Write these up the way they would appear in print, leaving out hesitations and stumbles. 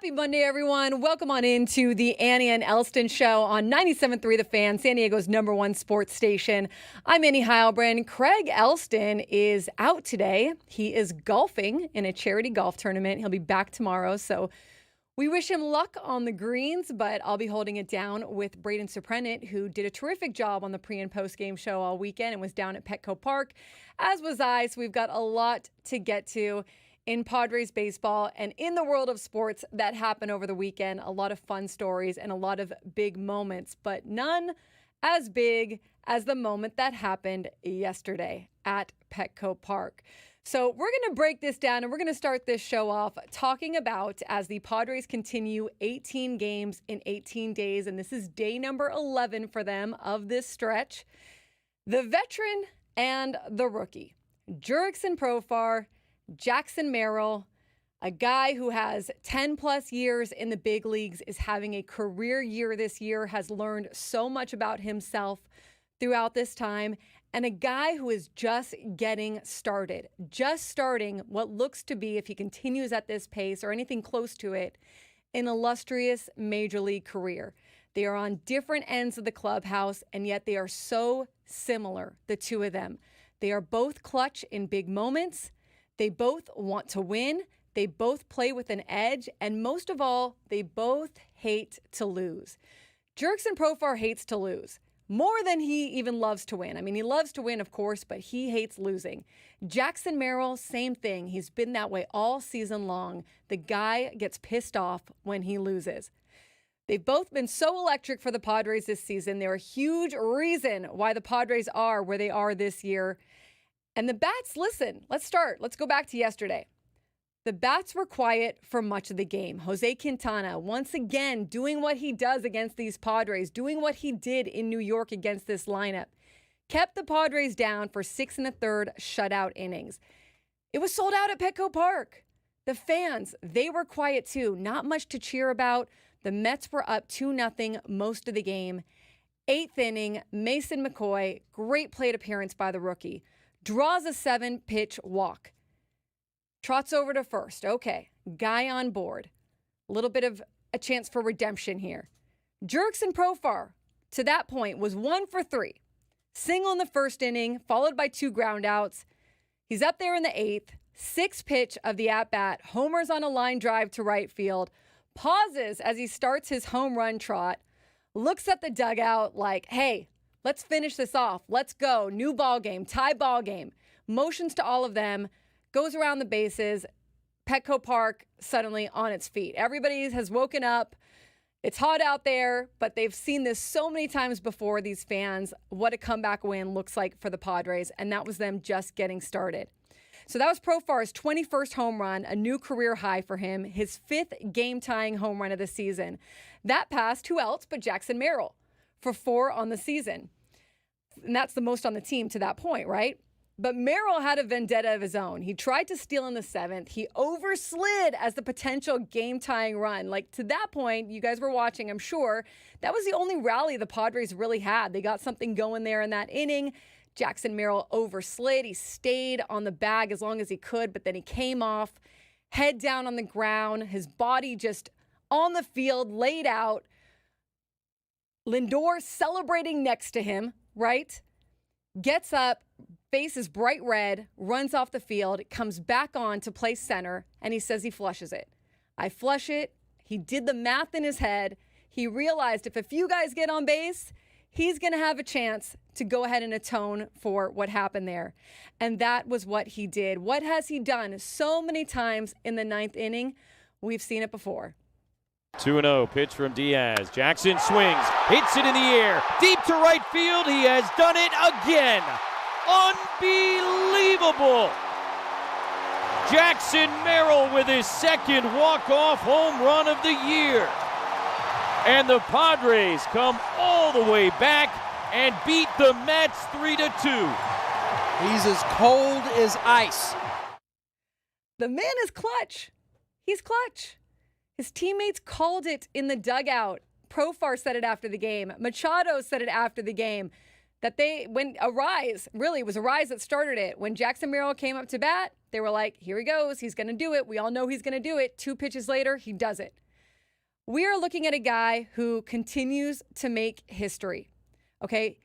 Happy Monday, everyone. Welcome on into the Annie and Elsten show on 97.3 The Fan, San Diego's #1 sports station. I'm Annie Heilbrand. Craig Elsten is out today. He is golfing in a charity golf tournament. He'll be back tomorrow, so we wish him luck on the greens, but I'll be holding it down with Braden Suprenant, who did a terrific job on the pre- and post-game show all weekend and was down at Petco Park, as was I, so we've got a lot to get to in Padres baseball and in the world of sports that happened over the weekend. A lot of fun stories and a lot of big moments, but none as big as the moment that happened yesterday at Petco Park. So we're going to break this down and we're going to start this show off talking about, as the Padres continue 18 games in 18 days, and this is day number 11 for them of this stretch, the veteran and the rookie, Jurickson Profar, Jackson Merrill, a guy who has 10 plus years in the big leagues, is having a career year this year, has learned so much about himself throughout this time, and a guy who is just getting started, just starting what looks to be, if he continues at this pace or anything close to it, an illustrious major league career. They are on different ends of the clubhouse, and yet they are so similar, the two of them. They are both clutch in big moments. They both want to win. They both play with an edge. And most of all, they both hate to lose. Jurickson Profar hates to lose more than he even loves to win. I mean, he loves to win, of course, but he hates losing. Jackson Merrill, same thing. He's been that way all season long. The guy gets pissed off when he loses. They've both been so electric for the Padres this season. They're a huge reason why the Padres are where they are this year. And the bats, listen, let's start. Let's go back to yesterday. The bats were quiet for much of the game. Jose Quintana, once again, doing what he does against these Padres, doing what he did in New York against this lineup, kept the Padres down for 6 1/3 shutout innings. It was sold out at Petco Park. The fans, they were quiet too. Not much to cheer about. The Mets were up 2-0 most of the game. 8th inning, Mason McCoy, great plate appearance by the rookie, draws a 7-pitch walk. Trots over to first. Okay, guy on board. A little bit of a chance for redemption here. Jurickson Profar, to that point, was 1 for 3. Single in the first inning, followed by 2 groundouts. He's up there in the 8th. 6th pitch of the at-bat. Homers on a line drive to right field. Pauses as he starts his home run trot. Looks at the dugout like, hey, let's finish this off. Let's go. New ball game, tie ball game. Motions to all of them, goes around the bases. Petco Park suddenly on its feet. Everybody has woken up. It's hot out there, but they've seen this so many times before, these fans, what a comeback win looks like for the Padres, and that was them just getting started. So that was Profar's 21st home run, a new career high for him, his 5th game-tying home run of the season. That passed who else but Jackson Merrill for 4 on the season. And that's the most on the team to that point, right? But Merrill had a vendetta of his own. He tried to steal in the 7th. He overslid as the potential game-tying run. Like, to that point, you guys were watching, I'm sure, that was the only rally the Padres really had. They got something going there in that inning. Jackson Merrill overslid. He stayed on the bag as long as he could, but then he came off, head down on the ground, his body just on the field, laid out. Lindor celebrating next to him, right? Gets up, face is bright red, runs off the field, comes back on to play center, and he says he flushes it. I flush it. He did the math in his head. He realized if a few guys get on base, he's going to have a chance to go ahead and atone for what happened there. And that was what he did. What has he done so many times in the 9th inning? We've seen it before. 2-0 pitch from Diaz. Jackson swings, hits it in the air, deep to right field. He has done it again. Unbelievable. Jackson Merrill with his 2nd walk-off home run of the year. And the Padres come all the way back and beat the Mets 3-2. He's as cold as ice. The man is clutch. He's clutch. His teammates called it in the dugout. Profar said it after the game. Machado said it after the game. That when Arise, really, it was Arise that started it. When Jackson Merrill came up to bat, they were like, here he goes. He's going to do it. We all know he's going to do it. 2 pitches later, he does it. We are looking at a guy who continues to make history. Okay,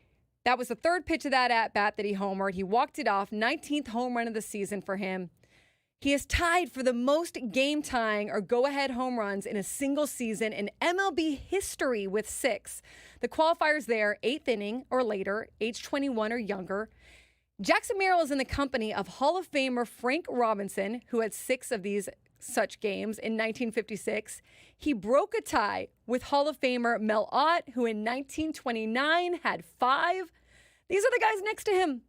that was the third pitch of that at-bat that he homered. He walked it off, 19th home run of the season for him. He is tied for the most game-tying or go-ahead home runs in a single season in MLB history with 6. The qualifiers there, 8th inning or later, age 21 or younger. Jackson Merrill is in the company of Hall of Famer Frank Robinson, who had 6 of these such games in 1956. He broke a tie with Hall of Famer Mel Ott, who in 1929 had 5. These are the guys next to him.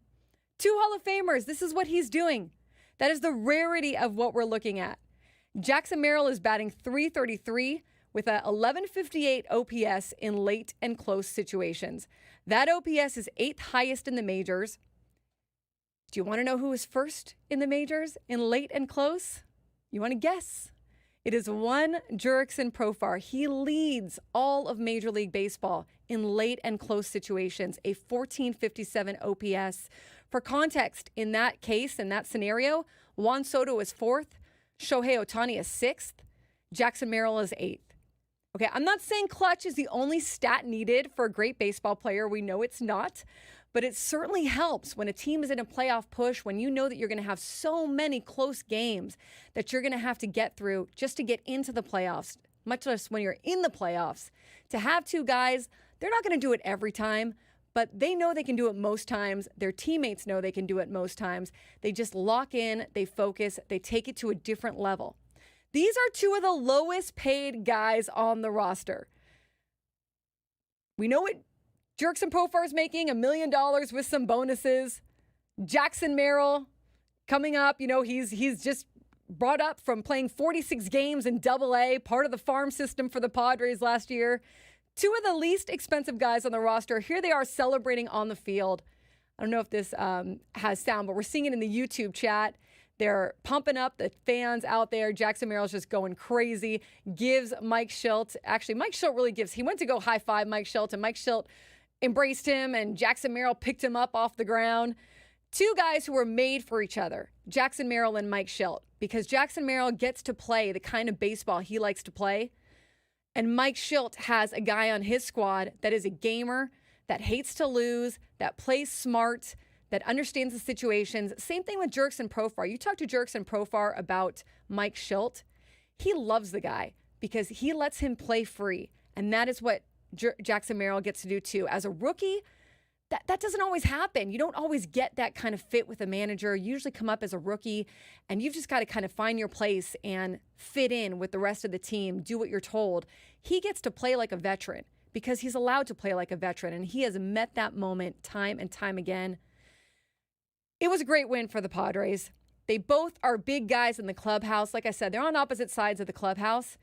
2 Hall of Famers. This is what he's doing. That is the rarity of what we're looking at. Jackson Merrill is batting .333 with a 1158 OPS in late and close situations. That OPS is 8th highest in the majors. Do you want to know who is first in the majors in late and close? You want to guess? It is one Jurickson Profar. He leads all of Major League Baseball in late and close situations, a 1457 OPS. For context, in that case, in that scenario, Juan Soto is 4th, Shohei Ohtani is 6th, Jackson Merrill is 8th. Okay, I'm not saying clutch is the only stat needed for a great baseball player. We know it's not. But it certainly helps when a team is in a playoff push, when you know that you're going to have so many close games that you're going to have to get through just to get into the playoffs, much less when you're in the playoffs. To have 2 guys, they're not going to do it every time, but they know they can do it most times. Their teammates know they can do it most times. They just lock in, they focus, they take it to a different level. These are 2 of the lowest paid guys on the roster. We know what Jurickson Profar is making, $1 million with some bonuses. Jackson Merrill coming up, he's just brought up from playing 46 games in AA, part of the farm system for the Padres last year. 2 of the least expensive guys on the roster. Here they are celebrating on the field. I don't know if this has sound, but we're seeing it in the YouTube chat. They're pumping up the fans out there. Jackson Merrill's just going crazy. Gives Mike Shildt. Actually, Mike Shildt really gives. He went to go high five Mike Shildt, and Mike Shildt embraced him, and Jackson Merrill picked him up off the ground. 2 guys who were made for each other, Jackson Merrill and Mike Shildt, because Jackson Merrill gets to play the kind of baseball he likes to play. And Mike Shildt has a guy on his squad that is a gamer, that hates to lose, that plays smart, that understands the situations. Same thing with Jurickson Profar. You talk to Jurickson Profar about Mike Shildt. He loves the guy because he lets him play free. And that is what Jackson Merrill gets to do too. As a rookie, that doesn't always happen. You don't always get that kind of fit with a manager. You usually come up as a rookie, and you've just got to kind of find your place and fit in with the rest of the team, do what you're told. He gets to play like a veteran because he's allowed to play like a veteran, and he has met that moment time and time again. It was a great win for the Padres. They both are big guys in the clubhouse. Like I said, they're on opposite sides of the clubhouse.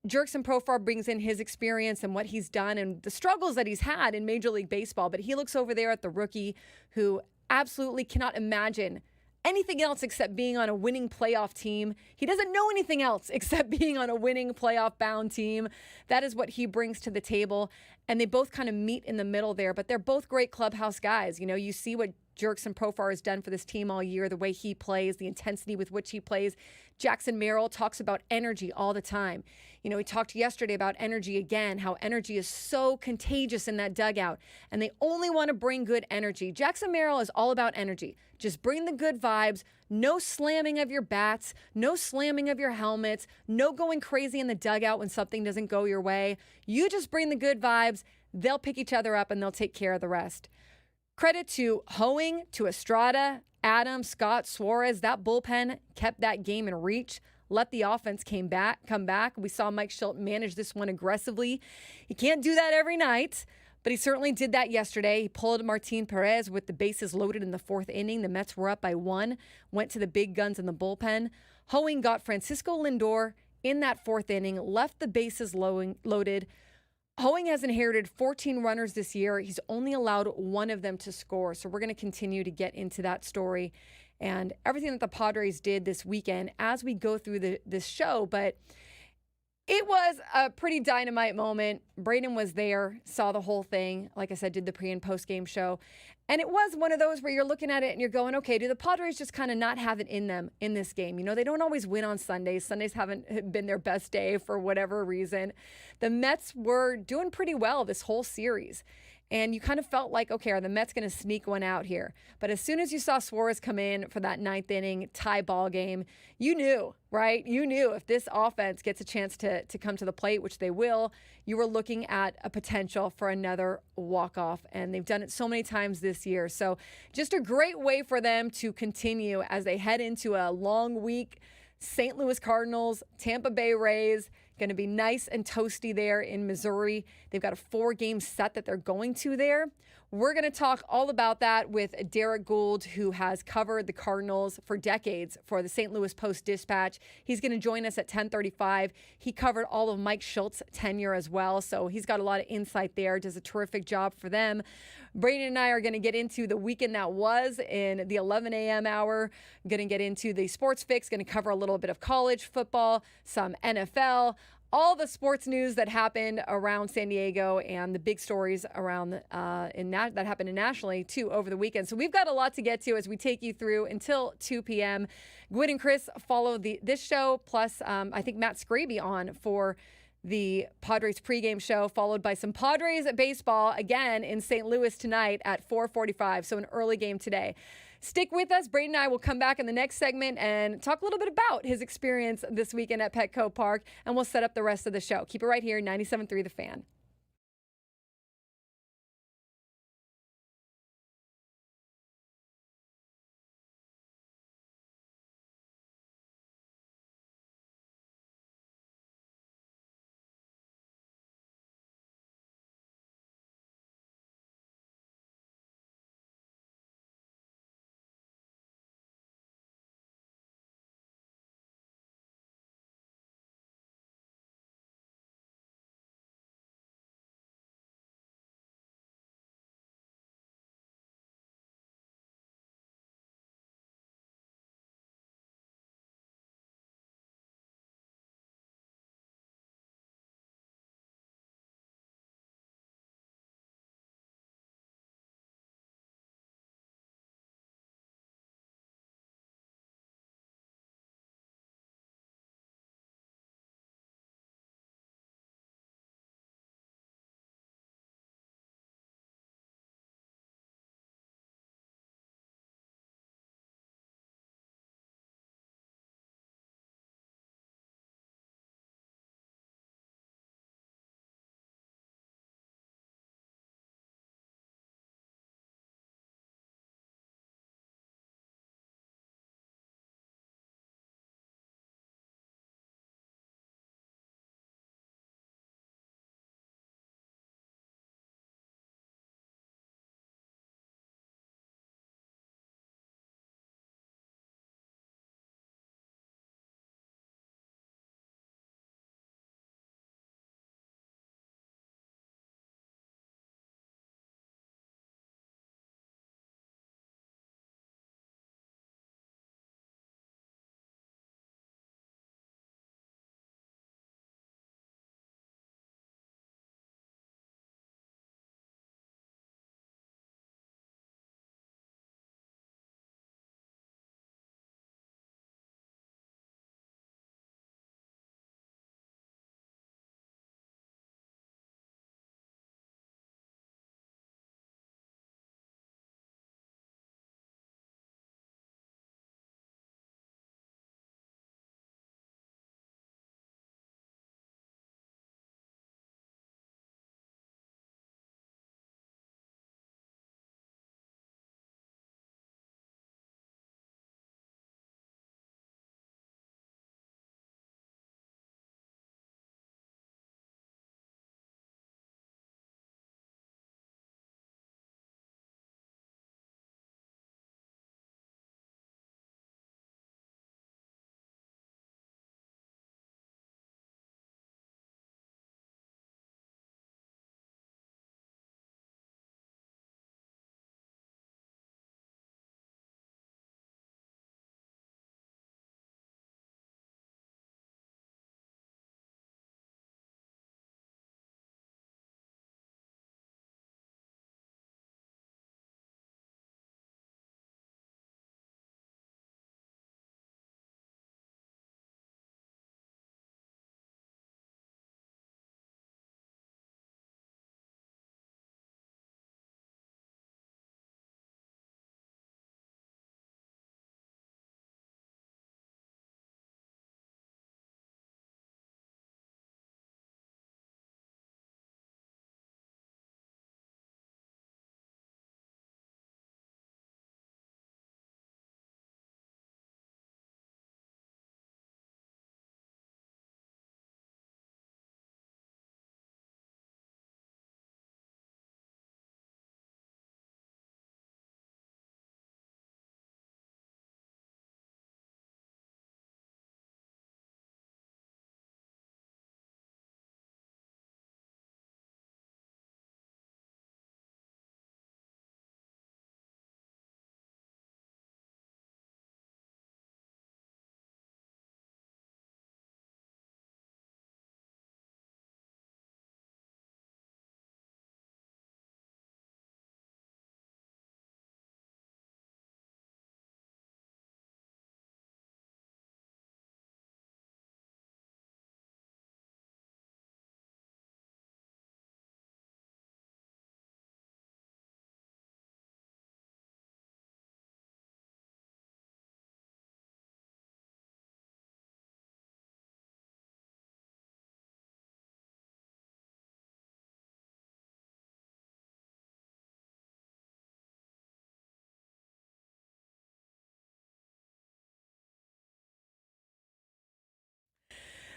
Jurickson Profar brings in his experience and what he's done and the struggles that he's had in Major League Baseball. But he looks over there at the rookie who absolutely cannot imagine anything else except being on a winning playoff team. He doesn't know anything else except being on a winning playoff-bound team. That is what he brings to the table. And they both kind of meet in the middle there. But they're both great clubhouse guys. You know, you see what Jurickson Profar has done for this team all year, the way he plays, the intensity with which he plays. Jackson Merrill talks about energy all the time. You know, he talked yesterday about energy again, how energy is so contagious in that dugout, and they only want to bring good energy. Jackson Merrill is all about energy. Just bring the good vibes, no slamming of your bats, no slamming of your helmets, no going crazy in the dugout when something doesn't go your way. You just bring the good vibes, they'll pick each other up, and they'll take care of the rest. Credit to Hoeing, to Estrada, Adams, Scott, Suarez. That bullpen kept that game in reach, let the offense come back. We saw Mike Shildt manage this one aggressively. He can't do that every night, but he certainly did that yesterday. He pulled Martin Perez with the bases loaded in the 4th inning. The Mets were up by 1, went to the big guns in the bullpen. Hoeing got Francisco Lindor in that 4th inning, left the bases loaded. Hoeing has inherited 14 runners this year. He's only allowed 1 of them to score. So we're going to continue to get into that story and everything that the Padres did this weekend as we go through this show. But It was a pretty dynamite moment. Braden was there, saw the whole thing. Like I said, did the pre and post game show. And it was one of those where you're looking at it and you're going, okay, do the Padres just kind of not have it in them in this game? You know, they don't always win on Sundays. Sundays haven't been their best day for whatever reason. The Mets were doing pretty well this whole series. And you kind of felt like, okay, are the Mets going to sneak one out here? But as soon as you saw Suarez come in for that ninth inning tie ball game, you knew, right? You knew if this offense gets a chance to come to the plate, which they will, you were looking at a potential for another walk-off. And they've done it so many times this year. So just a great way for them to continue as they head into a long week. St. Louis Cardinals, Tampa Bay Rays, going to be nice and toasty there in Missouri. They've got a 4-game set that they're going to there. We're going to talk all about that with Derek Gould, who has covered the Cardinals for decades for the St. Louis Post-Dispatch. He's going to join us at 10:35. He covered all of Mike Schultz's tenure as well, so he's got a lot of insight there, does a terrific job for them. Brayden and I are going to get into the weekend that was in the 11 a.m. hour. Going to get into the sports fix, going to cover a little bit of college football, some NFL, all the sports news that happened around San Diego and the big stories around that happened nationally too over the weekend. So we've got a lot to get to as we take you through until 2 p.m. Gwynn and Chris follow this show, plus I think Matt Scraby on for the Padres pregame show, followed by some Padres baseball again in St. Louis tonight at 4:45. So an early game today. Stick with us. Brayden and I will come back in the next segment and talk a little bit about his experience this weekend at Petco Park, and we'll set up the rest of the show. Keep it right here, 97.3 The Fan.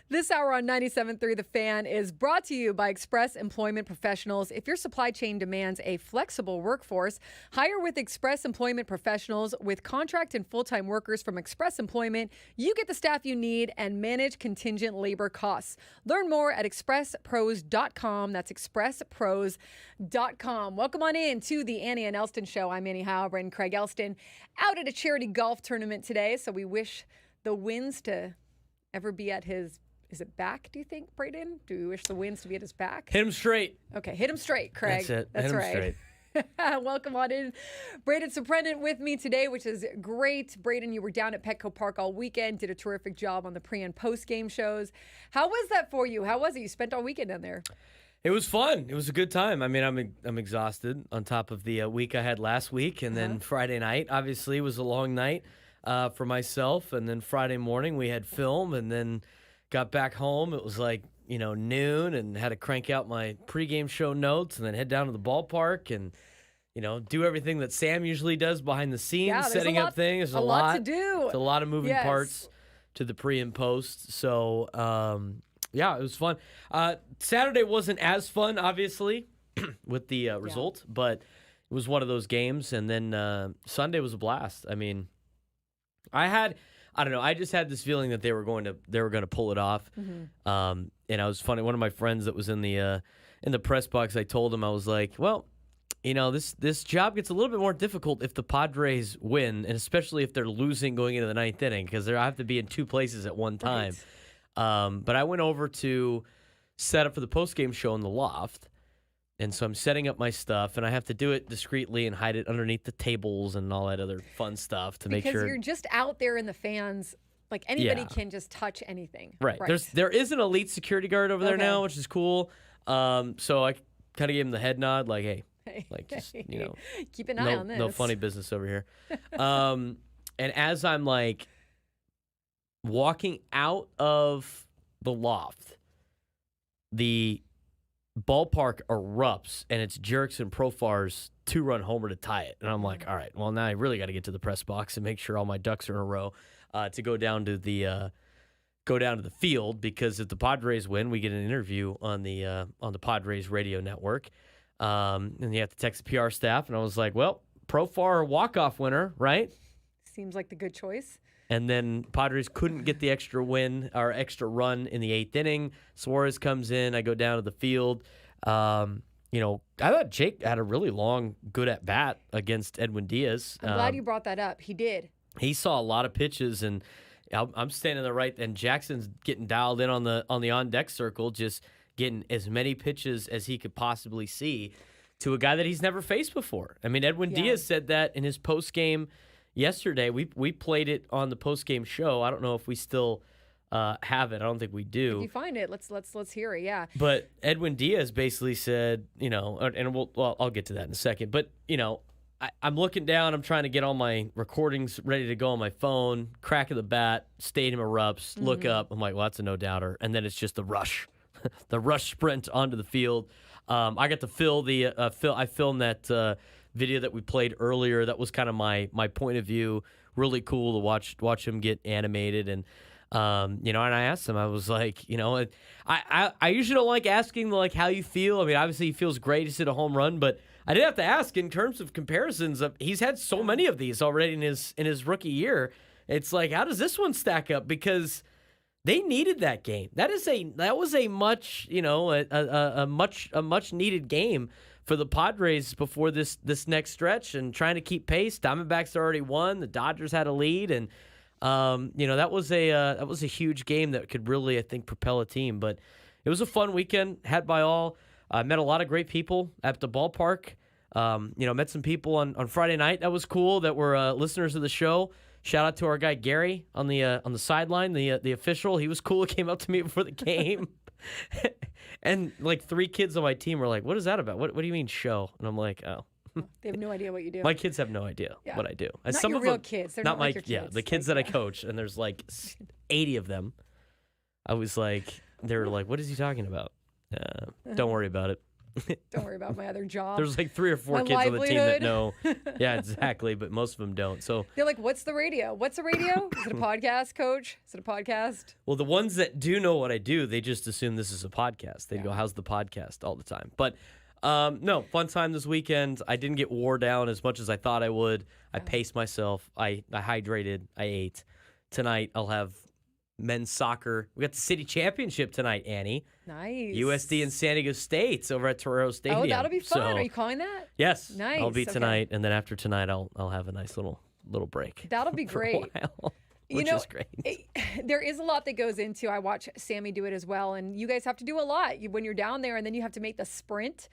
This hour on 97.3 The Fan is brought to you by Express Employment Professionals. If your supply chain demands a flexible workforce, hire with Express Employment Professionals. With contract and full-time workers from Express Employment, you get the staff you need and manage contingent labor costs. Learn more at expresspros.com. That's expresspros.com. Welcome on in to the Annie and Elsten Show. I'm Annie Heilbrand. Craig Elsten out at a charity golf tournament today, so we wish the winds to ever be at his... Is it back, do you think, Braden? Do we wish the winds to be at his back? Hit him straight. Okay, hit him straight, Craig. That's it. That's hit him right. Straight. Welcome on in. Braden Surprenant with me today, which is great. Braden, you were down at Petco Park all weekend, did a terrific job on the pre- and post-game shows. How was that for you? How was it? You spent all weekend down there. It was fun. It was a good time. I mean, I'm exhausted on top of the week I had last week, and then Friday night obviously was a long night for myself, and then Friday morning we had film, and then got back home. It was like, noon, and had to crank out my pregame show notes and then head down to the ballpark and, do everything that Sam usually does behind the scenes, setting up things. There's a lot to do. It's a lot of moving parts to the pre and post. So, it was fun. Saturday wasn't as fun, obviously, with the result, but it was one of those games. And then Sunday was a blast. I mean, I don't know. I just had this feeling that they were going to pull it off. Mm-hmm. And I was funny. One of my friends that was in the press box, I told him, I was like, well, this job gets a little bit more difficult if the Padres win, and especially if they're losing going into the ninth inning, because I have to be in two places at one time. Right. But I went over to set up for the postgame show in the loft. And so I'm setting up my stuff, and I have to do it discreetly and hide it underneath the tables and all that other fun stuff to make sure. Because you're just out there in the fans, like anybody can just touch anything. Right. There is an elite security guard over there now, which is cool. So I kind of gave him the head nod, like, hey, like just keep an eye on this. No funny business over here. And as I'm like walking out of the loft, the ballpark erupts, and it's Jerickson Profar's 2-run homer to tie it. And I'm like, all right, well, now I really got to get to the press box and make sure all my ducks are in a row to go down to the field, because if the Padres win, we get an interview on the Padres radio network. And you have to text the PR staff, and I was like, well, Profar walk-off winner, right? Seems like the good choice. And then Padres couldn't get the extra win or extra run in the 8th inning. Suarez comes in. I go down to the field. I thought Jake had a really long, good at-bat against Edwin Diaz. I'm glad you brought that up. He did. He saw a lot of pitches, and I'm standing there right, and Jackson's getting dialed in on the on-deck circle, just getting as many pitches as he could possibly see to a guy that he's never faced before. I mean, Edwin Diaz said that in his post-game yesterday. We played it on the post-game show. I don't know if we still have it. I don't think we do. If you find it, let's hear it. Yeah. But Edwin Diaz basically said, and I'll get to that in a second. But I'm looking down. I'm trying to get all my recordings ready to go on my phone. Crack of the bat. Stadium erupts. Look up. I'm like, well, that's a no-doubter. And then it's just the rush, the rush sprint onto the field. I got to fill the I filmed that. Video that we played earlier. That was kind of my point of view. Really cool to watch him get animated, and and I asked him. I was like, I usually don't like asking like how you feel. I mean, obviously he feels great. He hit a home run, but I did have to ask in terms of comparisons. He's had so many of these already in his rookie year. It's like, how does this one stack up? Because they needed that game. That was a much a much needed game for the Padres before this next stretch, and trying to keep pace. Diamondbacks already won. The Dodgers had a lead, and that was a huge game that could really, I think, propel a team. But it was a fun weekend, had by all. I met a lot of great people at the ballpark. Met some people on Friday night. That was cool. That were listeners of the show. Shout out to our guy Gary on the sideline, the official. He was cool. He came up to me before the game. And like 3 kids on my team were like, what is that about? What do you mean show? And I'm like, oh. They have no idea what you do. My kids have no idea what I do. Not some your of real them, kids. They're not like your kids. Yeah, the kids that I coach, and there's like 80 of them. I was like, they were like, what is he talking about? Don't worry about it. Don't worry about my other job. There's like 3 or 4 My kids on the team that livelihood. know. Yeah, exactly. But most of them don't. So, They're like, what's the radio? What's a radio? Is it a podcast, coach? Is it a podcast? well, the ones that do know what I do, they just assume this is a podcast. They go, how's the podcast all the time? But no, fun time this weekend. I didn't get wore down as much as I thought I would. I paced myself. I hydrated. I ate. Tonight, I'll have men's soccer. We got the city championship tonight, Annie. Nice. USD and San Diego State over at Torero Stadium. Oh, that'll be fun. So, Are you calling that? yes. Nice. I'll be Okay. tonight, and then after tonight, I'll have a nice little break. That'll be for great. A while, You which know, is great. there is a lot that goes into. I watch Sammy do it as well, and you guys have to do a lot when you're down there, and then you have to make the sprint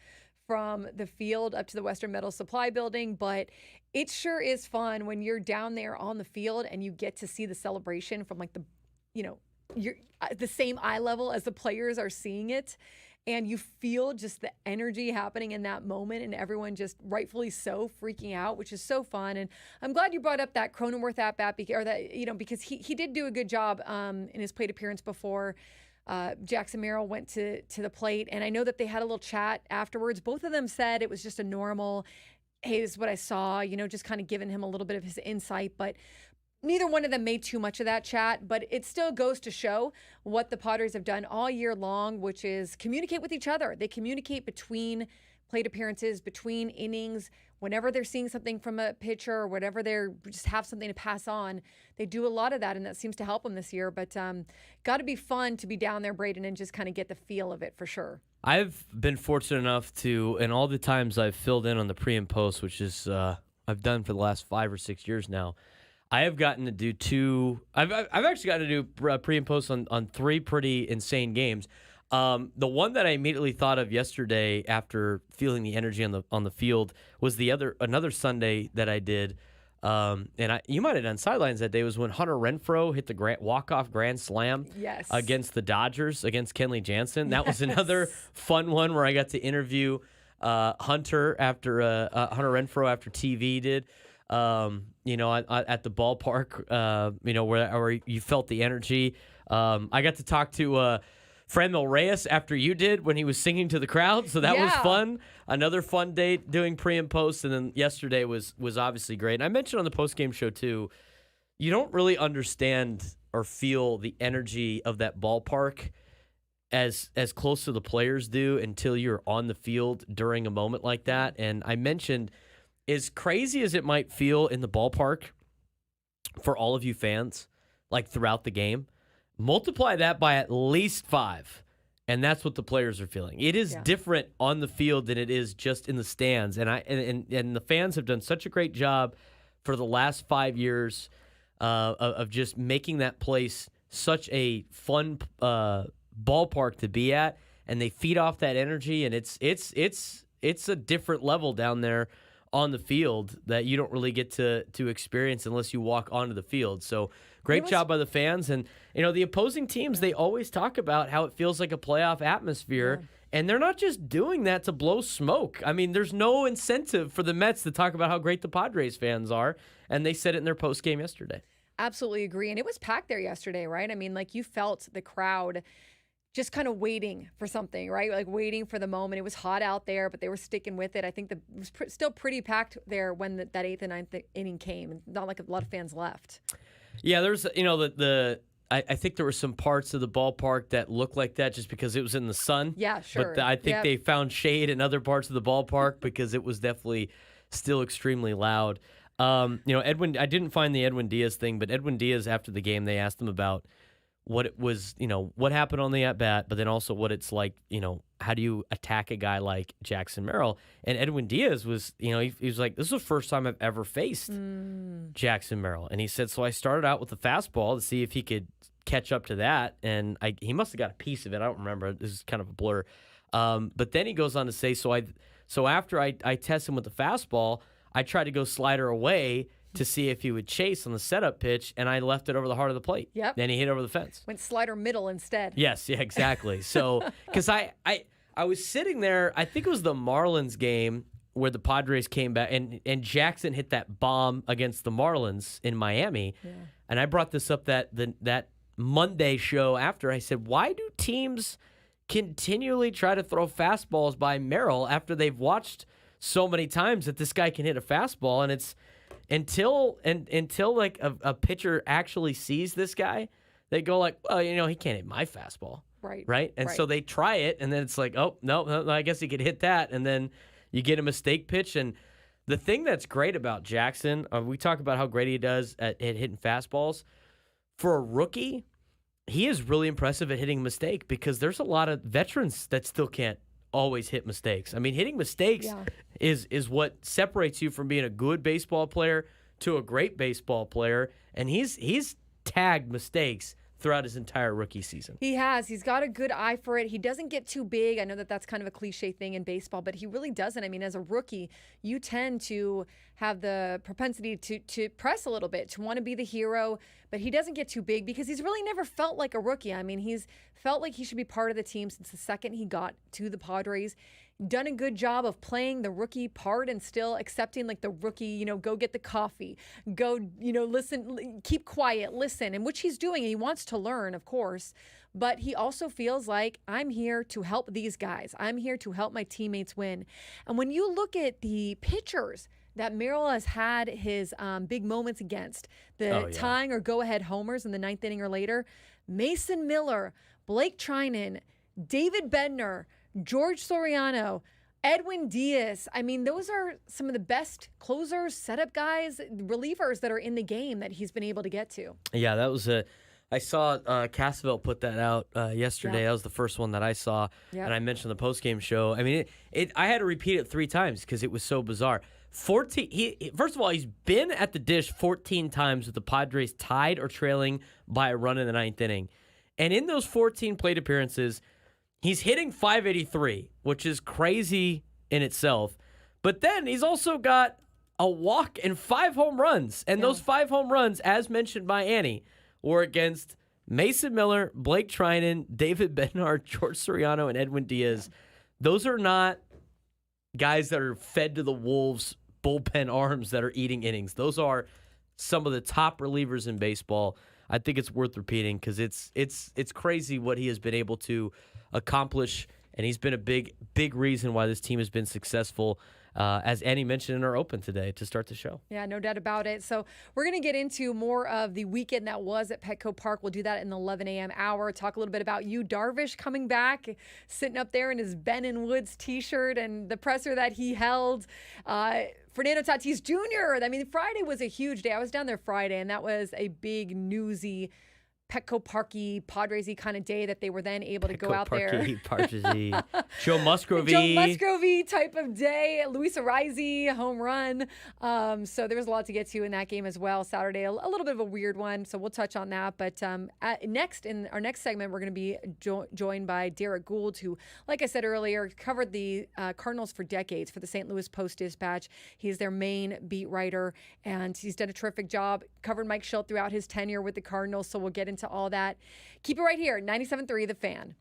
from the field up to the Western Metal Supply Building. But it sure is fun when you're down there on the field and you get to see the celebration from like you're the same eye level as the players are seeing it. And you feel just the energy happening in that moment, and everyone just rightfully so freaking out, which is so fun. And I'm glad you brought up that Cronenworth at bat, because he did do a good job in his plate appearance before Jackson Merrill went to the plate. And I know that they had a little chat afterwards. Both of them said it was just a normal, hey, this is what I saw, just kind of giving him a little bit of his insight. But neither one of them made too much of that chat, but it still goes to show what the Padres have done all year long, which is communicate with each other. They communicate between plate appearances, between innings, whenever they're seeing something from a pitcher or whatever they're just have something to pass on. They do a lot of that, and that seems to help them this year. But got to be fun to be down there, Braden, and just kind of get the feel of it for sure. I've been fortunate enough to, and all the times I've filled in on the pre and post, which is I've done for the last 5 or 6 years now. I have gotten to do 2. I've actually gotten to do pre and post on 3 pretty insane games. The one that I immediately thought of yesterday after feeling the energy on the field was another Sunday that I did. And you might have done sidelines that day, was when Hunter Renfroe hit the walk-off grand slam against the Dodgers, against Kenley Jansen. That was another fun one where I got to interview Hunter Hunter Renfroe after TV did. At the ballpark, where you felt the energy. I got to talk to Franmil Reyes after you did when he was singing to the crowd, so that was fun. Another fun day doing pre and post, and then yesterday was obviously great. And I mentioned on the post-game show, too, you don't really understand or feel the energy of that ballpark as close to the players do until you're on the field during a moment like that. And I mentioned, as crazy as it might feel in the ballpark for all of you fans, like throughout the game, multiply that by at least 5, and that's what the players are feeling. It is different on the field than it is just in the stands, and the fans have done such a great job for the last 5 years of just making that place such a fun ballpark to be at, and they feed off that energy, and it's a different level down there on the field that you don't really get to experience unless you walk onto the field. So great job by the fans. And, the opposing teams, they always talk about how it feels like a playoff atmosphere, and they're not just doing that to blow smoke. I mean, there's no incentive for the Mets to talk about how great the Padres fans are, and they said it in their postgame yesterday. Absolutely agree. And it was packed there yesterday, right? I mean, like, you felt the crowd just kind of waiting for something, right? Like waiting for the moment. It was hot out there, but they were sticking with it. I think it was still pretty packed there when that 8th and 9th inning came, and not like a lot of fans left. Yeah, there's, I think there were some parts of the ballpark that looked like that just because it was in the sun. Yeah, sure. But I think they found shade in other parts of the ballpark because it was definitely still extremely loud. Edwin, I didn't find the Edwin Diaz thing, but Edwin Diaz, after the game, they asked him about what it was, what happened on the at-bat, but then also what it's like, how do you attack a guy like Jackson Merrill? And Edwin Diaz was, he was like, this is the first time I've ever faced Jackson Merrill. And he said, so I started out with the fastball to see if he could catch up to that. And he must have got a piece of it. I don't remember. This is kind of a blur. But then he goes on to say, so after I test him with the fastball, I tried to go slider away to see if he would chase on the setup pitch, and I left it over the heart of the plate. Yep. Then he hit over the fence. Went slider middle instead. Yes, yeah, exactly. So, because I was sitting there, I think it was the Marlins game where the Padres came back, and Jackson hit that bomb against the Marlins in Miami. Yeah. And I brought this up that Monday show after. I said, why do teams continually try to throw fastballs by Merrill after they've watched so many times that this guy can hit a fastball, and it's until like a pitcher actually sees this guy, they go like, well, he can't hit my fastball. Right. And so they try it, and then it's like, oh, no, I guess he could hit that. And then you get a mistake pitch. And the thing that's great about Jackson, we talk about how great he does at hitting fastballs. For a rookie, he is really impressive at hitting a mistake because there's a lot of veterans that still can't always hit mistakes. I mean, hitting mistakes is what separates you from being a good baseball player to a great baseball player. And he's tagged mistakes throughout his entire rookie season. He has. He's got a good eye for it. He doesn't get too big. I know that that's kind of a cliche thing in baseball, but he really doesn't. I mean, as a rookie, you tend to have the propensity to press a little bit, to want to be the hero, but he doesn't get too big because he's really never felt like a rookie. I mean, he's felt like he should be part of the team since the second he got to the Padres. Done a good job of playing the rookie part and still accepting like the rookie, go get the coffee, go, listen, keep quiet, listen, and which he's doing. He wants to learn, of course, but he also feels like I'm here to help these guys. I'm here to help my teammates win. And when you look at the pitchers that Merrill has had his big moments against, the tying or go-ahead homers in the ninth inning or later, Mason Miller, Blake Trinan, David Bednar, George Soriano, Edwin Diaz. I mean, those are some of the best closers, setup guys, relievers that are in the game that he's been able to get to. Yeah, that was I saw Cassavell put that out yesterday. That was the first one that I saw, and I mentioned the postgame show. I mean, I had to repeat it 3 times because it was so bizarre. 14. First of all, he's been at the dish 14 times with the Padres tied or trailing by a run in the ninth inning, and in those 14 plate appearances, he's hitting .583, which is crazy in itself. But then he's also got a walk and 5 home runs. And those 5 home runs, as mentioned by Annie, were against Mason Miller, Blake Trinan, David Bednar, George Soriano, and Edwin Diaz. Those are not guys that are fed to the Wolves' bullpen arms that are eating innings. Those are some of the top relievers in baseball. I think it's worth repeating because it's crazy what he has been able to accomplish, and he's been a big reason why this team has been successful, as Annie mentioned in our open today to start the show. Yeah, no doubt about it. So we're going to get into more of the weekend that was at Petco Park. We'll do that in the 11 a.m. hour. Talk a little bit about Yu Darvish coming back, sitting up there in his Ben and Woods t-shirt and the presser that he held. Fernando Tatis Jr. I mean, Friday was a huge day. I was down there Friday, and that was a big newsy Petco Parky, Padres-y kind of day that they were then able to go out there. Padres-y. Joe Musgrove. Joe Musgrove type of day. Luis Arraez, home run. So there was a lot to get to in that game as well. Saturday, a little bit of a weird one, so we'll touch on that. But next, in our next segment, we're going to be joined by Derek Gould, who, like I said earlier, covered the Cardinals for decades for the St. Louis Post-Dispatch. He's their main beat writer, and he's done a terrific job. Covered Mike Schilt throughout his tenure with the Cardinals, so we'll get into all that. Keep it right here, 97.3 The Fan.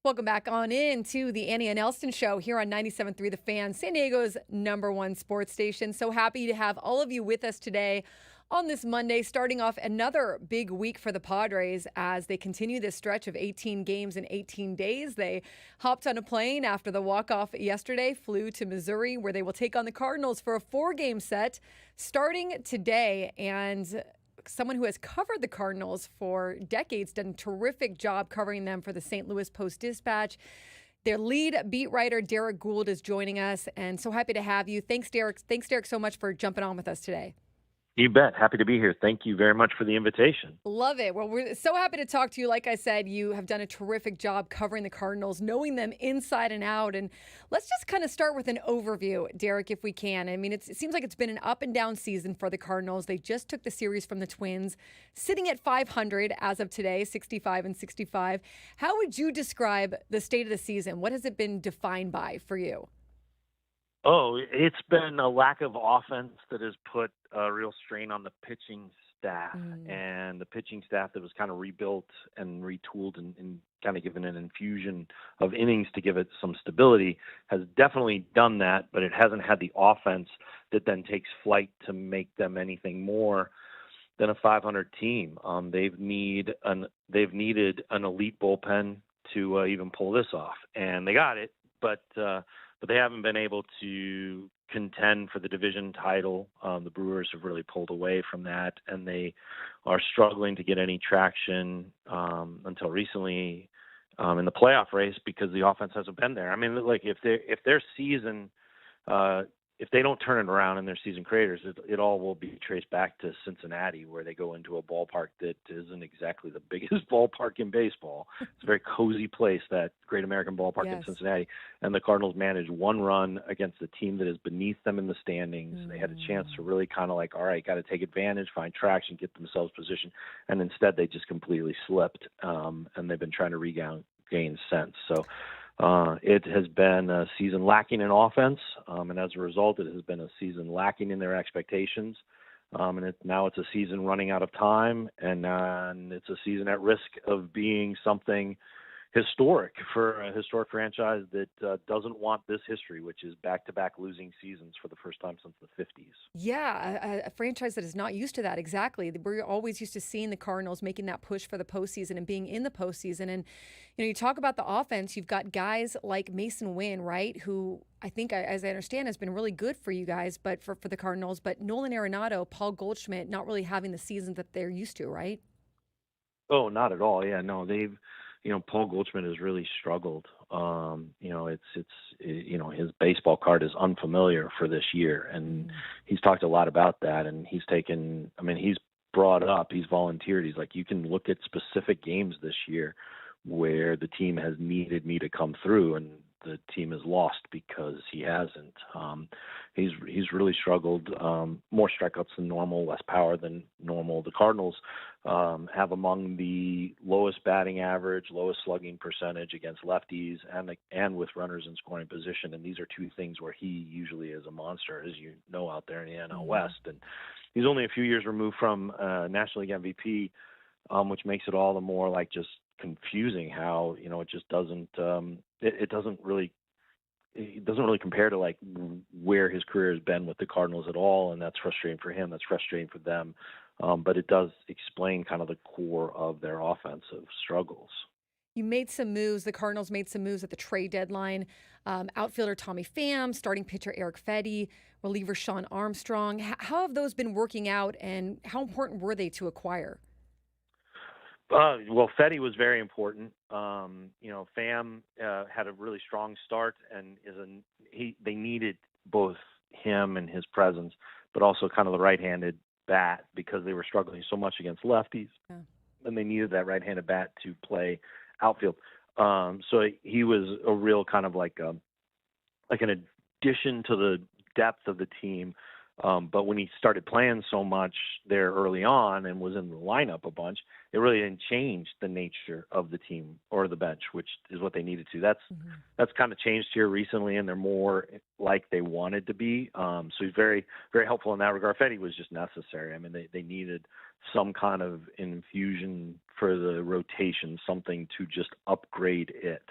Welcome back on in to the Annie and Elsten show here on 97.3 The Fan, San Diego's #1 sports station. So happy to have all of you with us today on this Monday, starting off another big week for the Padres as they continue this stretch of 18 games in 18 days. They hopped on a plane after the walk-off yesterday, flew to Missouri, where they will take on the Cardinals for a 4-game set starting today. And someone who has covered the Cardinals for decades, done a terrific job covering them for the St. Louis Post-Dispatch. Their lead beat writer, Derek Gould, is joining us, and so happy to have you. Thanks, Derek. Thanks, Derek, so much for jumping on with us today. You bet. Happy to be here. Thank you very much for the invitation. Love it. Well, we're so happy to talk to you. Like I said, you have done a terrific job covering the Cardinals, knowing them inside and out. And let's just kind of start with an overview, Derek, if we can. I mean, it seems like it's been an up and down season for the Cardinals. They just took the series from the Twins, sitting at 500 as of today, 65-65. How would you describe the state of the season? What has it been defined by for you? Oh, it's been a lack of offense that has put a real strain on the pitching staff. And the pitching staff that was kind of rebuilt and retooled and kind of given an infusion of innings to give it some stability has definitely done that, but it hasn't had the offense that then takes flight to make them anything more than a 500 team. They've needed an elite bullpen to even pull this off, and they got it, but they haven't been able to contend for the division title. The Brewers have really pulled away from that, and they are struggling to get any traction until recently in the playoff race because the offense hasn't been there. I mean, like if their season, if they don't turn it around in their season creators, it all will be traced back to Cincinnati, where they go into a ballpark that isn't exactly the biggest ballpark in baseball. It's a very cozy place, that Great American Ballpark in Cincinnati. And the Cardinals managed one run against a team that is beneath them in the standings. They had a chance to really kind of like, all right, got to take advantage, find traction, get themselves positioned. And instead they just completely slipped. And they've been trying to regain since. So it has been a season lacking in offense, and as a result, it has been a season lacking in their expectations. And now it's a season running out of time, and it's a season at risk of being something historic for a historic franchise that doesn't want this history, which is back-to-back losing seasons for the first time since the 50s. Yeah, a franchise that is not used to that. Exactly. We're always used to seeing the Cardinals making that push for the postseason and being in the postseason. And, you talk about the offense, you've got guys like Mason Wynn, right, who I think, as I understand, has been really good for you guys, but for the Cardinals. But Nolan Arenado, Paul Goldschmidt, not really having the season that they're used to, right? Oh, not at all. Yeah, no, they've Paul Goldschmidt has really struggled. His baseball card is unfamiliar for this year, and he's talked a lot about that. And he's volunteered. He's like, you can look at specific games this year where the team has needed me to come through, and the team has lost because he hasn't. He's really struggled. More strikeouts than normal, less power than normal. The Cardinals have among the lowest batting average, lowest slugging percentage against lefties, and with runners in scoring position. And these are two things where he usually is a monster, as you know, out there in the NL West. And he's only a few years removed from National League MVP, which makes it all the more like just confusing how it just doesn't it doesn't really compare to like where his career has been with the Cardinals at all, and that's frustrating for him. That's frustrating for them, but it does explain kind of the core of their offensive struggles. You made some moves. The Cardinals made some moves at the trade deadline. Outfielder Tommy Pham, starting pitcher Eric Fedde, reliever Sean Armstrong. How have those been working out, and how important were they to acquire? Well, Fedde was very important. Pham had a really strong start, and they needed both him and his presence, but also kind of the right-handed bat because they were struggling so much against lefties, and they needed that right-handed bat to play outfield. So he was a real kind of like an addition to the depth of the team. But when he started playing so much there early on and was in the lineup a bunch, it really didn't change the nature of the team or the bench, which is what they needed to. That's kind of changed here recently, and they're more like they wanted to be. So he's very, very helpful in that regard. Fetty was just necessary. I mean, they needed some kind of infusion for the rotation, something to just upgrade it.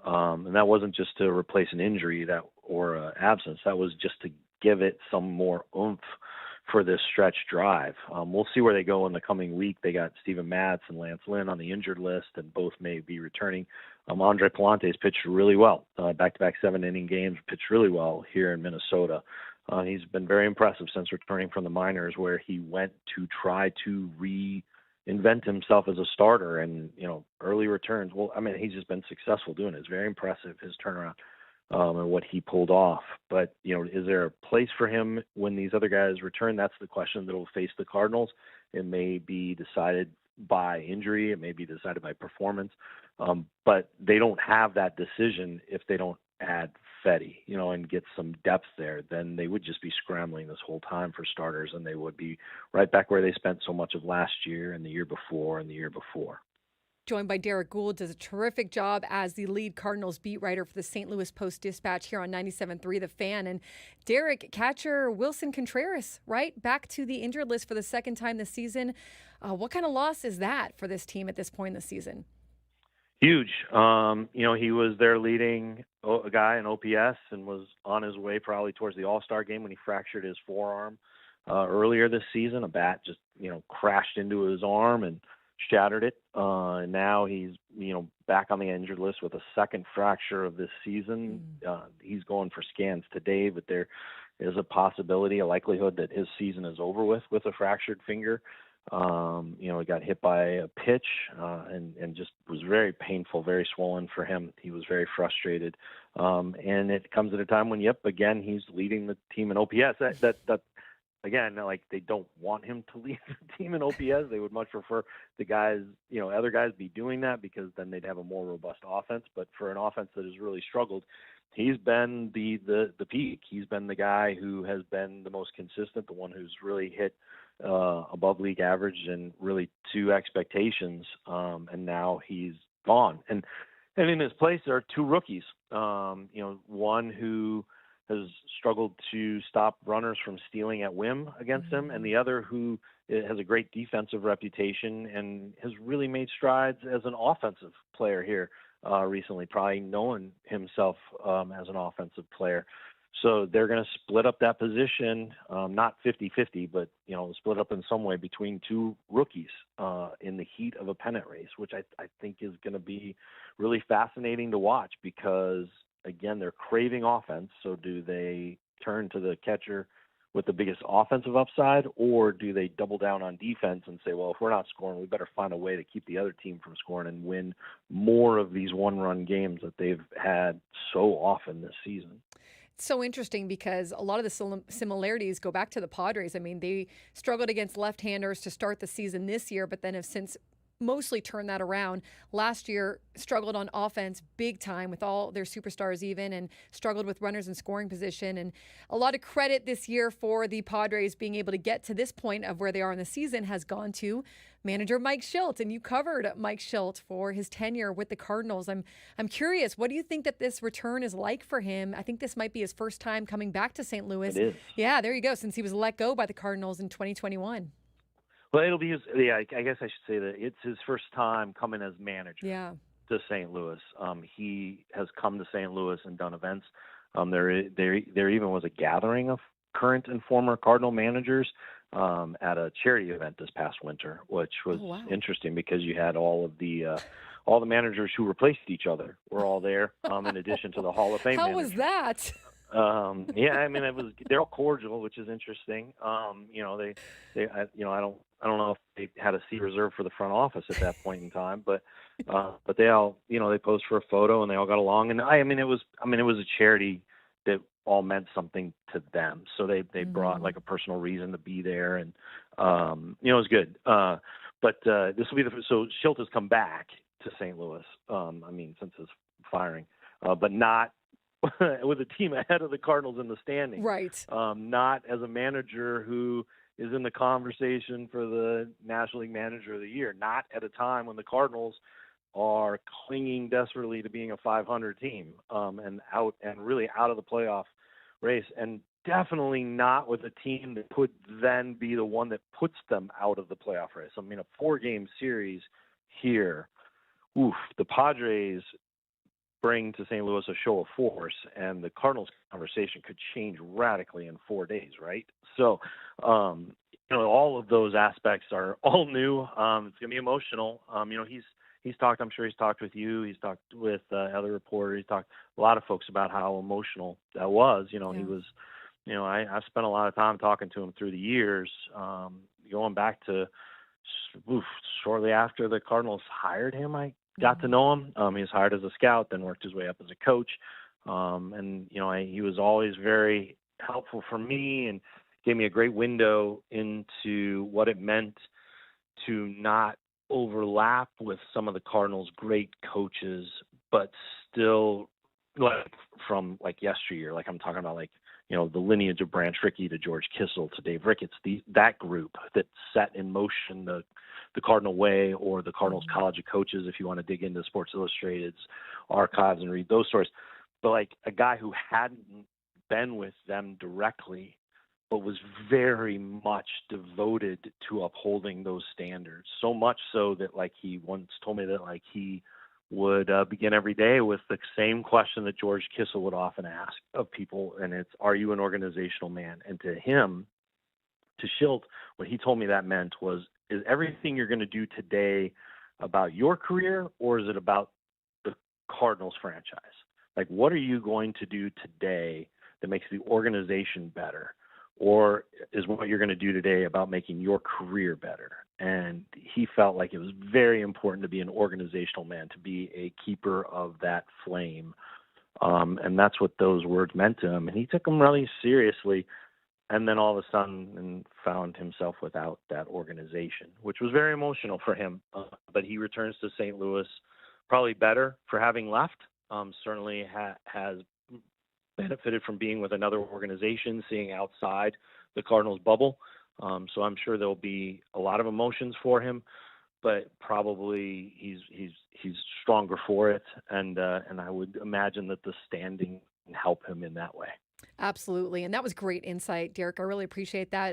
And that wasn't just to replace an injury or absence. That was just to give it some more oomph for this stretch drive. We'll see where they go in the coming week. They got Steven Matz and Lance Lynn on the injured list, and both may be returning. Andre Palante's pitched really well. Back-to-back 7-inning games, pitched really well here in Minnesota. He's been very impressive since returning from the minors, where he went to try to reinvent himself as a starter, and early returns. Well, I mean, he's just been successful doing it. It's very impressive, his turnaround. And what he pulled off. But, is there a place for him when these other guys return? That's the question that will face the Cardinals. It may be decided by injury. It may be decided by performance. But they don't have that decision if they don't add Fetty, and get some depth there. Then they would just be scrambling this whole time for starters, and they would be right back where they spent so much of last year and the year before and the year before. Joined by Derek Gould, does a terrific job as the lead Cardinals beat writer for the St. Louis Post-Dispatch here on 97.3 The Fan. And Derek, catcher Wilson Contreras, right, back to the injured list for the second time this season. What kind of loss is that for this team at this point in the season? Huge. He was their leading guy in OPS and was on his way probably towards the All-Star game when he fractured his forearm earlier this season. A bat just, crashed into his arm and shattered it. And now he's, back on the injured list with a second fracture of this season. He's going for scans today, but there is a possibility, a likelihood that his season is over with a fractured finger. He got hit by a pitch and just was very painful, very swollen for him. He was very frustrated. And it comes at a time when, again, he's leading the team in OPS. That again, like, they don't want him to lead the team in OPS. They would much prefer the guys, other guys be doing that, because then they'd have a more robust offense. But for an offense that has really struggled, he's been the peak. He's been the guy who has been the most consistent, the one who's really hit above league average and really to expectations. And now he's gone. And in his place, there are two rookies. One who has struggled to stop runners from stealing at whim against him, and the other who has a great defensive reputation and has really made strides as an offensive player here recently, probably known himself as an offensive player. So they're going to split up that position, not 50-50, but, split up in some way between two rookies in the heat of a pennant race, which I think is going to be really fascinating to watch, because again, they're craving offense. So do they turn to the catcher with the biggest offensive upside, or do they double down on defense and say, well, if we're not scoring, we better find a way to keep the other team from scoring and win more of these one-run games that they've had so often this season? It's so interesting because a lot of the similarities go back to the Padres. I mean, they struggled against left-handers to start the season this year, but then have since mostly turned that around. Last year, struggled on offense big time with all their superstars even, and struggled with runners in scoring position. And a lot of credit this year for the Padres being able to get to this point of where they are in the season has gone to manager Mike Shildt. And you covered Mike Shildt for his tenure with the Cardinals. I'm curious, what do you think that this return is like for him? I think this might be his first time coming back to St. Louis. It is. Yeah, there you go, since he was let go by the Cardinals in 2021. Well, it'll be I guess I should say that it's his first time coming as manager to St. Louis. He has come to St. Louis and done events. There even was a gathering of current and former Cardinal managers at a charity event this past winter, which was interesting, because you had all the managers who replaced each other were all there, in addition to the Hall of Fame How managers. was that? I mean, they're all cordial, which is interesting. I don't know if they had a seat reserved for the front office at that point in time, but they all, they posed for a photo and they all got along. And it was a charity that all meant something to them. So they brought like a personal reason to be there, and it was good. But this will be so Shildt has come back to St. Louis. Since his firing, but not with a team ahead of the Cardinals in the standings. Right. Not as a manager who is in the conversation for the National League Manager of the Year. Not at a time when the Cardinals are clinging desperately to being a 500 team, and really out of the playoff race, and definitely not with a team that could then be the one that puts them out of the playoff race. I mean, a 4-game series here. Oof, the Padres bring to St. Louis a show of force, and the Cardinals conversation could change radically in 4 days, right? So, all of those aspects are all new. It's going to be emotional. He's talked, I'm sure he's talked with you. He's talked with other reporters. He's talked a lot of folks about how emotional that was. He was, I spent a lot of time talking to him through the years, going back to shortly after the Cardinals hired him. I got to know him. He was hired as a scout, then worked his way up as a coach. He was always very helpful for me and gave me a great window into what it meant to not overlap with some of the Cardinals' great coaches, but still from yesteryear. I'm talking about the lineage of Branch Rickey to George Kissel to Dave Ricketts, that group that set in motion the Cardinal way, or the Cardinals College of Coaches, if you want to dig into Sports Illustrated's archives and read those stories. But a guy who hadn't been with them directly, but was very much devoted to upholding those standards. So much so that he once told me that he would begin every day with the same question that George Kissel would often ask of people, and it's, are you an organizational man? And to him, to Schilt, what he told me that meant was, is everything you're going to do today about your career, or is it about the Cardinals franchise? What are you going to do today that makes the organization better? Or is what you're going to do today about making your career better? And he felt like it was very important to be an organizational man, to be a keeper of that flame. And that's what those words meant to him. And he took them really seriously. And then all of a sudden found himself without that organization, which was very emotional for him. But he returns to St. Louis probably better for having left. Certainly has benefited from being with another organization, seeing outside the Cardinals bubble. So I'm sure there'll be a lot of emotions for him, but probably he's stronger for it. And I would imagine that the standing can help him in that way. Absolutely. And that was great insight, Derek. I really appreciate that.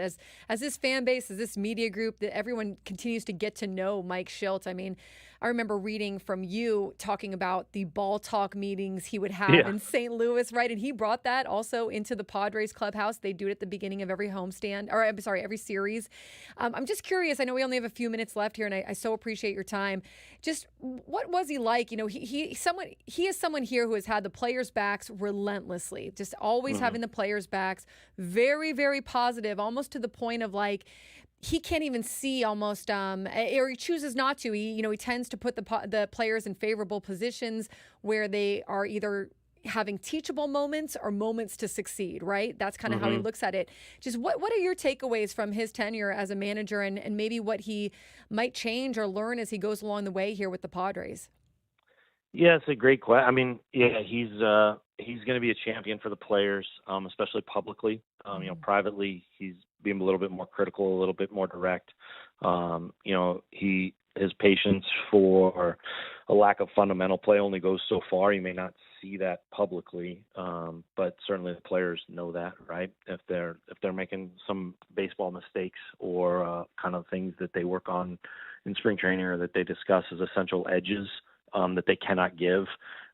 As this fan base, as this media group, that everyone continues to get to know Mike Schilt. I mean, I remember reading from you talking about the ball talk meetings he would have in St. Louis, right? And he brought that also into the Padres clubhouse. They do it at the beginning of every homestand, or I'm sorry, every series. I'm just curious. I know we only have a few minutes left here, and I so appreciate your time. Just what was he like? He is someone here who has had the players' backs relentlessly, just always having the players' backs, very, very positive, almost to the point of he can't even see almost, or he chooses not to. He tends to put the players in favorable positions where they are either having teachable moments or moments to succeed, right? That's kind of how he looks at it. Just what are your takeaways from his tenure as a manager, and maybe what he might change or learn as he goes along the way here with the Padres? Yeah, it's a great question. I mean, he's going to be a champion for the players, especially publicly. Privately, he's being a little bit more critical, a little bit more direct. His patience for a lack of fundamental play only goes so far. You may not see that publicly, but certainly the players know that, right? If they're making some baseball mistakes or kind of things that they work on in spring training, or that they discuss as essential edges that they cannot give,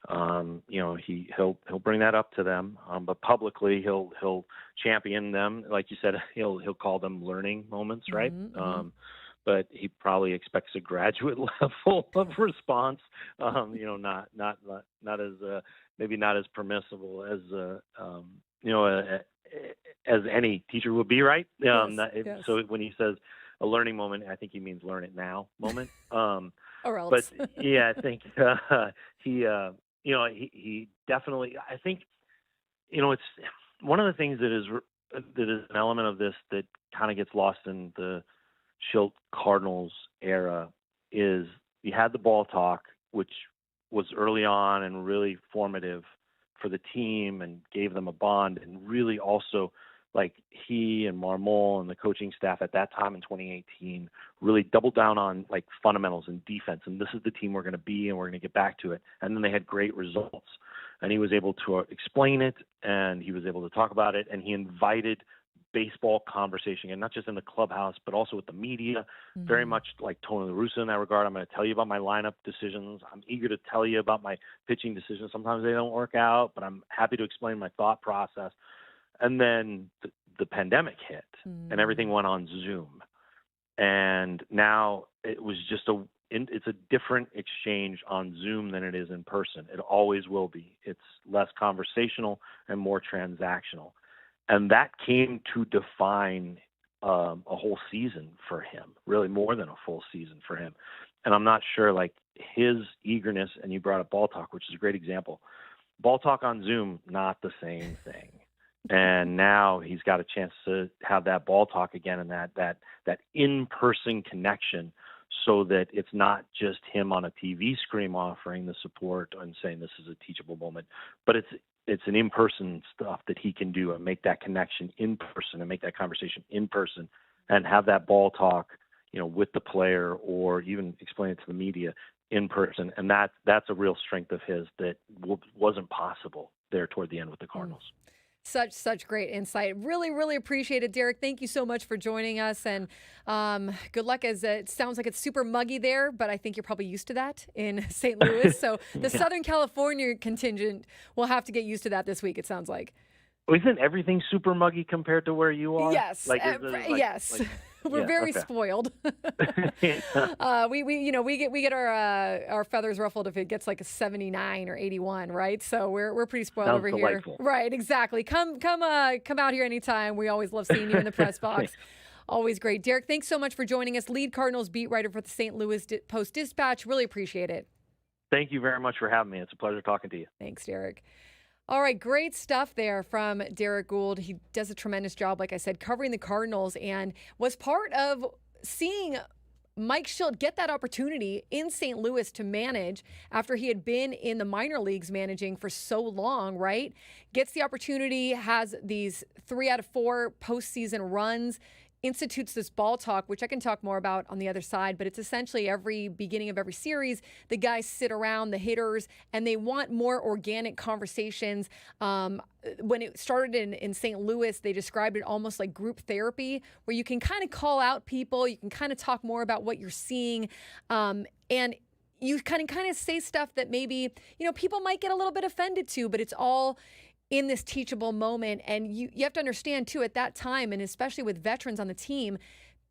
he'll bring that up to them. But publicly, he'll champion them. Like you said, he'll call them learning moments, right? But he probably expects a graduate level of response. Not as maybe not as permissible as any teacher would be, right? Yes. So when he says a learning moment, I think he means learn it now moment. Or else. But I think he definitely. I think it's one of the things that is an element of this that kind of gets lost in the Schilt Cardinals era is you had the ball talk, which was early on and really formative for the team and gave them a bond, and really also like he and Marmol and the coaching staff at that time in 2018 really doubled down on like fundamentals and defense. And this is the team we're going to be, and we're going to get back to it. And then they had great results, and he was able to explain it, and he was able to talk about it, and he invited baseball conversation, and not just in the clubhouse, but also with the media, very much like Tony La Russa in that regard. I'm going to tell you about my lineup decisions. I'm eager to tell you about my pitching decisions. Sometimes they don't work out, but I'm happy to explain my thought process. And then the pandemic hit, and everything went on Zoom. And now it was just it's a different exchange on Zoom than it is in person. It always will be. It's less conversational and more transactional. And that came to define a whole season for him, really more than a full season for him. And I'm not sure, like, his eagerness, and you brought up ball talk, which is a great example. Ball talk on Zoom, not the same thing. And now he's got a chance to have that ball talk again, and that in-person connection, so that it's not just him on a TV screen offering the support and saying this is a teachable moment, but it's an in-person stuff that he can do and make that connection in person and make that conversation in person and have that ball talk, with the player, or even explain it to the media in person. And that's a real strength of his that wasn't possible there toward the end with the Cardinals. Such great insight. Really, really appreciate it, Derek. Thank you so much for joining us, and good luck. As it sounds like it's super muggy there, but I think you're probably used to that in St. Louis. So the Southern California contingent will have to get used to that this week, it sounds like. Isn't everything super muggy compared to where you are? Yes. Yes. We're very spoiled. We get our feathers ruffled if it gets like a 79 or 81, right? So we're pretty spoiled Sounds over delightful. here. Right, exactly. Come out here anytime. We always love seeing you in the press box. Always great. Derek, thanks so much for joining us. Lead Cardinals beat writer for the St. Louis Post-Dispatch. Really appreciate it. Thank you very much for having me. It's a pleasure talking to you. Thanks, Derek. All right, great stuff there from Derek Gould. He does a tremendous job, like I said, covering the Cardinals, and was part of seeing Mike Shildt get that opportunity in St. Louis to manage after he had been in the minor leagues managing for so long, right? Gets the opportunity, has these 3 out of 4 postseason runs, institutes this ball talk, which I can talk more about on the other side, but it's essentially every beginning of every series, the guys sit around, the hitters, and they want more organic conversations. When it started in St. Louis, they described it almost like group therapy, where you can kind of call out people, you can kind of talk more about what you're seeing, and you kind of say stuff that maybe, people might get a little bit offended to, but it's all in this teachable moment. And you have to understand too, at that time, and especially with veterans on the team,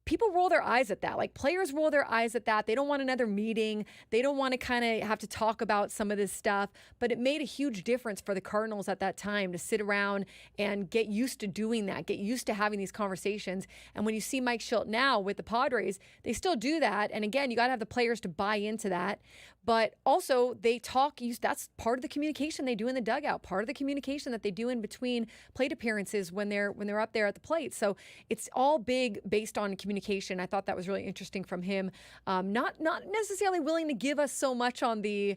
people roll their eyes at that. Like, players roll their eyes at that. They don't want another meeting. They don't want to kind of have to talk about some of this stuff. But it made a huge difference for the Cardinals at that time to sit around and get used to doing that, get used to having these conversations. And when you see Mike Shildt now with the Padres, they still do that. And again, you got to have the players to buy into that. But also, they talk. That's part of the communication they do in the dugout. Part of the communication that they do in between plate appearances when they're up there at the plate. So it's all big based on communication. I thought that was really interesting from him. Not necessarily willing to give us so much on the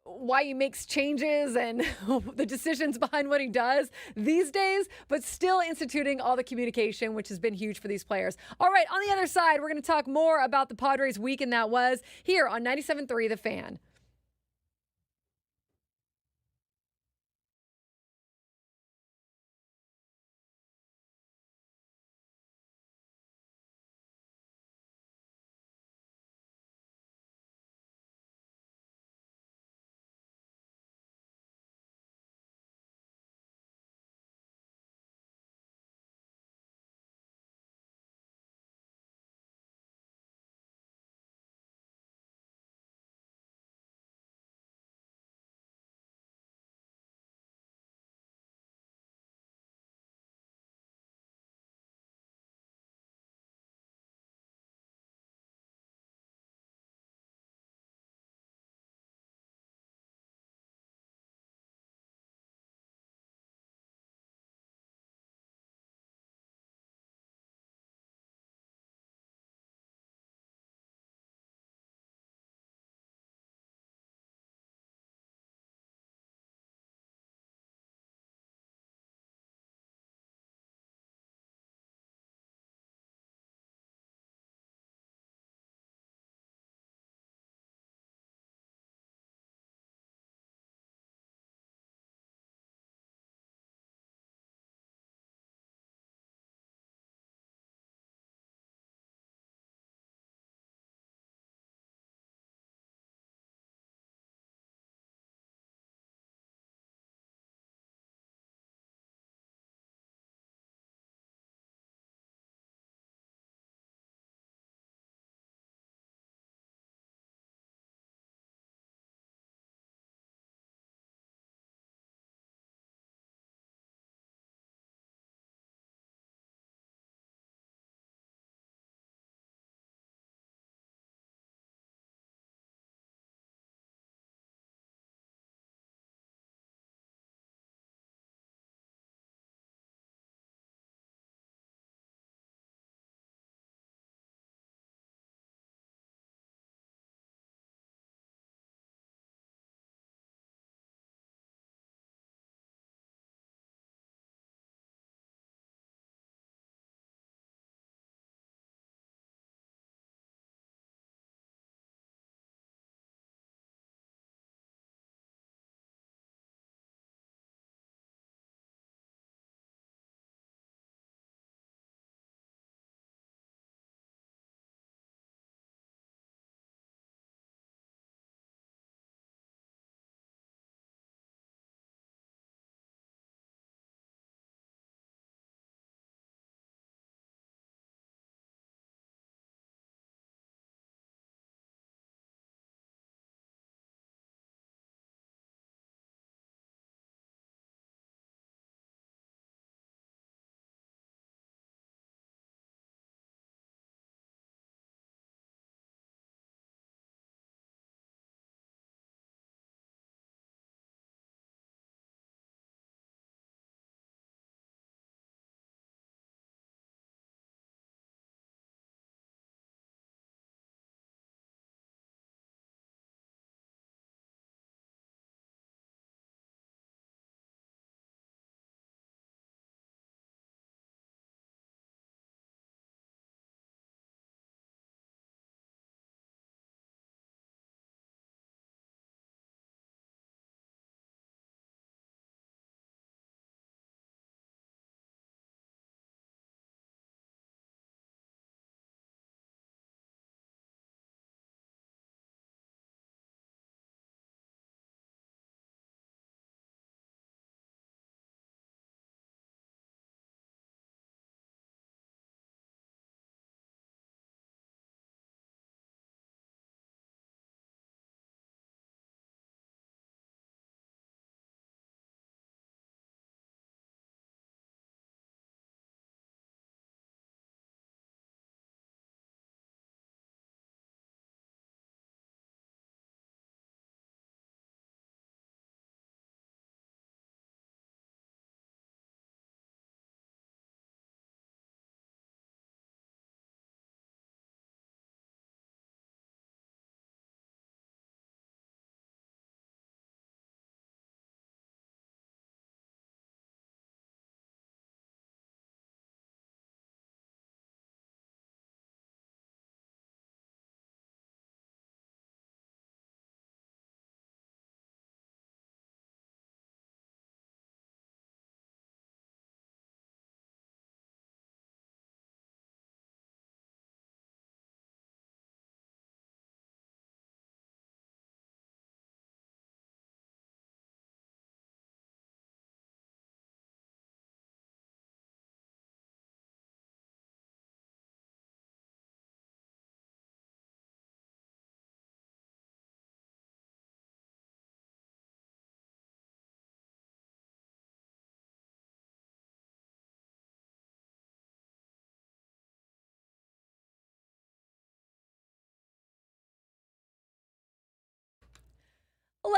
why he makes changes and the decisions behind what he does these days, but still instituting all the communication, which has been huge for these players. All right, on the other side, we're going to talk more about the Padres weekend that was here on 97.3 The Fan.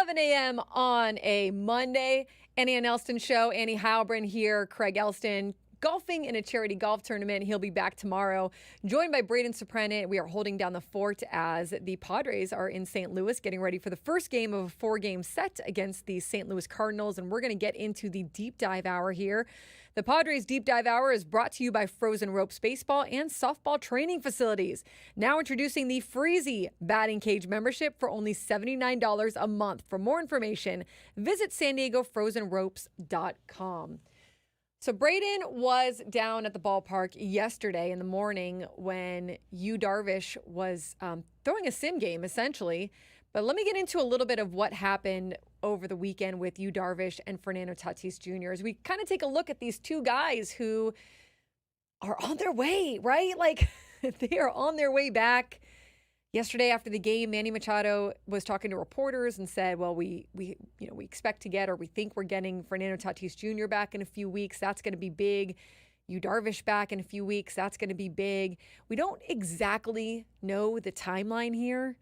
11 a.m. on a Monday. Annie and Elsten show. Annie Heilbron here. Craig Elsten golfing in a charity golf tournament. He'll be back tomorrow. Joined by Braden Soprano. We are holding down the fort as the Padres are in St. Louis getting ready for the first game of a 4-game set against the St. Louis Cardinals. And we're going to get into the deep dive hour here. The Padres Deep Dive Hour is brought to you by Frozen Ropes Baseball and Softball Training Facilities. Now introducing the Freezy Batting Cage membership for only $79 a month. For more information, visit SanDiegoFrozenRopes.com. So Braden was down at the ballpark yesterday in the morning when Yu Darvish was throwing a sim game, essentially. But let me get into a little bit of what happened over the weekend with Yu Darvish and Fernando Tatis Jr. as we kind of take a look at these two guys who are on their way, right? Like, they are on their way back. Yesterday after the game, Manny Machado was talking to reporters and said, well, we expect to get, or we think we're getting Fernando Tatis Jr. back in a few weeks. That's going to be big. Yu Darvish back in a few weeks. That's going to be big. We don't exactly know the timeline here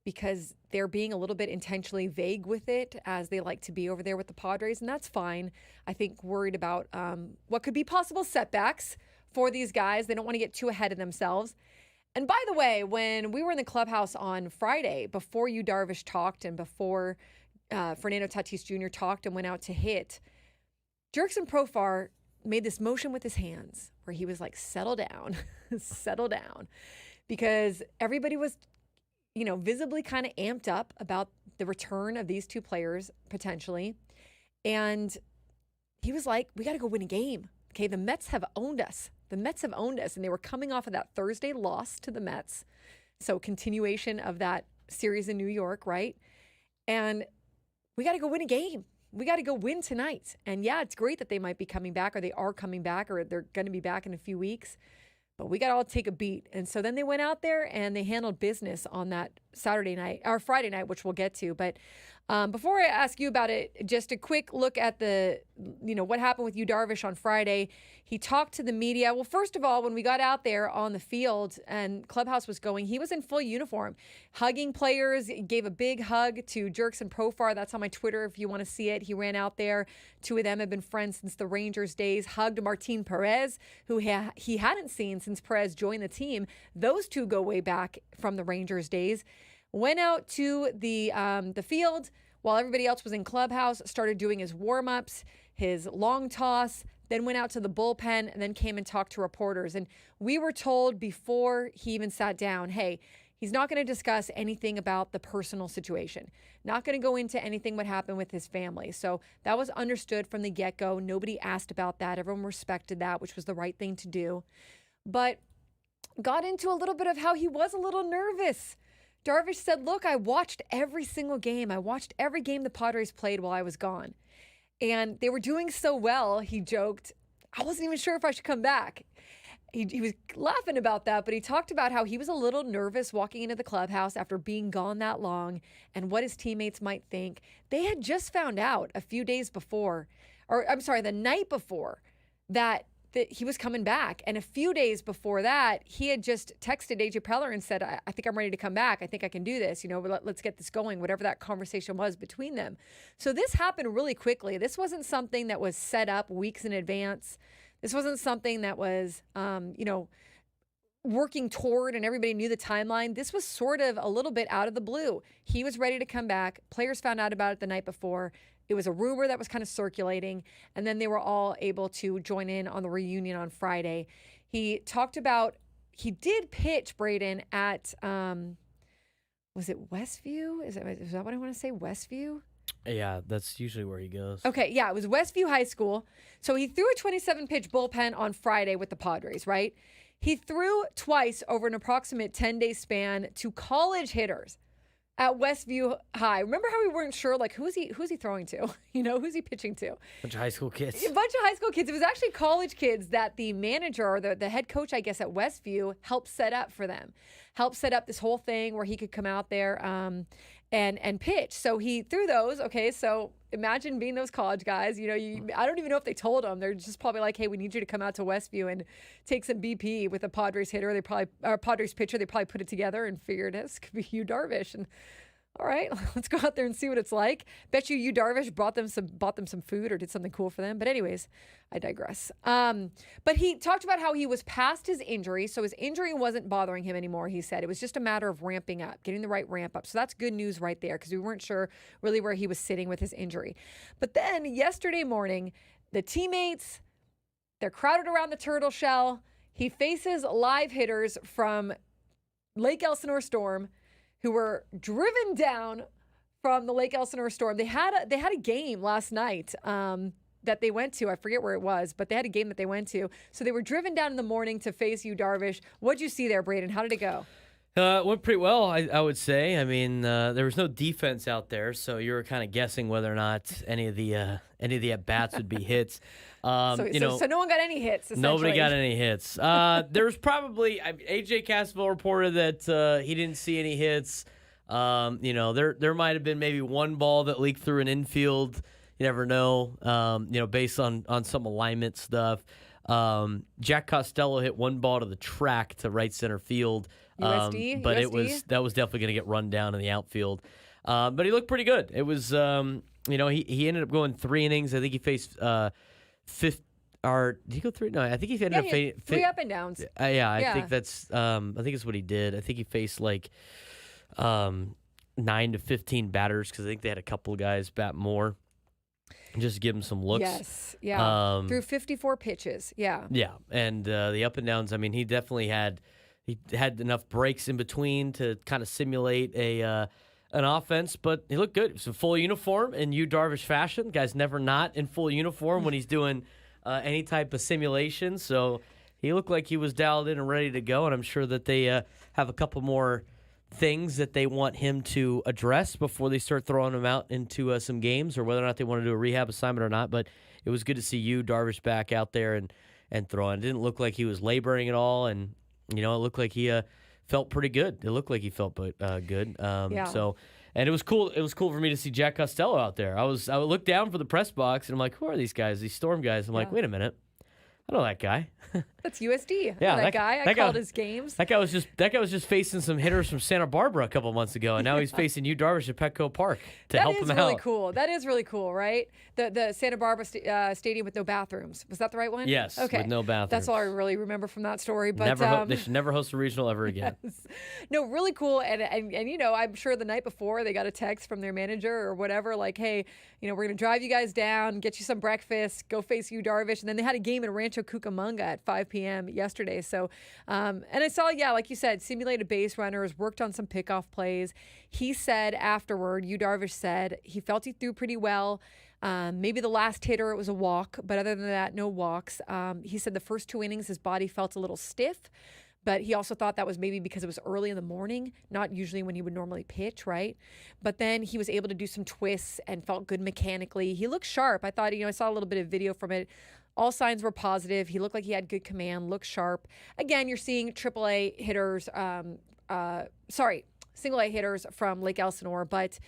because they're being a little bit intentionally vague with it, as they like to be over there with the Padres, and that's fine. I think worried about what could be possible setbacks for these guys. They don't want to get too ahead of themselves. And by the way, when we were in the clubhouse on Friday, before Yu Darvish talked and before Fernando Tatis Jr. talked and went out to hit, Jurickson Profar made this motion with his hands where he was like, settle down, settle down, because everybody was, visibly kind of amped up about the return of these two players potentially. And he was like, we got to go win a game. Okay, the Mets have owned us. The Mets have owned us, and they were coming off of that Thursday loss to the Mets. So continuation of that series in New York, right? And we got to go win a game. We got to go win tonight. And yeah, it's great that they might be coming back, or they are coming back, or they're going to be back in a few weeks. But we got to all take a beat. And so then they went out there and they handled business on that Saturday night or Friday night, which we'll get to. But before I ask you about it, just a quick look at what happened with Yu Darvish on Friday. He talked to the media. Well, first of all, when we got out there on the field and clubhouse was going, he was in full uniform, hugging players, gave a big hug to Jurickson Profar. That's on my Twitter if you want to see it. He ran out there. Two of them have been friends since the Rangers days. Hugged Martin Perez, who he hadn't seen since Perez joined the team. Those two go way back from the Rangers days. Went out to the field while everybody else was in clubhouse, started doing his warm-ups, his long toss, then went out to the bullpen and then came and talked to reporters. And we were told before he even sat down, hey, he's not going to discuss anything about the personal situation, not going to go into anything what happened with his family. So that was understood from the get-go. Nobody asked about that. Everyone respected that, which was the right thing to do. But got into a little bit of how he was a little nervous. Darvish said, look, I watched every single game. I watched every game the Padres played while I was gone. And they were doing so well, he joked, I wasn't even sure if I should come back. He was laughing about that, but he talked about how he was a little nervous walking into the clubhouse after being gone that long and what his teammates might think. They had just found out a few days before, the night before, that he was coming back. And a few days before that, he had just texted AJ Preller and said, I think I'm ready to come back. I think I can do this. Let's get this going, whatever that conversation was between them. So this happened really quickly. This wasn't something that was set up weeks in advance. This wasn't something that was, working toward and everybody knew the timeline. This was sort of a little bit out of the blue. He was ready to come back. Players found out about it the night before. It was a rumor that was kind of circulating, and then they were all able to join in on the reunion on Friday. He talked about, he did pitch, Braden, at, was it Westview? Is that what I want to say, Westview? Yeah, that's usually where he goes. Okay, yeah, it was Westview High School. So he threw a 27-pitch bullpen on Friday with the Padres, right? He threw twice over an approximate 10-day span to college hitters at Westview High. Remember how we weren't sure, like, who's he throwing to? Who's he pitching to? Bunch of high school kids. A bunch of high school kids. It was actually college kids that the manager or the head coach, I guess, at Westview helped set up for them. Helped set up this whole thing where he could come out there and pitch. So he threw those. Okay, so imagine being those college guys. I don't even know if they told him. They're just probably like, hey, we need you to come out to Westview and take some BP with a Padres hitter. Padres pitcher. They probably put it together and figured this could be Yu Darvish. And all right, let's go out there and see what it's like. Bet you Darvish bought them some food or did something cool for them. But anyways, I digress. But he talked about how he was past his injury, so his injury wasn't bothering him anymore. He said it was just a matter of ramping up, getting the right ramp up. So that's good news right there, because we weren't sure really where he was sitting with his injury. But then yesterday morning, the teammates, they're crowded around the turtle shell. He faces live hitters from Lake Elsinore Storm, who were driven down from the Lake Elsinore Storm. They had a game last night that they went to. I forget where it was, but they had a game that they went to. So they were driven down in the morning to face Darvish. What'd you see there, Braden? How did it go? It went pretty well, I would say. I mean, there was no defense out there, so you were kind of guessing whether or not any of the at bats would be hits. So no one got any hits. Nobody got any hits. There was probably AJ Cassavell reported that he didn't see any hits. There might have been maybe one ball that leaked through an infield. You never know. Based on some alignment stuff. Jack Costello hit one ball to the track to right center field. USD, but USD? that was definitely going to get run down in the outfield. But he looked pretty good. It was, he ended up going 3 innings. I think he faced did he go 3? No, I think he ended up 3 up and downs. I think that's I think it's what he did. I think he faced like 9 to 15 batters, because I think they had a couple of guys bat more. Just to give him some looks. Yes, yeah. Through 54 pitches, yeah. Yeah, and the up and downs. I mean, he definitely had enough breaks in between to kind of simulate an offense, but he looked good. It was in full uniform in Darvish fashion. The guy's never not in full uniform when he's doing any type of simulation. So he looked like he was dialed in and ready to go, and I'm sure that they have a couple more things that they want him to address before they start throwing him out into some games, or whether or not they want to do a rehab assignment or not. But it was good to see Darvish back out there and throwing. It didn't look like he was laboring at all, and it looked like he felt pretty good. It looked like he felt good. So, and it was cool. It was cool for me to see Jack Costello out there. I would look down for the press box, and I'm like, who are these guys? These Storm guys. I'm like, wait a minute. I know that guy. That's USD. Yeah, that guy. I called his games. That guy was just facing some hitters from Santa Barbara a couple months ago, and now he's facing Darvish at Petco Park to help him out. That is really cool. That is really cool, right? The Santa Barbara stadium with no bathrooms. Was that the right one? Yes. Okay. With no bathrooms. That's all I really remember from that story. But they should never host a regional ever again. Yes. No, really cool. And I'm sure the night before they got a text from their manager or whatever, like, hey, we're going to drive you guys down, get you some breakfast, go face Darvish. And then they had a game in Rancho Cucamonga at 5 p.m. yesterday. So, and I saw, like you said, simulated base runners, worked on some pickoff plays. He said afterward, Darvish said he felt he threw pretty well. Maybe the last hitter, it was a walk, but other than that, no walks. He said the first 2 innings, his body felt a little stiff, but he also thought that was maybe because it was early in the morning, not usually when he would normally pitch, right? But then he was able to do some twists and felt good mechanically. He looked sharp. I thought, I saw a little bit of video from it. All signs were positive. He looked like he had good command, looked sharp. Again, you're seeing AAA hitters, single A hitters from Lake Elsinore, but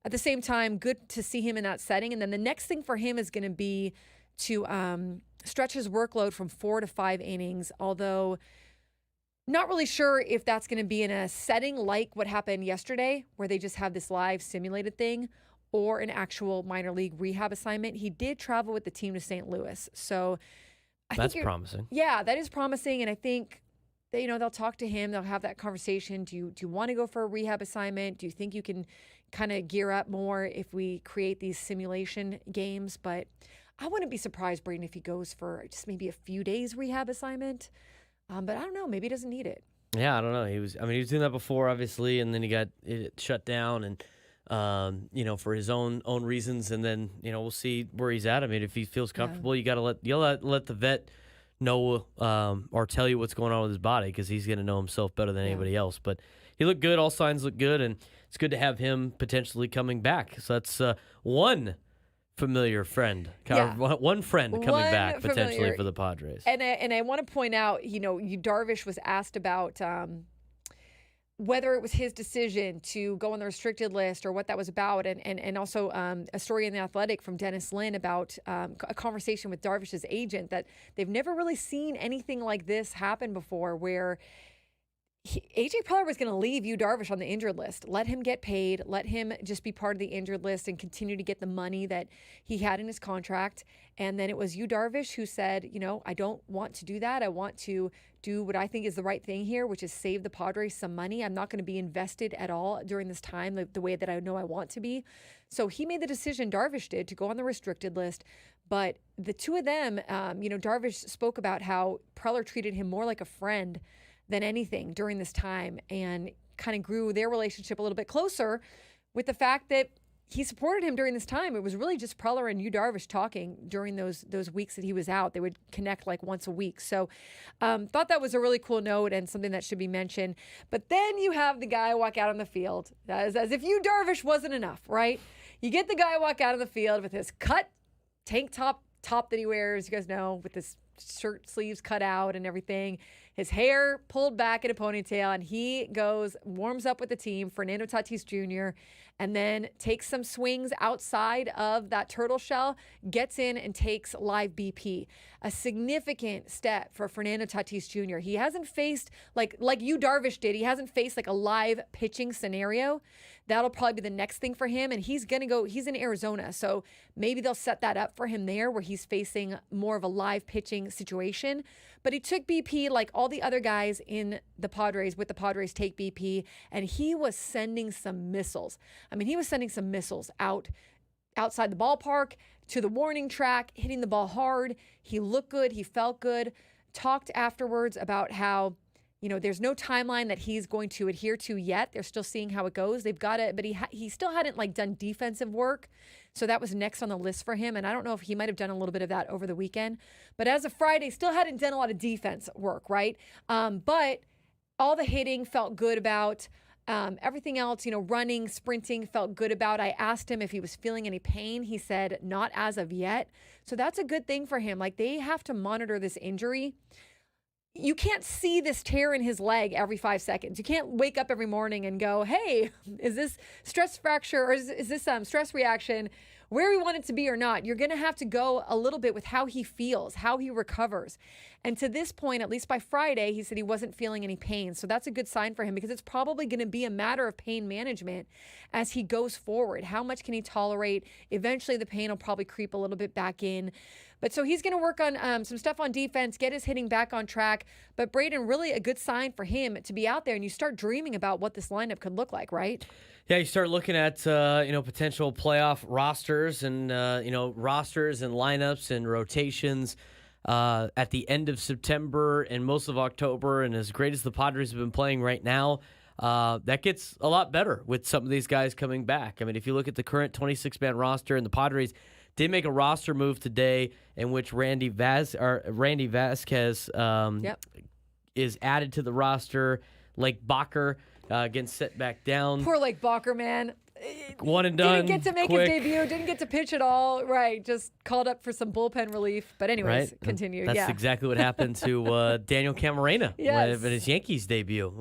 at the same time, good to see him in that setting. And then the next thing for him is going to be to stretch his workload from 4 to 5 innings, although not really sure if that's going to be in a setting like what happened yesterday, where they just have this live simulated thing, or an actual minor league rehab assignment. He did travel with the team to St. Louis. So that's promising. Yeah, that is promising. And I think that, they'll talk to him. They'll have that conversation. Do you want to go for a rehab assignment? Do you think you can kind of gear up more if we create these simulation games? But I wouldn't be surprised, Braden, if he goes for just maybe a few days rehab assignment. But I don't know. Maybe he doesn't need it. Yeah, I don't know. He was doing that before, obviously, and then he got it shut down, and for his own reasons, and then we'll see where he's at. I mean, if he feels comfortable, you got to let the vet know or tell you what's going on with his body, because he's going to know himself better than anybody else. But he looked good. All signs look good, and it's good to have him potentially coming back. So that's one familiar friend, one friend coming back potentially for the Padres. And I want to point out, Darvish was asked about whether it was his decision to go on the restricted list or what that was about. And also a story in The Athletic from Dennis Lynn about a conversation with Darvish's agent, that they've never really seen anything like this happen before, where AJ Preller was going to leave Yu Darvish on the injured list. Let him get paid. Let him just be part of the injured list and continue to get the money that he had in his contract. And then it was Yu Darvish who said, I don't want to do that. I want to do what I think is the right thing here, which is save the Padres some money. I'm not going to be invested at all during this time the way that I know I want to be. So he made the decision, Darvish did, to go on the restricted list. But the two of them, Darvish spoke about how Preller treated him more like a friend than anything during this time, and kind of grew their relationship a little bit closer with the fact that he supported him during this time. It was really just Preller and Yu Darvish talking during those weeks that he was out. They would connect like once a week. So thought that was a really cool note and something that should be mentioned. But then you have the guy walk out on the field as if Yu Darvish wasn't enough, right? You get the guy walk out on the field with his cut tank top that he wears, you guys know, with his shirt sleeves cut out and everything, his hair pulled back in a ponytail, and he warms up with the team, Fernando Tatis Jr., and then takes some swings outside of that turtle shell, gets in and takes live BP. A significant step for Fernando Tatis Jr. He hasn't faced, like Yu Darvish did, he hasn't faced like a live pitching scenario. That'll probably be the next thing for him, and he's in Arizona, so maybe they'll set that up for him there where he's facing more of a live pitching situation. But he took BP like all the other guys in the Padres take BP, and he was sending some missiles. I mean, he was sending some missiles outside the ballpark to the warning track, hitting the ball hard. He looked good. He felt good. Talked afterwards about how, there's no timeline that he's going to adhere to yet. They're still seeing how it goes. They've got it, but he still hadn't done defensive work. So that was next on the list for him. And I don't know if he might have done a little bit of that over the weekend. But as of Friday, still hadn't done a lot of defense work, right? But all the hitting felt good about. Everything else, running, sprinting, felt good about. I asked him if he was feeling any pain. He said not as of yet. So that's a good thing for him. They have to monitor this injury. You can't see this tear in his leg every 5 seconds. You can't wake up every morning and go, hey, is this stress fracture or is this stress reaction where we want it to be or not? You're going to have to go a little bit with how he feels, how he recovers. And to this point, at least by Friday, he said he wasn't feeling any pain. So that's a good sign for him because it's probably going to be a matter of pain management as he goes forward. How much can he tolerate? Eventually, the pain will probably creep a little bit back in. But so he's going to work on some stuff on defense, get his hitting back on track. But Braden, really a good sign for him to be out there, and you start dreaming about what this lineup could look like, right? Yeah, you start looking at potential playoff rosters and lineups and rotations at the end of September and most of October. And as great as the Padres have been playing right now, that gets a lot better with some of these guys coming back. I mean, if you look at the current 26-man roster, and the Padres did make a roster move today in which Randy Vasquez is added to the roster. Lake Bacher getting set back down. Poor Lake Bacher, man. One and done. Didn't get to make quick. his debut. Didn't get to pitch at all. Right. Just called up for some bullpen relief. But anyways, right? continue. That's exactly what happened to Daniel Camarena yes. in his Yankees debut.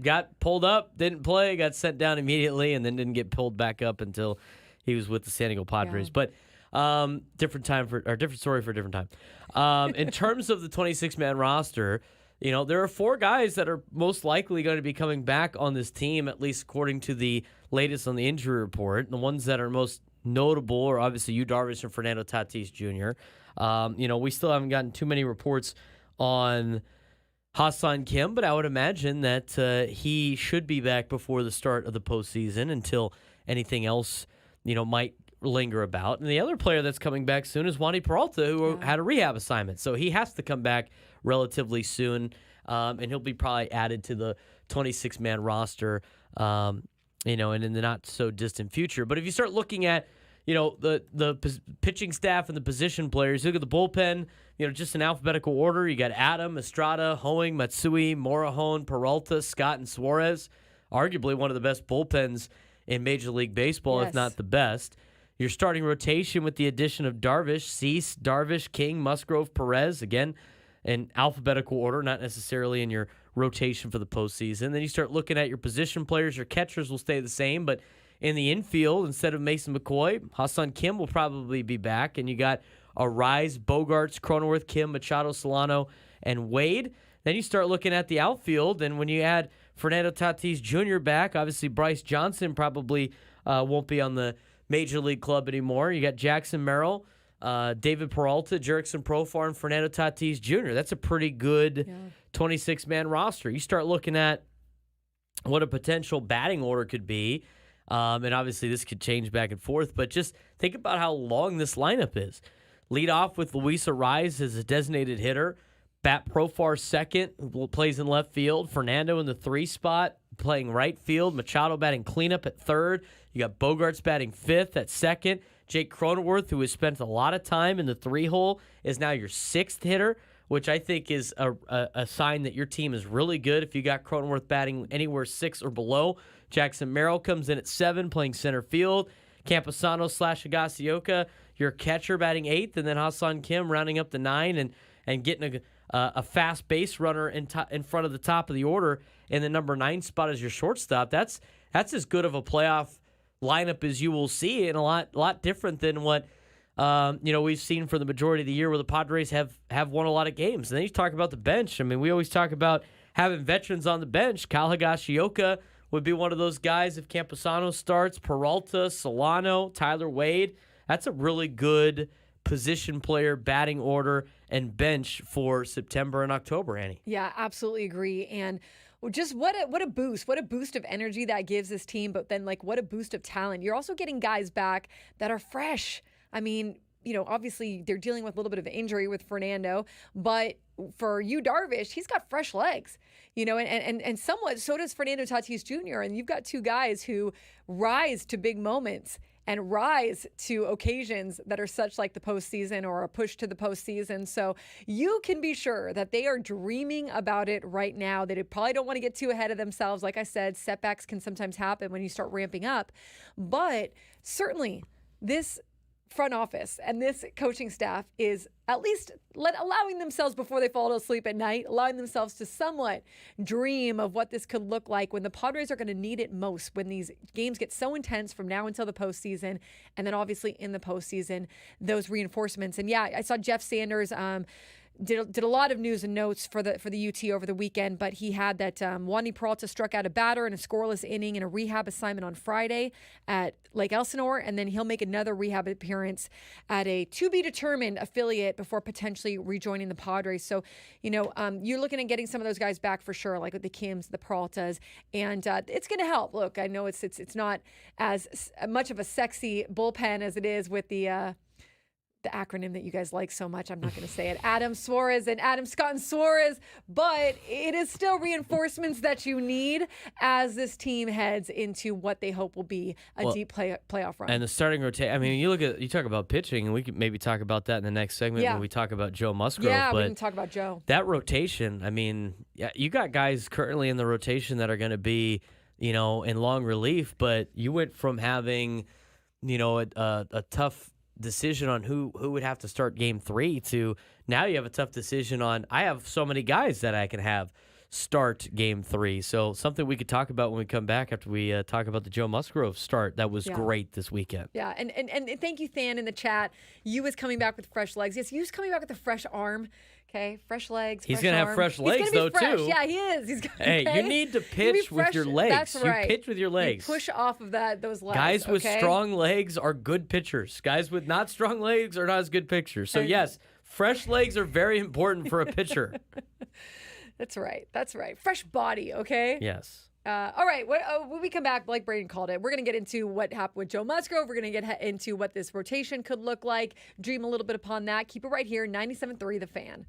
Got pulled up, didn't play, got sent down immediately, and then didn't get pulled back up until he was with the San Diego Padres. Yeah. But different story for a different time. In terms of the 26-man roster, there are 4 guys that are most likely going to be coming back on this team, at least according to the latest on the injury report. The ones that are most notable are obviously Yu Darvish and Fernando Tatis Jr. We still haven't gotten too many reports on Ha-Seong Kim, but I would imagine that he should be back before the start of the postseason until anything else, might linger about. And the other player that's coming back soon is Wandy Peralta, who had a rehab assignment. So he has to come back relatively soon, and he'll be probably added to the 26-man roster, and in the not-so-distant future. But if you start looking at, the pitching staff and the position players, look at the bullpen, just in alphabetical order. You got Adam, Estrada, Hoeing, Matsui, Morahone, Peralta, Scott, and Suarez. Arguably one of the best bullpens in Major League Baseball, if not the best. Your starting rotation with the addition of Darvish, Cease, Darvish, King, Musgrove, Perez, again, in alphabetical order, not necessarily in your rotation for the postseason. Then you start looking at your position players. Your catchers will stay the same, but in the infield, instead of Mason McCoy, Ha-Seong Kim will probably be back, and you got Arise, Bogarts, Cronenworth, Kim, Machado, Solano, and Wade. Then you start looking at the outfield, and when you add Fernando Tatis Jr. back, obviously Bryce Johnson probably won't be on the Major League club anymore. You got Jackson Merrill, David Peralta, Jerickson Profar, and Fernando Tatis Jr. That's a pretty good 26-man roster. You start looking at what a potential batting order could be, and obviously this could change back and forth, but just think about how long this lineup is. Lead off with Luis Arraez as a designated hitter. Bat Profar second, who plays in left field. Fernando in the 3 spot, playing right field. Machado batting cleanup at third. You got Bogarts batting fifth at second. Jake Cronenworth, who has spent a lot of time in the 3-hole, is now your 6th hitter, which I think is a sign that your team is really good if you got Cronenworth batting anywhere 6 or below. Jackson Merrill comes in at 7, playing center field. Camposano / Higashioka, your catcher, batting 8th, and then Hassan Kim rounding up the 9 and getting a fast base runner in front of the top of the order in the number 9 spot as your shortstop. That's as good of a playoff lineup as you will see, and a lot different than what we've seen for the majority of the year, where the Padres have won a lot of games. And then you talk about the bench. I mean, we always talk about having veterans on the bench. Kyle Higashioka would be one of those guys if Camposano starts. Peralta, Solano, Tyler Wade. That's a really good position player, batting order, and bench for September and October, Annie. Yeah, absolutely agree. And just what a boost of energy that gives this team, but then what a boost of talent. You're also getting guys back that are fresh. I mean, obviously they're dealing with a little bit of injury with Fernando, but for Yu Darvish, he's got fresh legs, and somewhat so does Fernando Tatis Jr. And you've got 2 guys who rise to big moments and rise to occasions that are such like the postseason or a push to the postseason. So you can be sure that they are dreaming about it right now. They probably don't want to get too ahead of themselves. Like I said, setbacks can sometimes happen when you start ramping up. But certainly this front office and this coaching staff is at least allowing themselves, before they fall asleep at night, allowing themselves to somewhat dream of what this could look like when the Padres are going to need it most, when these games get so intense from now until the postseason, and then obviously in the postseason, those reinforcements. And yeah, I saw Jeff Sanders did a lot of news and notes for the UT over the weekend, but he had that Wandy Peralta struck out a batter in a scoreless inning in a rehab assignment on Friday at Lake Elsinore, and then he'll make another rehab appearance at a to-be-determined affiliate before potentially rejoining the Padres. So, you're looking at getting some of those guys back for sure, like with the Kims, the Peraltas, and it's going to help. Look, I know it's not as much of a sexy bullpen as it is with the acronym that you guys like so much. I'm not going to say it. Adam Scott and Suarez, but it is still reinforcements that you need as this team heads into what they hope will be a deep playoff run. And the starting rotation, I mean, you talk about pitching, and we could maybe talk about that in the next segment when we talk about Joe Musgrove. Yeah, but we can talk about Joe. That rotation, I mean, you got guys currently in the rotation that are going to be, in long relief, but you went from having, a tough decision on who would have to start game 3 to now you have a tough decision on, I have so many guys that I can have start game 3. So something we could talk about when we come back after we talk about the Joe Musgrove start. That was great this weekend. Yeah, and thank you, Than, in the chat. You was coming back with fresh legs. Yes, you was coming back with a fresh arm. Okay, fresh legs. He's going to have fresh legs, though, too. Yeah, he is. Hey, you need to pitch with your legs. That's right. You pitch with your legs. You push off of those legs. Guys with strong legs are good pitchers. Guys with not strong legs are not as good pitchers. So, yes, fresh legs are very important for a pitcher. That's right. Fresh body, okay? Yes. All right. When we come back, Blake Braden called it. We're going to get into what happened with Joe Musgrove. We're going to get into what this rotation could look like, dream a little bit upon that. Keep it right here, 97.3 The Fan.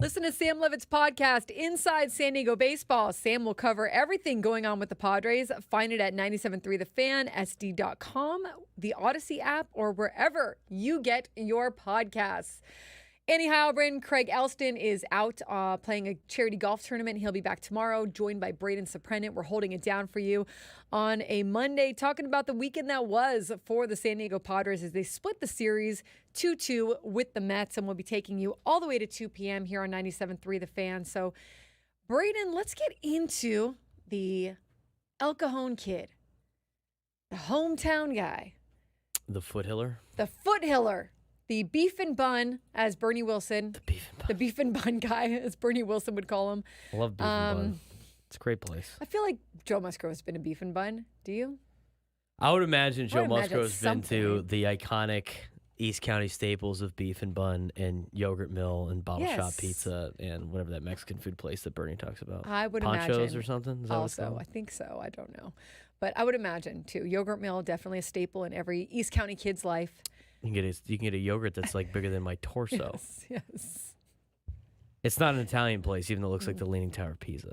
Listen to Sam Levitt's podcast, Inside San Diego Baseball. Sam will cover everything going on with the Padres. Find it at 97.3 The Fan, SD.com, the Odyssey app, or wherever you get your podcasts. Annie Heilbrin, Craig Elsten is out playing a charity golf tournament. He'll be back tomorrow, joined by Braden Soprendant. We're holding it down for you on a Monday, talking about the weekend that was for the San Diego Padres as they split the series 2-2 with the Mets, and we'll be taking you all the way to 2 p.m. here on 97.3 The Fan. So, Braden, let's get into the El Cajon kid, the hometown guy. The foothiller? The foothiller. The beef and bun, as Bernie Wilson. The beef and bun. The beef and bun guy, as Bernie Wilson would call him. I love beef and bun. It's a great place. I feel like Joe Musgrove's been a beef and bun. Do you? I would imagine Joe Musgrove's been something. to the iconic East County staples of beef and bun and Yogurt Mill and Bottle Shop Yes. Pizza and whatever that Mexican food place that Bernie talks about. I would Ponchos imagine. or something? Is that what it's Also, called? I think so. I don't know. But I would imagine, too. Yogurt Mill, definitely a staple in every East County kid's life. You can get a yogurt that's like bigger than my torso. Yes. It's not an Italian place, even though it looks like the Leaning Tower of Pisa.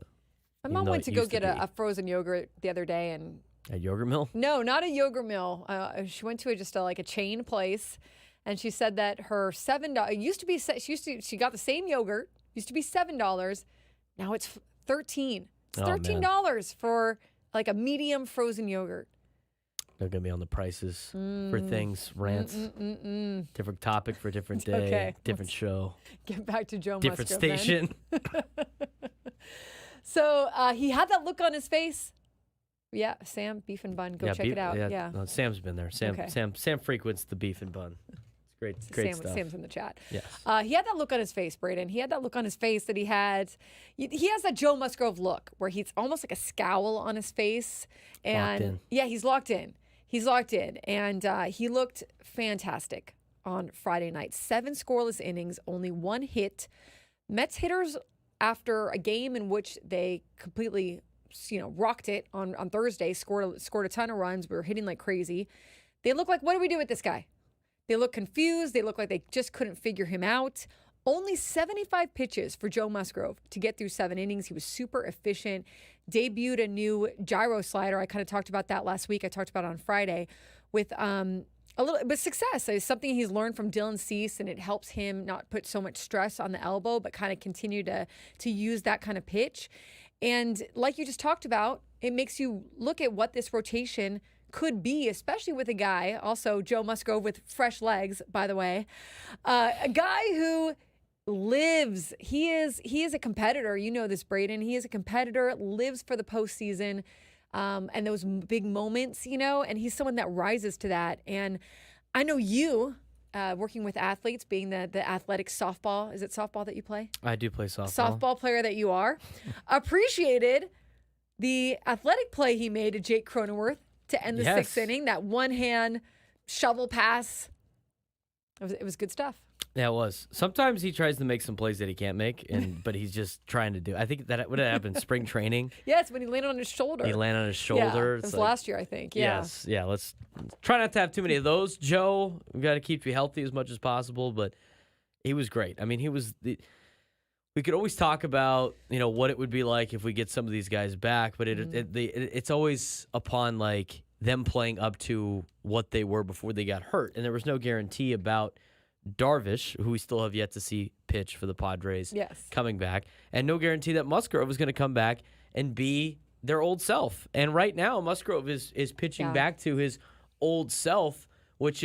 My Even mom though went it to go used to get be. a frozen yogurt the other day, and A Yogurt Mill? no, not a Yogurt Mill. She went to like a chain place, and she said that her $7 it used to be she got the same yogurt, used to be $7. Now it's $13. It's Oh, man. $13 for like a medium frozen yogurt. They're going to be on the prices for things, rants. Different topic for a different day, Okay, different show, Get back to Joe different Musgrove then. station. So he had that look on his face. Yeah, Sam, beef and bun. Go check it out. Yeah. No, Sam's been there. Sam, Okay. Sam frequents the beef and bun. It's great stuff. Sam's in the chat. Yes. He had that look on his face, Braden. He had that look on his face that he has that Joe Musgrove look where he's almost like a scowl on his face. And Locked in. yeah, he's locked in. He's locked in. And he looked fantastic on Friday night. 7 scoreless innings, only 1 hit. Mets hitters, after a game in which they completely, rocked it on Thursday, scored a ton of runs. We were hitting like crazy. They look like, what do we do with this guy? They look confused. They look like they just couldn't figure him out. Only 75 pitches for Joe Musgrove to get through 7 innings. He was super efficient. Debuted a new gyro slider. I kind of talked about that last week. I talked about it on Friday with a little, but success is something he's learned from Dylan Cease, and it helps him not put so much stress on the elbow, but kind of continue to use that kind of pitch. And like you just talked about, it makes you look at what this rotation could be, especially with a guy, also Joe Musgrove with fresh legs, by the way, a guy who lives. He is a competitor. You know this, Braden. He is a competitor, lives for the postseason, and those big moments, and he's someone that rises to that. And I know you, working with athletes, being the athletic softball, is it softball that you play? I do play softball. Softball player that you are, appreciated the athletic play he made to Jake Cronenworth to end the 6th inning, that one-hand shovel pass. It was good stuff. Yeah, it was. Sometimes he tries to make some plays that he can't make, but he's just trying to do. I think that would have happened in spring training. Yes, when he landed on his shoulder. He landed on his shoulder. Yeah, it was last year, I think. Yeah. Yes. Yeah, let's try not to have too many of those, Joe. We've got to keep you healthy as much as possible, but he was great. I mean, we could always talk about, what it would be like if we get some of these guys back, but it's always upon like them playing up to what they were before they got hurt. And there was no guarantee about Darvish, who we still have yet to see pitch for the Padres, coming back, and no guarantee that Musgrove was going to come back and be their old self. And right now, Musgrove is pitching back to his old self, which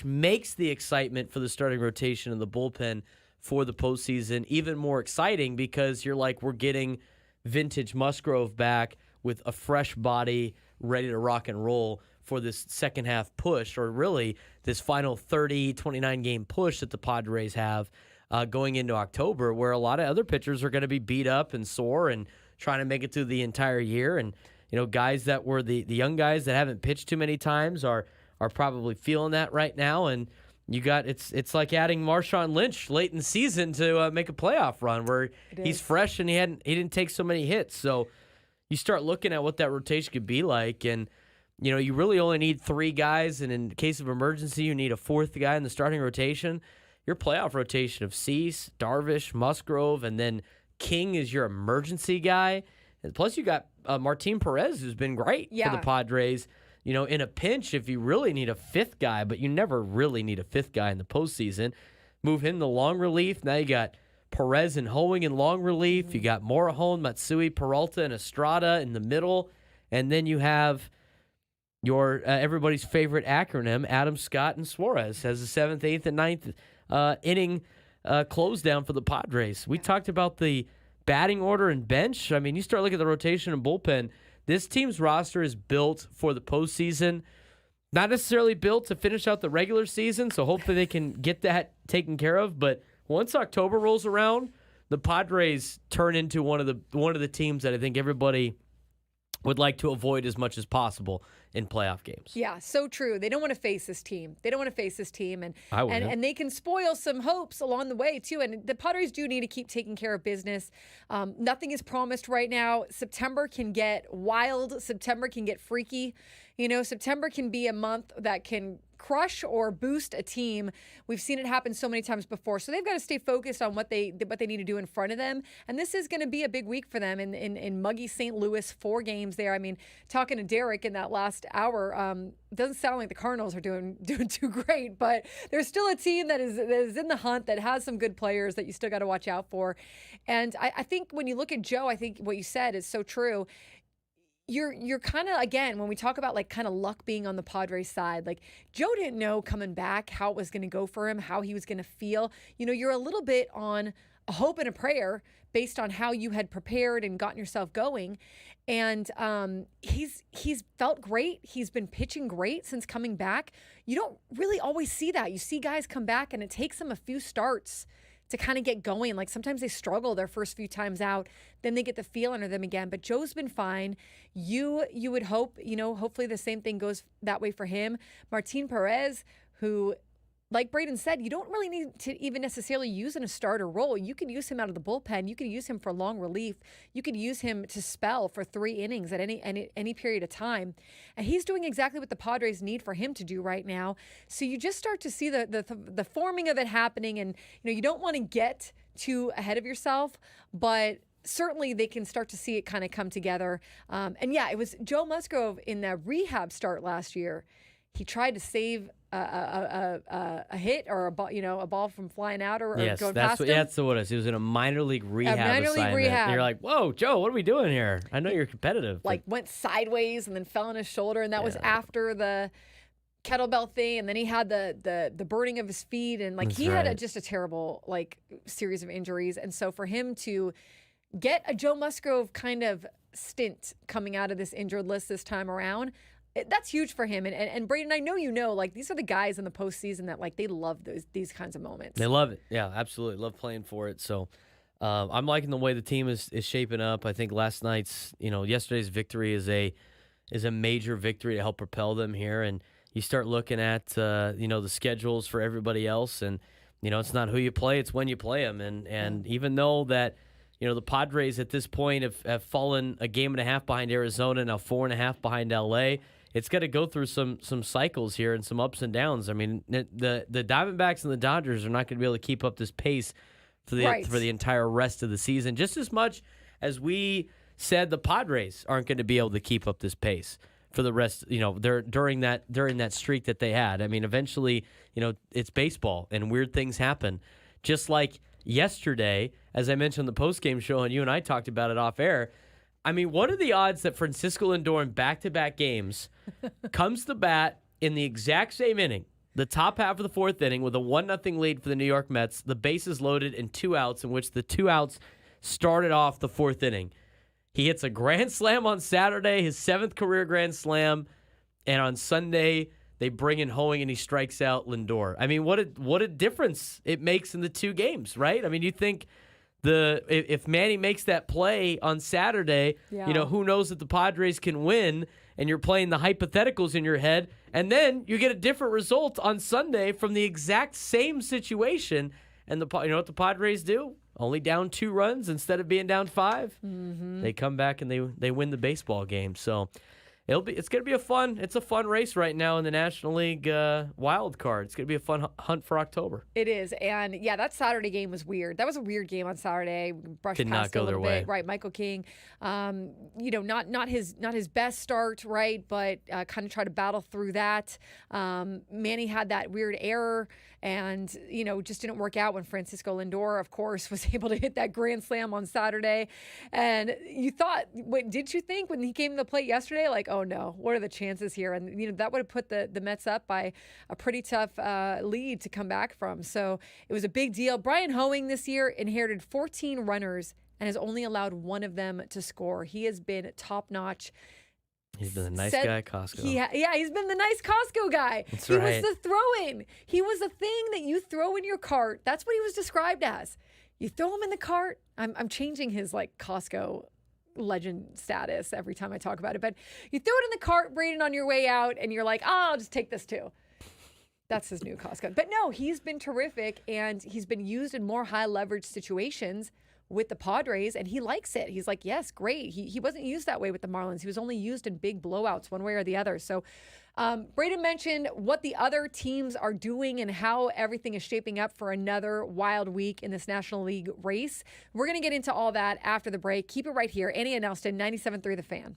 makes the excitement for the starting rotation and the bullpen for the postseason even more exciting, because you're like, we're getting vintage Musgrove back with a fresh body ready to rock and roll for this second half push, or really this final 29 game push that the Padres have going into October, where a lot of other pitchers are going to be beat up and sore and trying to make it through the entire year. And, guys that were the young guys that haven't pitched too many times are probably feeling that right now. And you got it's like adding Marshawn Lynch late in the season to make a playoff run where he's fresh and he didn't take so many hits. So you start looking at what that rotation could be like, and you really only need 3 guys, and in case of emergency, you need a 4th guy in the starting rotation. your playoff rotation of Cease, Darvish, Musgrove, and then King is your emergency guy. And plus, you got Martin Perez, who's been great for the Padres. In a pinch, if you really need a fifth guy, but you never really need a fifth guy in the postseason, move him to long relief. Now you got Perez and Hoeing in long relief. You got Morejon, Matsui, Peralta, and Estrada in the middle. And then you have your everybody's favorite acronym, Adam Scott and Suarez, as the 7th, 8th, and 9th inning close down for the Padres. We talked about the batting order and bench. I mean, you start looking at the rotation and bullpen. This team's roster is built for the postseason, not necessarily built to finish out the regular season, so hopefully they can get that taken care of. But once October rolls around, the Padres turn into one of the teams that I think everybody would like to avoid as much as possible in playoff games. Yeah, so true. They don't want to face this team. And they can spoil some hopes along the way, too. And the Padres do need to keep taking care of business. Nothing is promised right now. September can get wild. September can get freaky. September can be a month that can crush or boost a team. We've seen it happen so many times before. So they've got to stay focused on what they need to do in front of them. And this is going to be a big week for them in muggy St. Louis, 4 games there. I mean, talking to Derek in that last hour, doesn't sound like the Cardinals are doing too great, but there's still a team that is in the hunt, that has some good players that you still got to watch out for. And I think when you look at Joe, I think what you said is so true. You're kind of, again, when we talk about like kind of luck being on the Padres side, like Joe didn't know coming back how it was going to go for him, how he was going to feel. You're a little bit on a hope and a prayer based on how you had prepared and gotten yourself going. And he's felt great. He's been pitching great since coming back. You don't really always see that. You see guys come back and it takes them a few starts to kind of get going. Like sometimes they struggle their first few times out, then they get the feel under them again. But Joe's been fine. You would hope, hopefully the same thing goes that way for him. Martin Perez, who, like Braden said, you don't really need to even necessarily use in a starter role. You could use him out of the bullpen. You could use him for long relief. You could use him to spell for 3 innings at any period of time. And he's doing exactly what the Padres need for him to do right now. So you just start to see the forming of it happening. And you don't want to get too ahead of yourself, but certainly they can start to see it kind of come together. And yeah, it was Joe Musgrove in the rehab start last year. He tried to save a hit or a ball, a ball from flying out or going past him. That's what it is. He was in a minor league rehab assignment. And you're like, whoa, Joe, what are we doing here? I know you're competitive. Like went sideways and then fell on his shoulder, and that was after the kettlebell thing, and then he had the burning of his feet, and like had just a terrible series of injuries. And so for him to get a Joe Musgrove kind of stint coming out of this injured list this time around, that's huge for him. And Braden, I know these are the guys in the postseason that they love these kinds of moments. They love it. Yeah, absolutely. Love playing for it. So I'm liking the way the team is shaping up. I think yesterday's victory is a major victory to help propel them here. And you start looking at the schedules for everybody else, and it's not who you play, it's when you play them. And even though that the Padres at this point have fallen a game and a half behind Arizona, now 4.5 behind LA. It's got to go through some cycles here and some ups and downs. I mean, the Diamondbacks and the Dodgers are not going to be able to keep up this pace for the entire rest of the season, just as much as we said the Padres aren't going to be able to keep up this pace for the rest. During that streak that they had. I mean, eventually, it's baseball and weird things happen. Just like yesterday, as I mentioned on the postgame show, and you and I talked about it off air. I mean, what are the odds that Francisco Lindor in back-to-back games comes to bat in the exact same inning, the top half of the 4th inning, with a 1-0 lead for the New York Mets, the bases loaded and 2 outs, in which the 2 outs started off the 4th inning. He hits a grand slam on Saturday, his 7th career grand slam, and on Sunday they bring in Hoeing and he strikes out Lindor. I mean, what a difference it makes in the 2 games, right? I mean, you think if Manny makes that play on Saturday, who knows that the Padres can win, and you're playing the hypotheticals in your head, and then you get a different result on Sunday from the exact same situation, and you know what the Padres do? Only down 2 runs instead of being down 5. Mm-hmm. They come back and they win the baseball game. So It's gonna be a fun race right now in the National League wild card. It's gonna be a fun hunt for October. It is, and yeah, that Saturday game was weird. That was a weird game on Saturday. Brushed Did not past it go a their little bit. way. Right? Michael King, not his best start, right? But kind of tried to battle through that. Manny had that weird error, and just didn't work out when Francisco Lindor, of course, was able to hit that grand slam on Saturday. And you thought, did you think when he came to the plate yesterday, like, oh no, what are the chances here? And that would have put the Mets up by a pretty tough lead to come back from. So it was a big deal. Brian Hoeing this year inherited 14 runners and has only allowed one of them to score. He has been top notch. He's been a nice guy at Costco. He's been the nice Costco guy. That's he right. was the throw-in. He was the thing that you throw in your cart. That's what he was described as. You throw him in the cart. I'm changing his Costco legend status every time I talk about it. But you throw it in the cart, Braden, on your way out, and you're like, I'll just take this too. That's his new Costco. But no, he's been terrific, and he's been used in more high leverage situations with the Padres, and he likes it. He's like, yes, great. He wasn't used that way with the Marlins. He was only used in big blowouts one way or the other. So Braden mentioned what the other teams are doing and how everything is shaping up for another wild week in this National League race. We're going to get into all that after the break. Keep it right here. Annie and Elsten, 97.3 The Fan.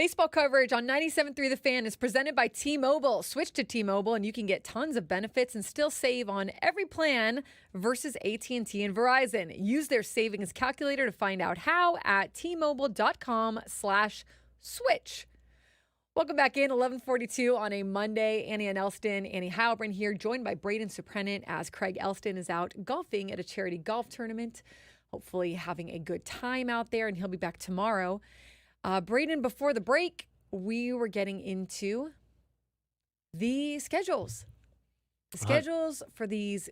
Baseball coverage on 97.3 The Fan is presented by T-Mobile. Switch to T-Mobile and you can get tons of benefits and still save on every plan versus AT&T and Verizon. Use their savings calculator to find out how at T-Mobile.com/switch. Welcome back in, 11:42 on a Monday. Annie and Elsten, Annie Heilbron here, joined by Braden Suprenant as Craig Elsten is out golfing at a charity golf tournament. Hopefully having a good time out there, and he'll be back tomorrow. Braden, before the break, we were getting into the schedules. The schedules for these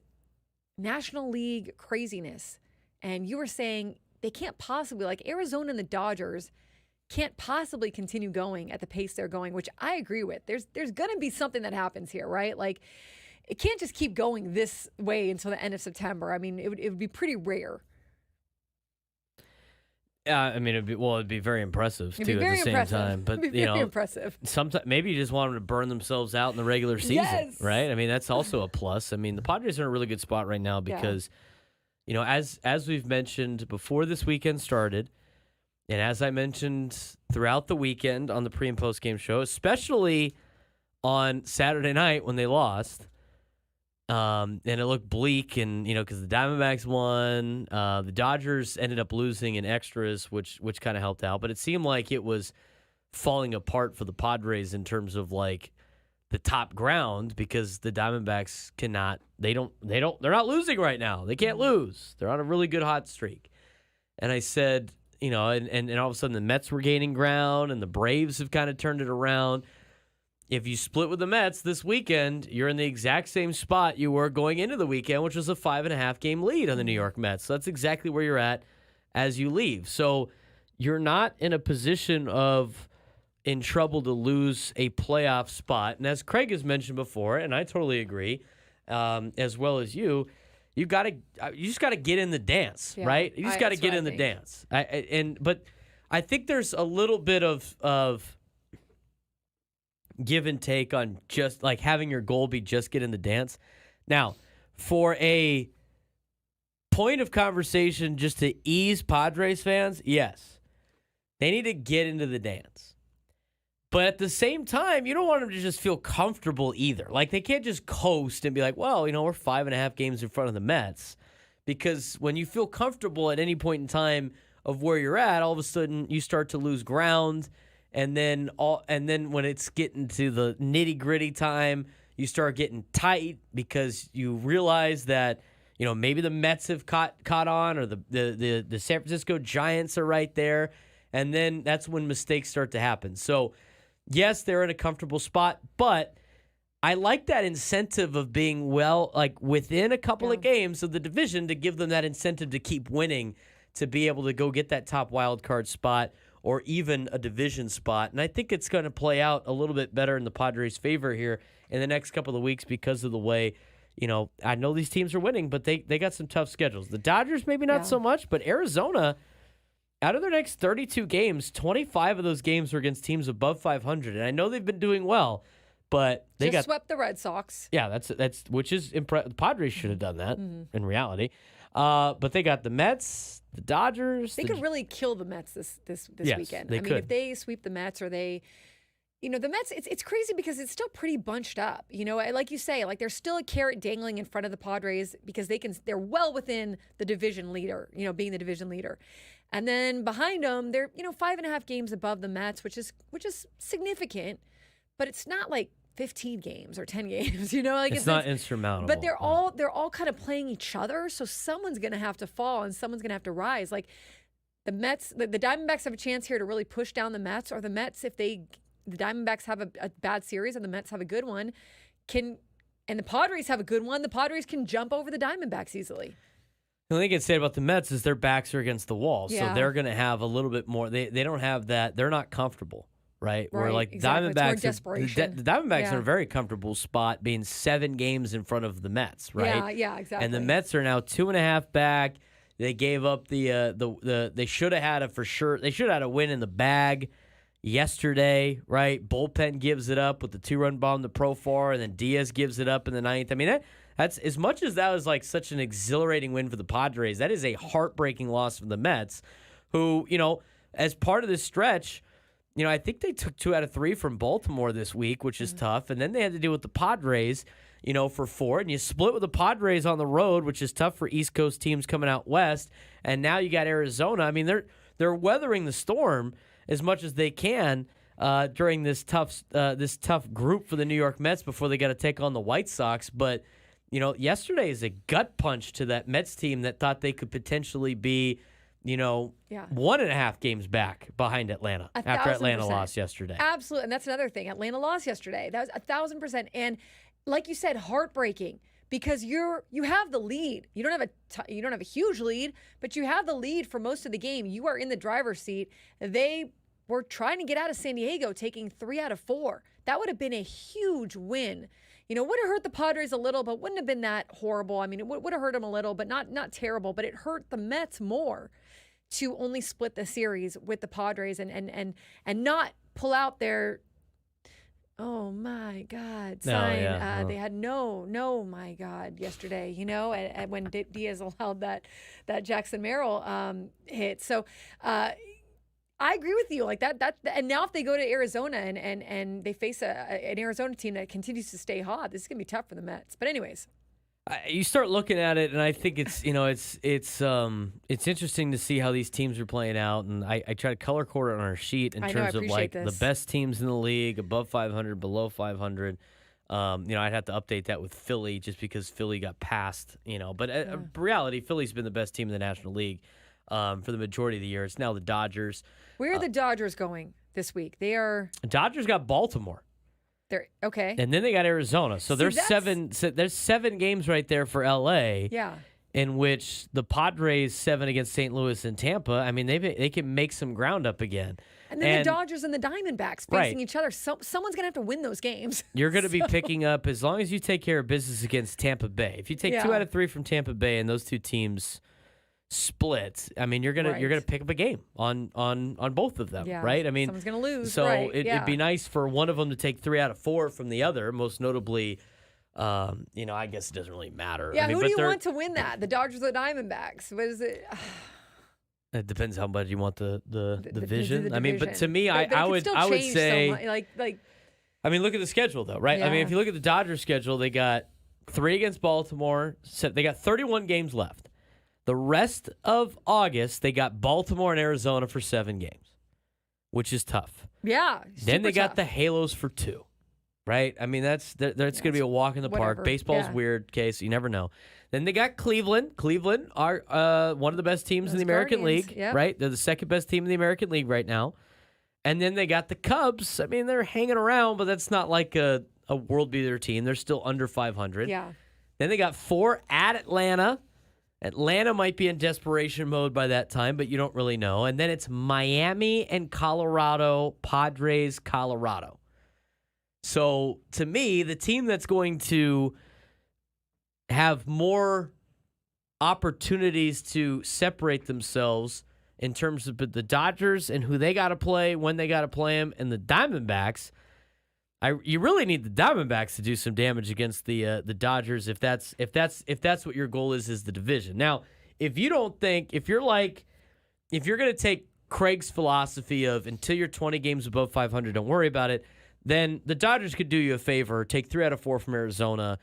National League craziness. And you were saying they can't possibly, like Arizona and the Dodgers, can't possibly continue going at the pace they're going, which I agree with. There's going to be something that happens here, right? Like, it can't just keep going this way until the end of September. I mean, it would be pretty rare. I mean, it'd be very impressive too at the same time. But it'd be very impressive. Sometimes maybe you just want them to burn themselves out in the regular season, Yes. right? I mean, that's also a plus. I mean, the Padres are in a really good spot right now because, as we've mentioned before this weekend started, and as I mentioned throughout the weekend on the pre and post game show, especially on Saturday night when they lost. And it looked bleak, and because the Diamondbacks won, the Dodgers ended up losing in extras, which kind of helped out. But it seemed like it was falling apart for the Padres in terms of like the top ground because the Diamondbacks they're not losing right now. They can't lose. They're on a really good hot streak. And I said, and all of a sudden the Mets were gaining ground, and the Braves have kind of turned it around. If you split with the Mets this weekend, you're in the exact same spot you were going into the weekend, which was a 5.5 game lead on the New York Mets. So that's exactly where you're at as you leave. So you're not in a position of in trouble to lose a playoff spot. And as Craig has mentioned before, and I totally agree, as well as you just got to get in the dance, right? You just got to get in the dance. But I think there's a little bit of give and take on just like having your goal be just get in the dance. Now, for a point of conversation just to ease Padres fans, yes, they need to get into the dance. But at the same time, you don't want them to just feel comfortable either. Like, they can't just coast and be like, well, we're 5.5 games in front of the Mets. Because when you feel comfortable at any point in time of where you're at, all of a sudden you start to lose ground. And then when it's getting to the nitty-gritty time, you start getting tight because you realize that, maybe the Mets have caught on, or the San Francisco Giants are right there. And then that's when mistakes start to happen. So, yes, they're in a comfortable spot, but I like that incentive of being within a couple of games of the division to give them that incentive to keep winning, to be able to go get that top wild card spot or even a division spot. And I think it's going to play out a little bit better in the Padres' favor here in the next couple of weeks because of the way, I know these teams are winning, but they got some tough schedules. The Dodgers, maybe not so much, but Arizona, out of their next 32 games, 25 of those games were against teams above 500. And I know they've been doing well, but they just swept the Red Sox. Yeah, that's which is impressive. The Padres should have done that in reality. But they got the Mets, the Dodgers. They could really kill the Mets this yes, weekend. They could. If they sweep the Mets, or they, the Mets, it's crazy because it's still pretty bunched up. Like you say, like there's still a carrot dangling in front of the Padres because they're well within the division leader, being the division leader. And then behind them, they're 5.5 games above the Mets, which is significant, but it's not like 15 games or 10 games, it's not insurmountable. But they're all kind of playing each other, so someone's going to have to fall and someone's going to have to rise. Like the Mets, the Diamondbacks have a chance here to really push down the Mets, or the Mets, if the Diamondbacks have a bad series and the Mets have a good one, and the Padres have a good one, the Padres can jump over the Diamondbacks easily. The thing I can say about the Mets is their backs are against the wall, so they're going to have a little bit more. They don't have that. They're not comfortable. Right, where like exactly. Diamondbacks, the Diamondbacks are in a very comfortable spot, being 7 games in front of the Mets, right? Yeah, exactly. And the Mets are now 2.5 back. They gave up they should have had they should have had a win in the bag yesterday, right? Bullpen gives it up with the 2-run bomb to Profar, and then Diaz gives it up in the 9th. I mean, that's as much as that was like such an exhilarating win for the Padres. That is a heartbreaking loss for the Mets, who as part of this stretch. I think they took 2 out of 3 from Baltimore this week, which is tough. And then they had to deal with the Padres, for 4. And you split with the Padres on the road, which is tough for East Coast teams coming out west. And now you got Arizona. I mean, they're weathering the storm as much as they can during this tough group for the New York Mets before they got to take on the White Sox. But, yesterday is a gut punch to that Mets team that thought they could potentially be 1.5 games back behind Atlanta after Atlanta lost yesterday. Absolutely. And that's another thing. Atlanta lost yesterday. That was 1,000%. And like you said, heartbreaking because you have the lead. You don't have a huge lead, but you have the lead for most of the game. You are in the driver's seat. They were trying to get out of San Diego, taking 3 out of 4. That would have been a huge win. Would have hurt the Padres a little, but wouldn't have been that horrible. I mean, it would have hurt them a little, but not terrible. But it hurt the Mets more to only split the series with the Padres and not pull out their oh my God sign. They had no my God yesterday. And when Diaz allowed that Jackson Merrill hit. So. I agree with you like that. And now if they go to Arizona and they face an Arizona team that continues to stay hot, this is gonna be tough for the Mets. But anyways, you start looking at it, and I think it's it's interesting to see how these teams are playing out. And I try to color code it on our sheet in terms of like the best teams in the league, above 500, below 500. I'd have to update that with Philly just because Philly got passed. But in reality, Philly's been the best team in the National League. For the majority of the year. It's now the Dodgers. Where are the Dodgers going this week? Dodgers got Baltimore. They're okay. And then they got Arizona. So there's 7 games right there for LA. Yeah. In which the Padres 7 against St. Louis and Tampa. I mean, they can make some ground up again. And then the Dodgers and the Diamondbacks facing each other. Someone's going to have to win those games. You're going to be picking up, as long as you take care of business against Tampa Bay. If you take 2 out of 3 from Tampa Bay and those two teams split, I mean, you're gonna pick up a game on both of them, right? I mean, someone's gonna lose. So it'd be nice for one of them to take 3 out of 4 from the other. Most notably, I guess it doesn't really matter. Yeah, who do you want to win that? The Dodgers or the Diamondbacks? What is it? It depends how much you want the division. I mean, but to me, I would say so I mean, look at the schedule though, right? Yeah. I mean, if you look at the Dodgers schedule, they got 3 against Baltimore. So they got 31 games left. The rest of August, they got Baltimore and Arizona for 7 games, which is tough. Yeah. Then they got the Halos for 2, right? I mean, that's going to be a walk in the park. Baseball's weird case. You never know. Then they got Cleveland. Cleveland are one of the best teams in the American League, right? They're the second best team in the American League right now. And then they got the Cubs. I mean, they're hanging around, but that's not like a world beater team. They're still under 500. Yeah. Then they got 4 at Atlanta. Atlanta might be in desperation mode by that time, but you don't really know. And then it's Miami and Colorado, Padres, Colorado. So to me, the team that's going to have more opportunities to separate themselves in terms of the Dodgers and who they got to play, when they got to play them, and the Diamondbacks. You really need the Diamondbacks to do some damage against the Dodgers if that's what your goal is the division. Now, if you're going to take Craig's philosophy of until you're 20 games above 500, don't worry about it, then the Dodgers could do you a favor, take 3 out of 4 from Arizona.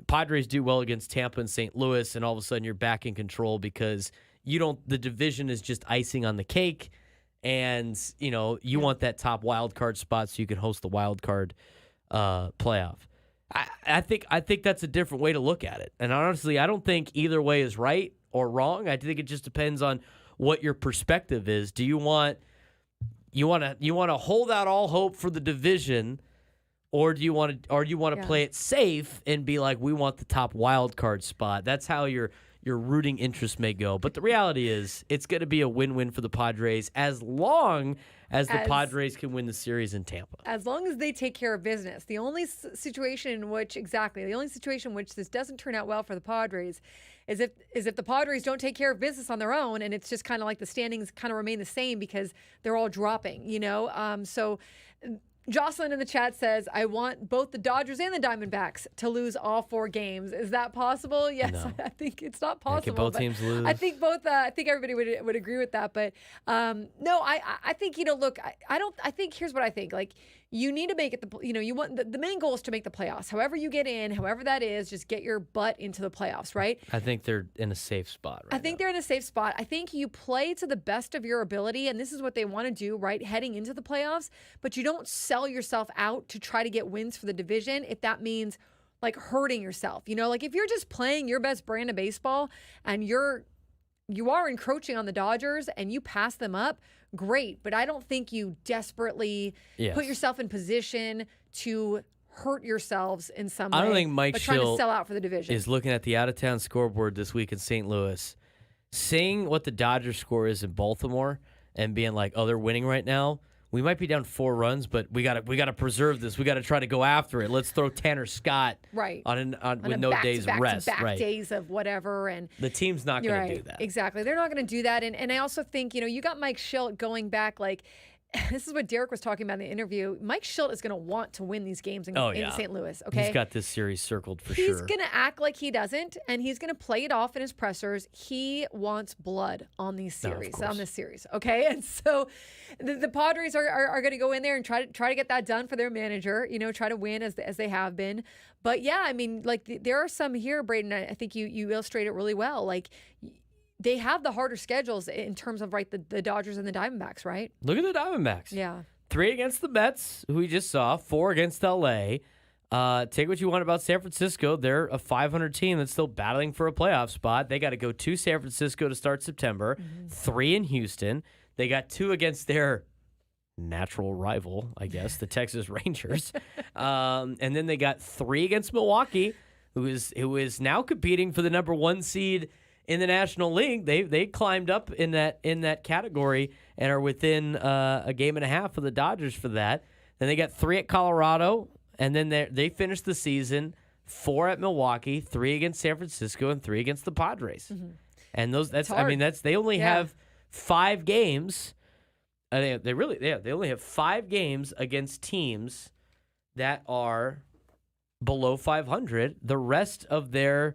Padres do well against Tampa and St. Louis, and all of a sudden you're back in control because the division is just icing on the cake. And, you want that top wild card spot so you can host the wild card playoff. I think that's a different way to look at it. And honestly, I don't think either way is right or wrong. I think it just depends on what your perspective is. Do you want to hold out all hope for the division, or do you want to play it safe and be like, we want the top wild card spot? That's how your rooting interest may go. But the reality is it's going to be a win-win for the Padres as long as the Padres can win the series in Tampa. As long as they take care of business. The only situation in which this doesn't turn out well for the Padres is if the Padres don't take care of business on their own, and it's just kind of like the standings kind of remain the same because they're all dropping, So Jocelyn in the chat says, I want both the Dodgers and the Diamondbacks to lose all 4 games. Is that possible? Yes, No. I think it's not Yeah, possible. can both but teams lose? I think I think everybody would agree with that. But no, I think, look, I think here's what I think. Like, you need to make it you want the main goal is to make the playoffs. However you get in, however that is, just get your butt into the playoffs, right? I think they're in a safe spot right I think they're in a safe spot. I think you play to the best of your ability, and this is what they want to do, right, heading into the playoffs, but you don't sell yourself out to try to get wins for the division if that means, like, hurting yourself. Like, if you're just playing your best brand of baseball and you are encroaching on the Dodgers and you pass them up, great. But I don't think you desperately put yourself in position to hurt yourselves in some way. I don't think Mike trying to Schill sell out for the division is looking at the out-of-town scoreboard this week in St. Louis, seeing what the Dodgers score is in Baltimore and being like, oh, they're winning right now. We might be down 4 runs, but we gotta preserve this. We gotta try to go after it. Let's throw Tanner Scott right with no days rest. Back days of whatever, and the team's not going to do that. Exactly, they're not going to do that. And I also think you got Mike Schilt going back like. This is what Derek was talking about in the interview. Mike Schilt is going to want to win these games in St. Louis. Okay, he's got this series circled for sure. sure. He's going to act like he doesn't, and he's going to play it off in his pressers. He wants blood on these series, on this series. Okay, and so the Padres are going to go in there and try to get that done for their manager. Try to win as they have been. But yeah, I mean, like there are some here, Braden. I think you illustrate it really well. Like. They have the harder schedules in terms of the Dodgers and the Diamondbacks, right? Look at the Diamondbacks. Yeah. 3 against the Mets, who we just saw. 4 against L.A. Take what you want about San Francisco. They're a 500 team that's still battling for a playoff spot. They got to go to San Francisco to start September. 3 in Houston. They got 2 against their natural rival, I guess, the Texas Rangers. And then they got 3 against Milwaukee, who is now competing for the number 1 seed in the National League. They climbed up in that category and are within a game and a half of the Dodgers for that. Then they got 3 at Colorado, and then they finished the season 4 at Milwaukee, 3 against San Francisco, and 3 against the Padres. And they only have 5 games. They only have 5 games against teams that are below 500. The rest of their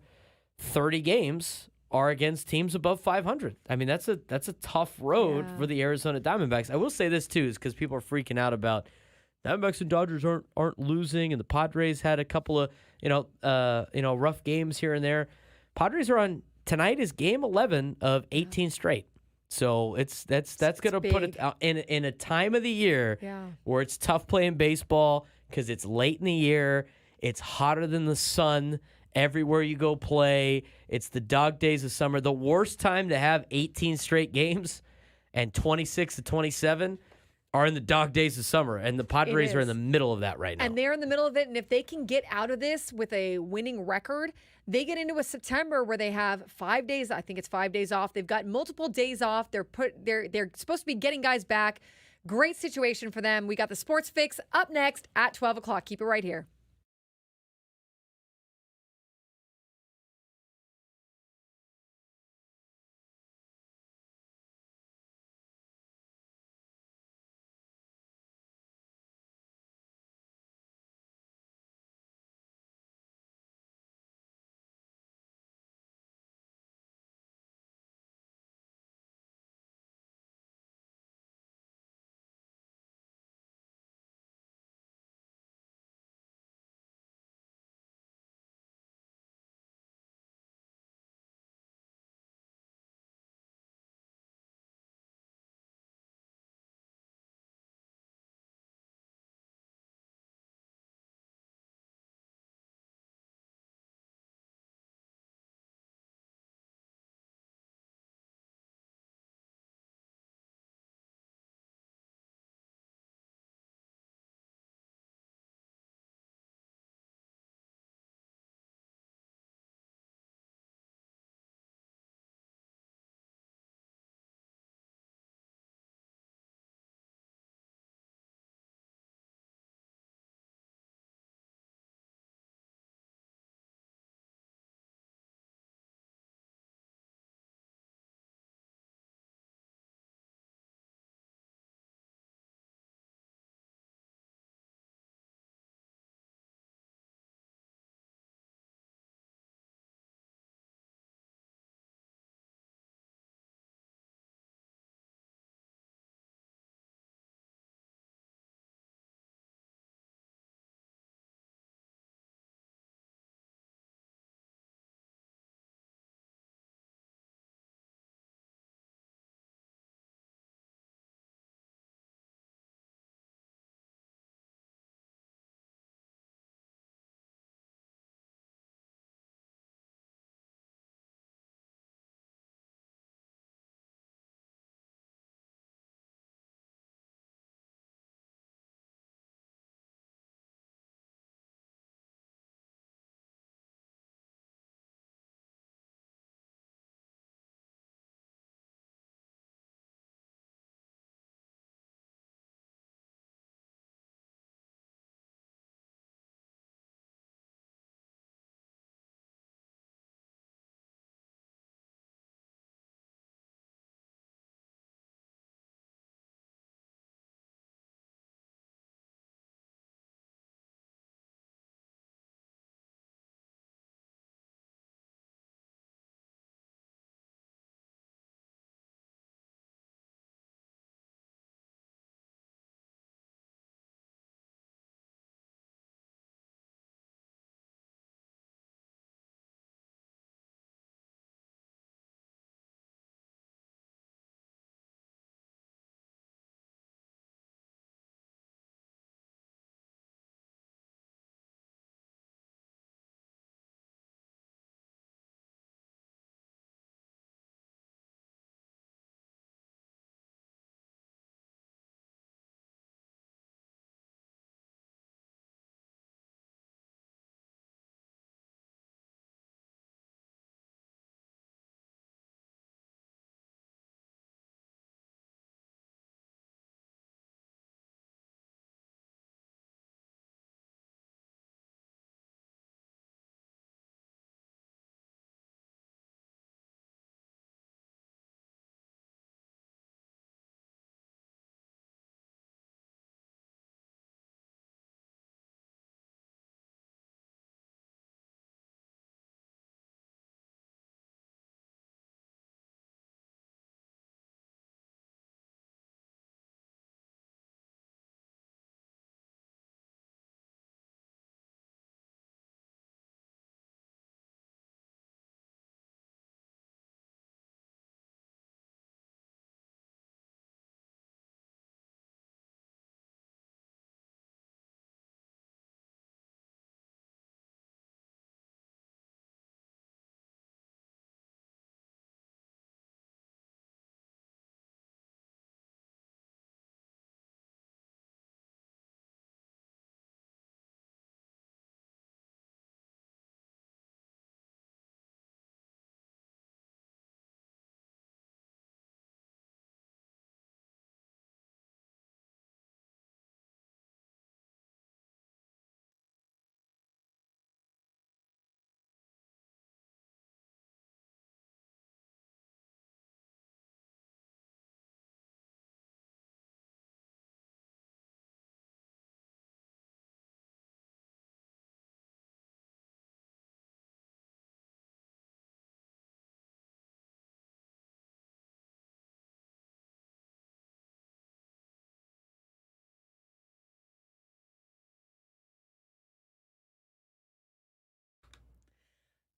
30 games are against teams above 500. I mean, that's a tough road for the Arizona Diamondbacks. I will say this too, is because people are freaking out about Diamondbacks and Dodgers aren't losing, and the Padres had a couple of rough games here and there. Padres are on tonight is game 11 of 18 straight. So that's going to put it out in a time of the year where it's tough playing baseball because it's late in the year, it's hotter than the sun. Everywhere you go play, it's the dog days of summer. The worst time to have 18 straight games and 26 to 27 are in the dog days of summer, and the Padres are in the middle of that right now. And they're in the middle of it, and if they can get out of this with a winning record, they get into a September where they have 5 days, I think it's 5 days off. They've got multiple days off. They're supposed to be getting guys back. Great situation for them. We got the Sports Fix up next at 12 o'clock. Keep it right here.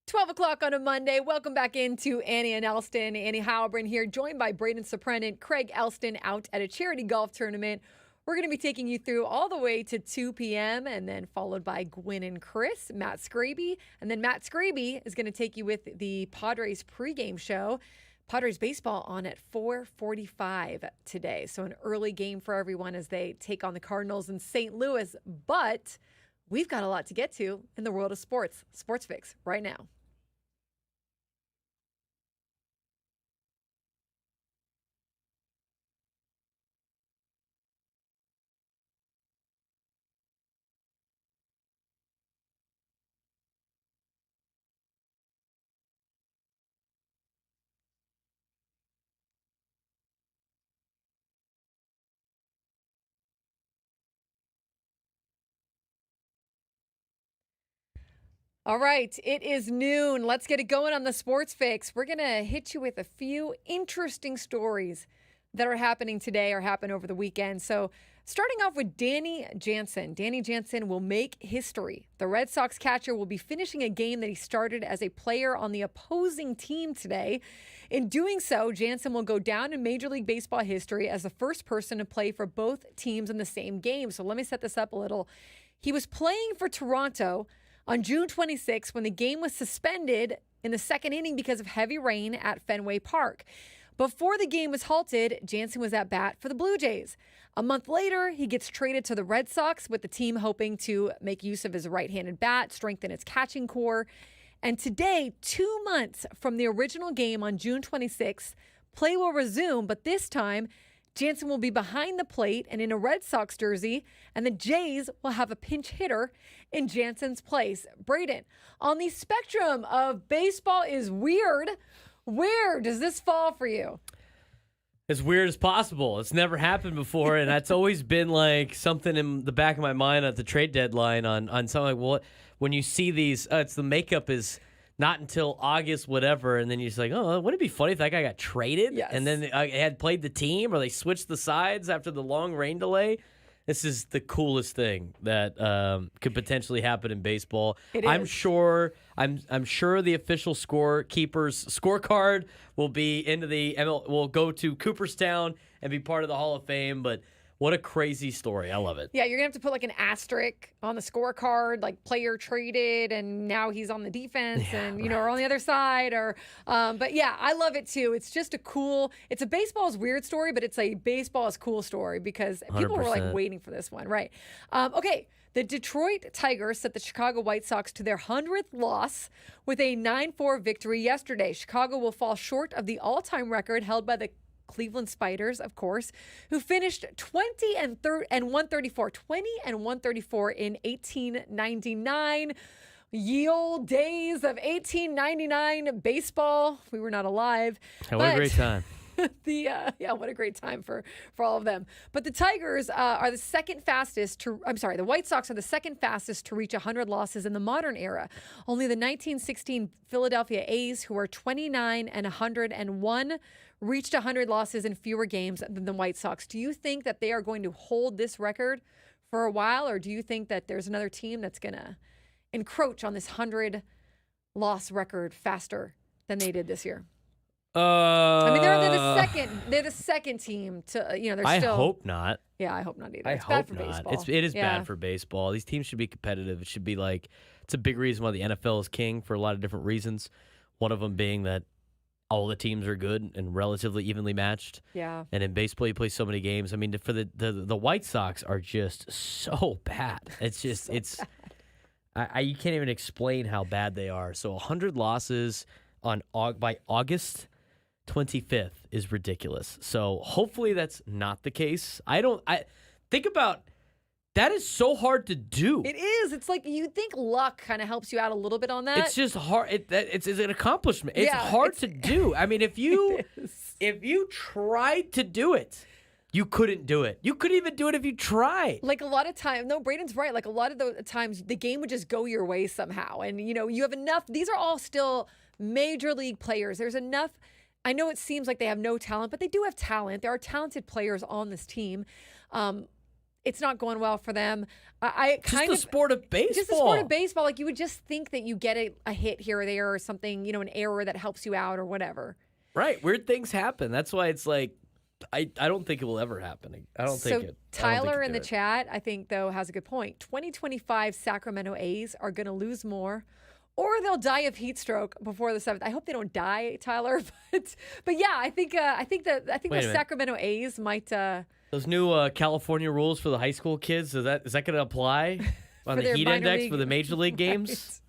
12 o'clock on a Monday. Welcome back into Annie and Elsten. Annie Heilbron here, joined by Braden Soprendant, Craig Elsten out at a charity golf tournament. We're going to be taking you through all the way to 2 p.m. and then followed by Gwen and Chris, Matt Scraby. And then Matt Scraby is going to take you with the Padres pregame show. Padres baseball on at 4:45 today. So an early game for everyone as they take on the Cardinals in St. Louis. But we've got a lot to get to in the world of sports. Sports Fix right now. All right, it is noon. Let's get it going on the Sports Fix. We're going to hit you with a few interesting stories that are happening today or happened over the weekend. So starting off with Danny Jansen. Danny Jansen will make history. The Red Sox catcher will be finishing a game that he started as a player on the opposing team today. In doing so, Jansen will go down in Major League Baseball history as the first person to play for both teams in the same game. So let me set this up a little. He was playing for Toronto on June 26 when the game was suspended in the second inning because of heavy rain at Fenway Park. Before the game was halted, Jansen was at bat for the Blue Jays. A month later, he gets traded to the Red Sox with the team hoping to make use of his right-handed bat, strengthen its catching core. And today, 2 months from the original game on June 26th, play will resume, but this time, Jansen will be behind the plate and in a Red Sox jersey, and the Jays will have a pinch hitter in Jansen's place. Braden, on the spectrum of baseball is weird, where does this fall for you? As weird as possible. It's never happened before, and that's always been like something in the back of my mind at the trade deadline on something like, well, when you see these, it's the makeup is not until August, whatever, and then you're just like, oh, wouldn't it be funny if that guy got traded? Yes. And then had played the team, or they switched the sides after the long rain delay? This is the coolest thing that could potentially happen in baseball. I'm sure the official scorekeeper's scorecard will be into the will go to Cooperstown and be part of the Hall of Fame, but what a crazy story. I love it. Yeah, you're going to have to put like an asterisk on the scorecard, like player traded, and now he's on the defense and, or on the other side. But yeah, I love it too. It's just it's a baseball's weird story, but it's a baseball's cool story because people were like 100%. waiting for this one, right? Okay, the Detroit Tigers set the Chicago White Sox to their 100th loss with a 9-4 victory yesterday. Chicago will fall short of the all-time record held by the Cleveland Spiders, of course, who finished 20 and 134 in 1899. Ye old days of 1899 baseball. We were not alive. What a great time. What a great time for all of them. But the Tigers are the second fastest the White Sox are the second fastest to reach 100 losses in the modern era. Only the 1916 Philadelphia A's, who are 29 and 101, reached 100 losses in fewer games than the White Sox. Do you think that they are going to hold this record for a while, or do you think that there's another team that's going to encroach on this 100-loss record faster than they did this year? I mean, they're the second team to, they're I still. hope not. Yeah, I hope not either. I It's hope bad for not. baseball. It is Yeah. bad for baseball. These teams should be competitive. It should be it's a big reason why the NFL is king for a lot of different reasons. One of them being that all the teams are good and relatively evenly matched. Yeah. And in baseball, you play so many games. I mean, for the White Sox are just so bad. It's just you can't even explain how bad they are. So 100 losses by August 25th is ridiculous. So hopefully that's not the case. I think about that is so hard to do. It is. It's like you think luck kind of helps you out a little bit on that. It's just hard. It's an accomplishment. It's hard to do. I mean, if you tried to do it, you couldn't do it. You couldn't even do it if you tried. Like a lot of times, no, Braden's right. Like a lot of the times, the game would just go your way somehow. And, you have enough. These are all still major league players. There's enough. I know it seems like they have no talent, but they do have talent. There are talented players on this team. it's not going well for them. I Just kind the of sport of baseball. just the sport of baseball. Like you would just think that you get a hit here or there or something, an error that helps you out or whatever. Right. Weird things happen. That's why it's like, I don't think it will ever happen. I don't think it. Tyler in the chat, I think, though, has a good point. 2025 Sacramento A's are going to lose more, or they'll die of heat stroke before the 7th. I hope they don't die, Tyler. But yeah, I think the Sacramento A's might. Those new California rules for the high school kids, is that going to apply on the heat index for the major league games? Right.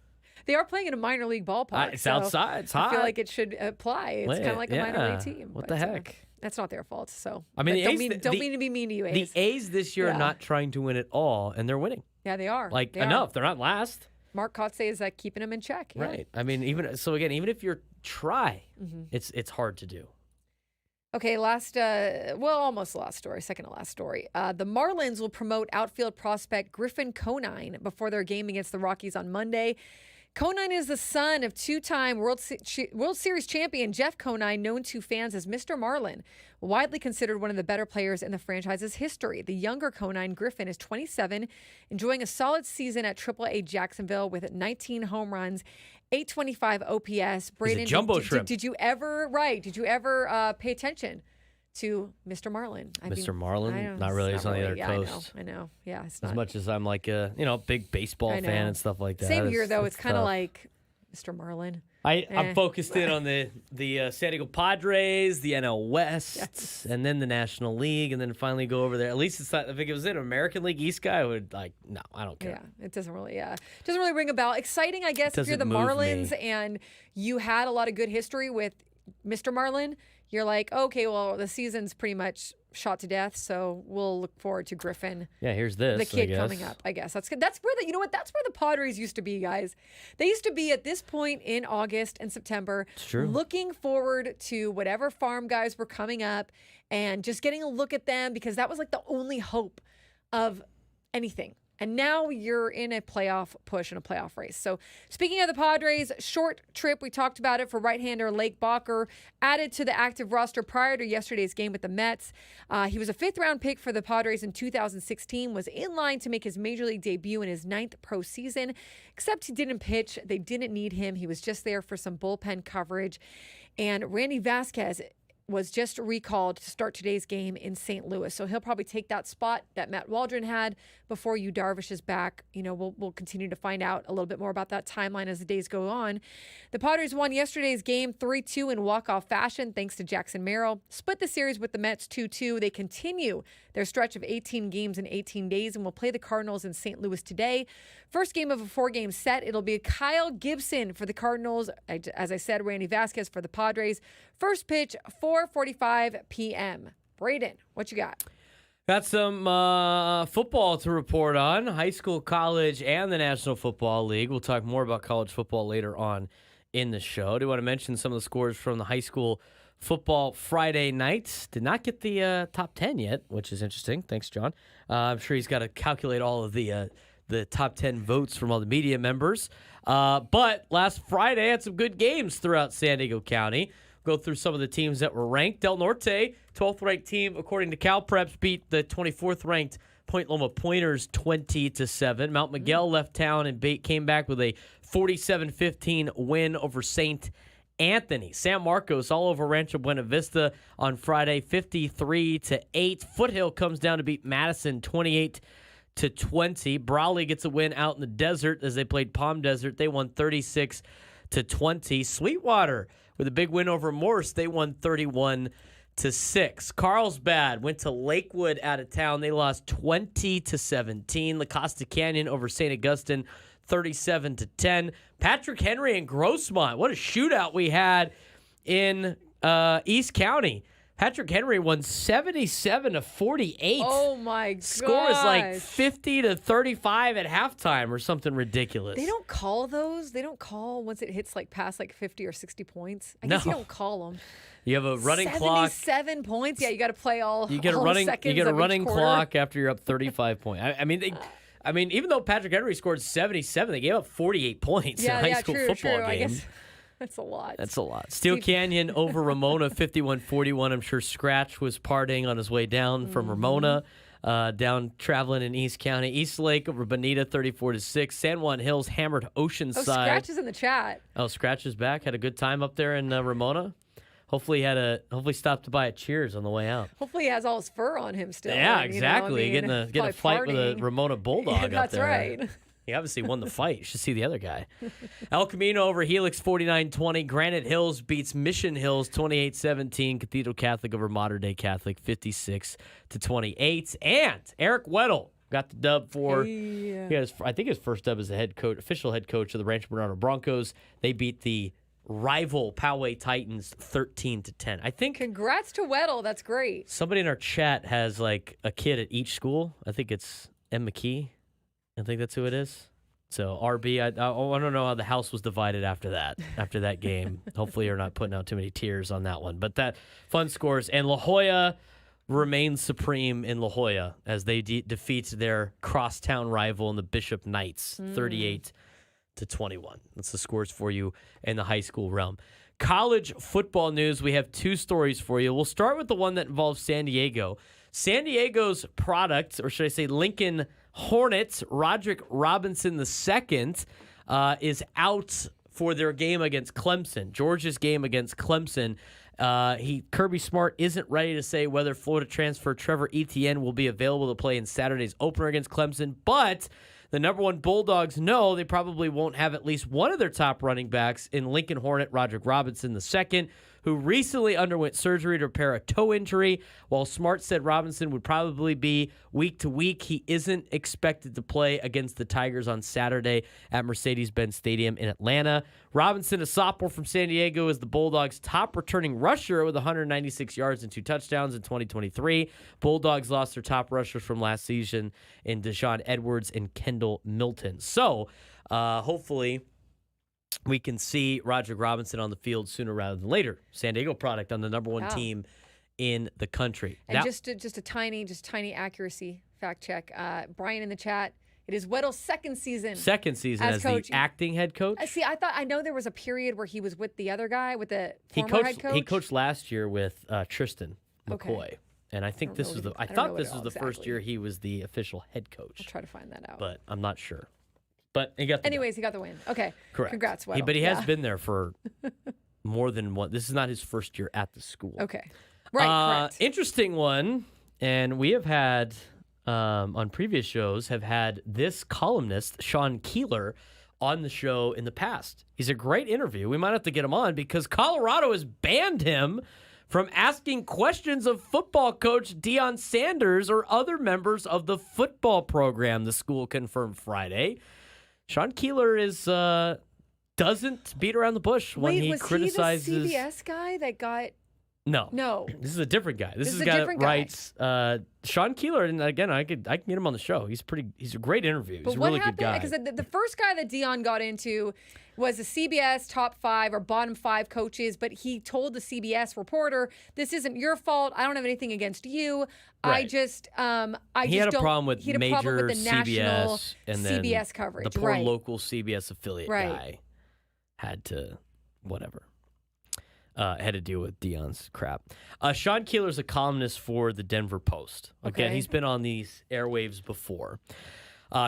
They are playing in a minor league ballpark. It's outside. It's hot. I feel like it should apply. It's kind of like a minor league team. What the heck? That's not their fault. So I mean, don't mean to be mean to you, A's. The A's this year are not trying to win at all, and they're winning. Yeah, they are. Enough. They're not last. Mark Kotze is keeping them in check. Yeah. Right. I mean, even if you're it's hard to do. Okay, almost the last story, second to last story. The Marlins will promote outfield prospect Griffin Conine before their game against the Rockies on Monday. Conine is the son of two-time World Series champion Jeff Conine, known to fans as Mr. Marlin, widely considered one of the better players in the franchise's history. The younger Conine, Griffin, is 27, enjoying a solid season at AAA Jacksonville with 19 home runs, 825 OPS. Braden, he's a jumbo shrimp. Did you ever pay attention to Mr. Marlin? Mr. Marlin? Not really. He's on the other coast. I know. Yeah, it's not. As much as I'm like a big baseball fan and stuff like that. Same here, though. It's kind of like Mr. Marlin. I'm focused in on the San Diego Padres, the NL West, and then the National League, and then finally go over there. At least it's not. If it was an American League East guy, I would no, I don't care. Yeah, it doesn't really ring a bell. Exciting, I guess, if you're the Marlins and you had a lot of good history with Mr. Marlin. You're like, okay, well, the season's pretty much shot to death, so we'll look forward to Griffin. Yeah, here's this. The kid coming up, I guess. That's where that's where the Padres used to be, guys. They used to be at this point in August and September, looking forward to whatever farm guys were coming up and just getting a look at them because that was like the only hope of anything. And now you're in a playoff push and a playoff race. So speaking of the Padres, short trip, we talked about it for right-hander Lake Bacher, added to the active roster prior to yesterday's game with the Mets. He was a fifth-round pick for the Padres in 2016, was in line to make his major league debut in his 9th pro season, except he didn't pitch. They didn't need him. He was just there for some bullpen coverage. And Randy Vasquez was just recalled to start today's game in St. Louis. So he'll probably take that spot that Matt Waldron had before Yu Darvish is back. We'll continue to find out a little bit more about that timeline as the days go on. The Padres won yesterday's game 3-2 in walk-off fashion thanks to Jackson Merrill. Split the series with the Mets 2-2. They continue their stretch of 18 games in 18 days and will play the Cardinals in St. Louis today. First game of a 4-game set. It'll be Kyle Gibson for the Cardinals. As I said, Randy Vasquez for the Padres. First pitch, 4:45 p.m. Braden, what you got? Got some football to report on, high school, college, and the National Football League. We'll talk more about college football later on in the show. I do want to mention some of the scores from the high school football Friday nights. Did not get the top 10 yet, which is interesting. Thanks, John. I'm sure he's got to calculate all of the top 10 votes from all the media members. But last Friday had some good games throughout San Diego County. Go through some of the teams that were ranked. Del Norte, 12th ranked team, according to Cal Preps, beat the 24th ranked Point Loma Pointers 20-7. Mount Miguel left town and came back with a 47-15 win over St. Anthony. San Marcos all over Rancho Buena Vista on Friday, 53-8. Foothill comes down to beat Madison 28-20. Brawley gets a win out in the desert as they played Palm Desert. They won 36-20. Sweetwater with a big win over Morse. They won 31-6. Carlsbad went to Lakewood out of town. They lost 20-17. La Costa Canyon over St. Augustine, 37-10. Patrick Henry and Grossmont. What a shootout we had in East County. Patrick Henry won 77-48. Oh my god! Score is like 50-35 at halftime or something ridiculous. They don't call those. They don't call once it hits past 50 or 60 points. I guess you don't call them. You have a running clock. 77 points. Yeah, you got to play all. You get a running clock after you're up 35 points. I mean, even though Patrick Henry scored 77, they gave up 48 points in a high school football game. I guess that's a lot. Steel Canyon over Ramona, 51-41. I'm sure Scratch was partying on his way down from Ramona. down traveling in East County. East Lake over Bonita, 34-6. San Juan Hills hammered Oceanside. Oh, Scratch is in the chat. Oh, Scratch is back. Had a good time up there in Ramona. Hopefully stopped by at Cheers on the way out. Hopefully he has all his fur on him still. Yeah, and, exactly. Getting a fight with a Ramona Bulldog up there. That's right. He obviously won the fight. You should see the other guy. El Camino over Helix 49-20. Granite Hills beats Mission Hills 28-17. Cathedral Catholic over Modern Day Catholic 56-28. And Eric Weddle got the dub for I think his first dub as the official head coach of the Rancho Bernardo Broncos. They beat the rival Poway Titans 13-10. I think. Congrats to Weddle. That's great. Somebody in our chat has like a kid at each school. I think it's M. McKee. I think that's who it is. So RB, I don't know how the house was divided after that game. Hopefully you're not putting out too many tears on that one. But that fun scores. And La Jolla remains supreme in La Jolla as they defeat their crosstown rival in the Bishop Knights 38-21. That's the scores for you in the high school realm. College football news, we have two stories for you. We'll start with the one that involves San Diego. San Diego's product, or should I say Lincoln Hornets, Roderick Robinson II, is out for their game against Clemson, Georgia's game against Clemson. Kirby Smart isn't ready to say whether Florida transfer Trevor Etienne will be available to play in Saturday's opener against Clemson, but the number one Bulldogs know they probably won't have at least one of their top running backs in Lincoln Hornet Roderick Robinson II, who recently underwent surgery to repair a toe injury. While Smart said Robinson would probably be week to week, he isn't expected to play against the Tigers on Saturday at Mercedes-Benz Stadium in Atlanta. Robinson, a sophomore from San Diego, is the Bulldogs' top returning rusher with 196 yards and 2 touchdowns in 2023. Bulldogs lost their top rushers from last season in Deshaun Edwards and Kendall Milton. So, hopefully we can see Roderick Robinson on the field sooner rather than later. San Diego product on the number one team in the country. And now, just a tiny accuracy fact check. Brian in the chat, it is Weddle's second season as coach. The acting head coach. See, I know there was a period where he was with the other guy, with the former head coach. He coached last year with Tristan McCoy. Okay. And I think this was I thought this was the first year he was the official head coach. I'll try to find that out. But I'm not sure. But he got the Anyways, he got the win. Okay. Correct. Congrats, Weddle. But he has been there for more than one. This is not his first year at the school. Okay. Right, correct. Interesting one. And we have had, on previous shows, have had this columnist, Sean Keeler, on the show in the past. He's a great interview. We might have to get him on because Colorado has banned him from asking questions of football coach Deion Sanders or other members of the football program, the school confirmed Friday. Sean Keeler doesn't beat around the bush when he criticizes. He the CBS guy that got? No. This is a different guy. This is a guy that writes. Sean Keeler, and again, I can get him on the show. He's a great interview. He's a really good guy. Because the first guy that Deion got into was a CBS top 5 or bottom 5 coaches, but he told the CBS reporter, "This isn't your fault. I don't have anything against you. Right. He had a problem with the national CBS and then CBS coverage. The poor local CBS affiliate guy had to had to deal with Deion's crap. Sean Keeler's a columnist for the Denver Post. Again, he's been on these airwaves before.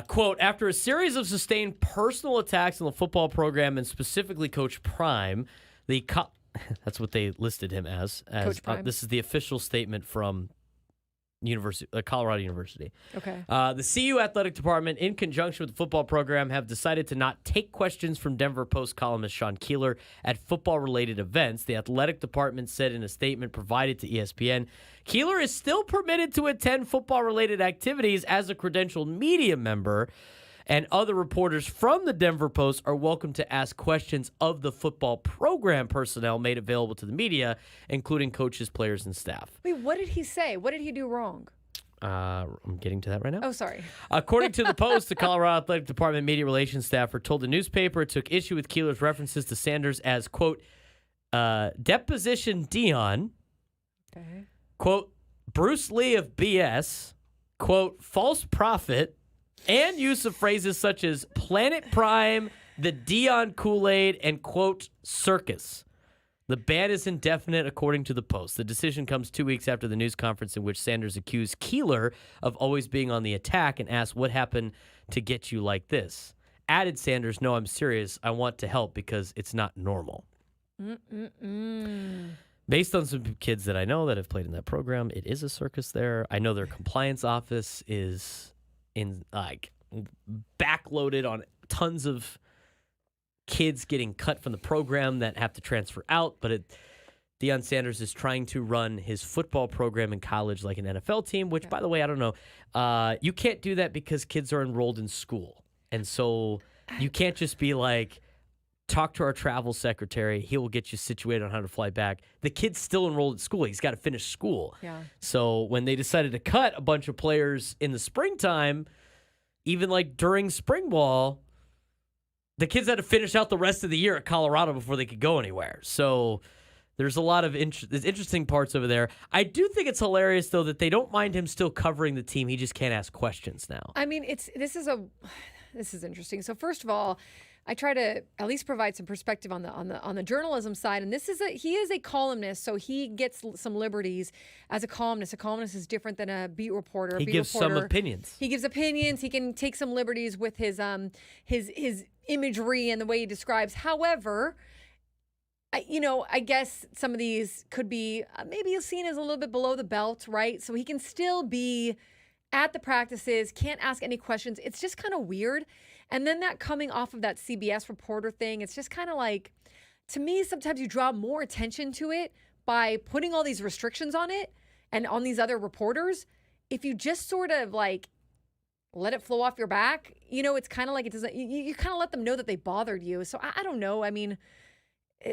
Quote, after a series of sustained personal attacks on the football program and specifically Coach Prime, that's what they listed him as Coach Prime. This is the official statement from Colorado University. Okay. The CU athletic department, in conjunction with the football program, have decided to not take questions from Denver Post columnist Sean Keeler at football-related events. The athletic department said in a statement provided to ESPN, Keeler is still permitted to attend football-related activities as a credentialed media member, and other reporters from the Denver Post are welcome to ask questions of the football program personnel made available to the media, including coaches, players, and staff. Wait, what did he say? What did he do wrong? I'm getting to that right now. Oh, sorry. According to the Post, the Colorado Athletic Department media relations staffer told the newspaper it took issue with Keeler's references to Sanders as, quote, deposition Deion, quote, Bruce Lee of BS, quote, false prophet, and use of phrases such as Planet Prime, the Deion Kool-Aid, and, quote, circus. The ban is indefinite, according to the Post. The decision comes 2 weeks after the news conference in which Sanders accused Keeler of always being on the attack and asked, what happened to get you like this? Added Sanders, no, I'm serious. I want to help because it's not normal. Based on some kids that I know that have played in that program, it is a circus there. I know their compliance office is backloaded on tons of kids getting cut from the program that have to transfer out. But Deion Sanders is trying to run his football program in college like an NFL team, which, by the way, I don't know. You can't do that because kids are enrolled in school. And so you can't just be like, talk to our travel secretary. He will get you situated on how to fly back. The kid's still enrolled at school. He's got to finish school. Yeah. So when they decided to cut a bunch of players in the springtime, even like during spring ball, the kids had to finish out the rest of the year at Colorado before they could go anywhere. So there's a lot of there's interesting parts over there. I do think it's hilarious, though, that they don't mind him still covering the team. He just can't ask questions now. I mean, this is interesting. So first of all, I try to at least provide some perspective on the journalism side, and he is a columnist, so he gets some liberties as a columnist. A columnist is different than a beat reporter. He gives some opinions. He gives opinions. He can take some liberties with his imagery and the way he describes. However, I guess some of these could be maybe seen as a little bit below the belt, right? So he can still be at the practices, can't ask any questions. It's just kind of weird. And then that coming off of that CBS reporter thing, it's just kind of like, to me, sometimes you draw more attention to it by putting all these restrictions on it and on these other reporters. If you just sort of like let it flow off your back, it's kind of like it doesn't, you kind of let them know that they bothered you. So I don't know. I mean,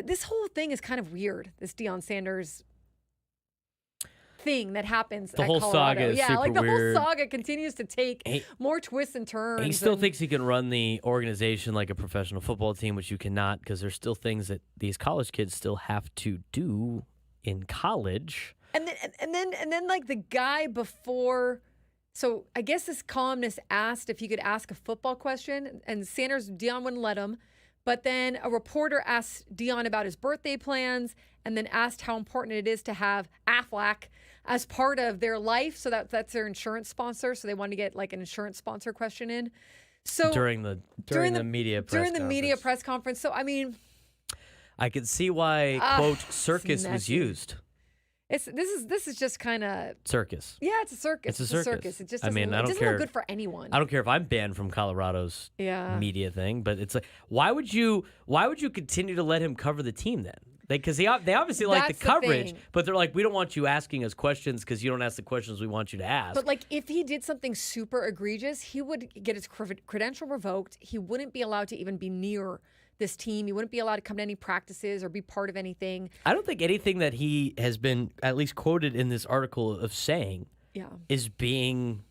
this whole thing is kind of weird, this Deion Sanders thing that happens the at whole Colorado. saga is yeah, super like the weird. whole saga continues to take more twists and turns. He still thinks he can run the organization like a professional football team, which you cannot, because there's still things that these college kids still have to do in college. And then like the guy before. So I guess this columnist asked if he could ask a football question, and Deion wouldn't let him. But then a reporter asked Deion about his birthday plans, and then asked how important it is to have Aflac as part of their life. So that's their insurance sponsor. So they wanted to get like an insurance sponsor question in. So during the media press conference. So I mean, I could see why quote circus was used. This is just kind of circus. Yeah, it's a circus. It's a circus. It just I doesn't don't care. look good for anyone. I don't care if I'm banned from Colorado's media thing, but it's like, why would you continue to let him cover the team then? Because they obviously like the coverage, but they're like, we don't want you asking us questions because you don't ask the questions we want you to ask. But like, if he did something super egregious, he would get his credential revoked. He wouldn't be allowed to even be near this team. He wouldn't be allowed to come to any practices or be part of anything. I don't think anything that he has been at least quoted in this article of saying is being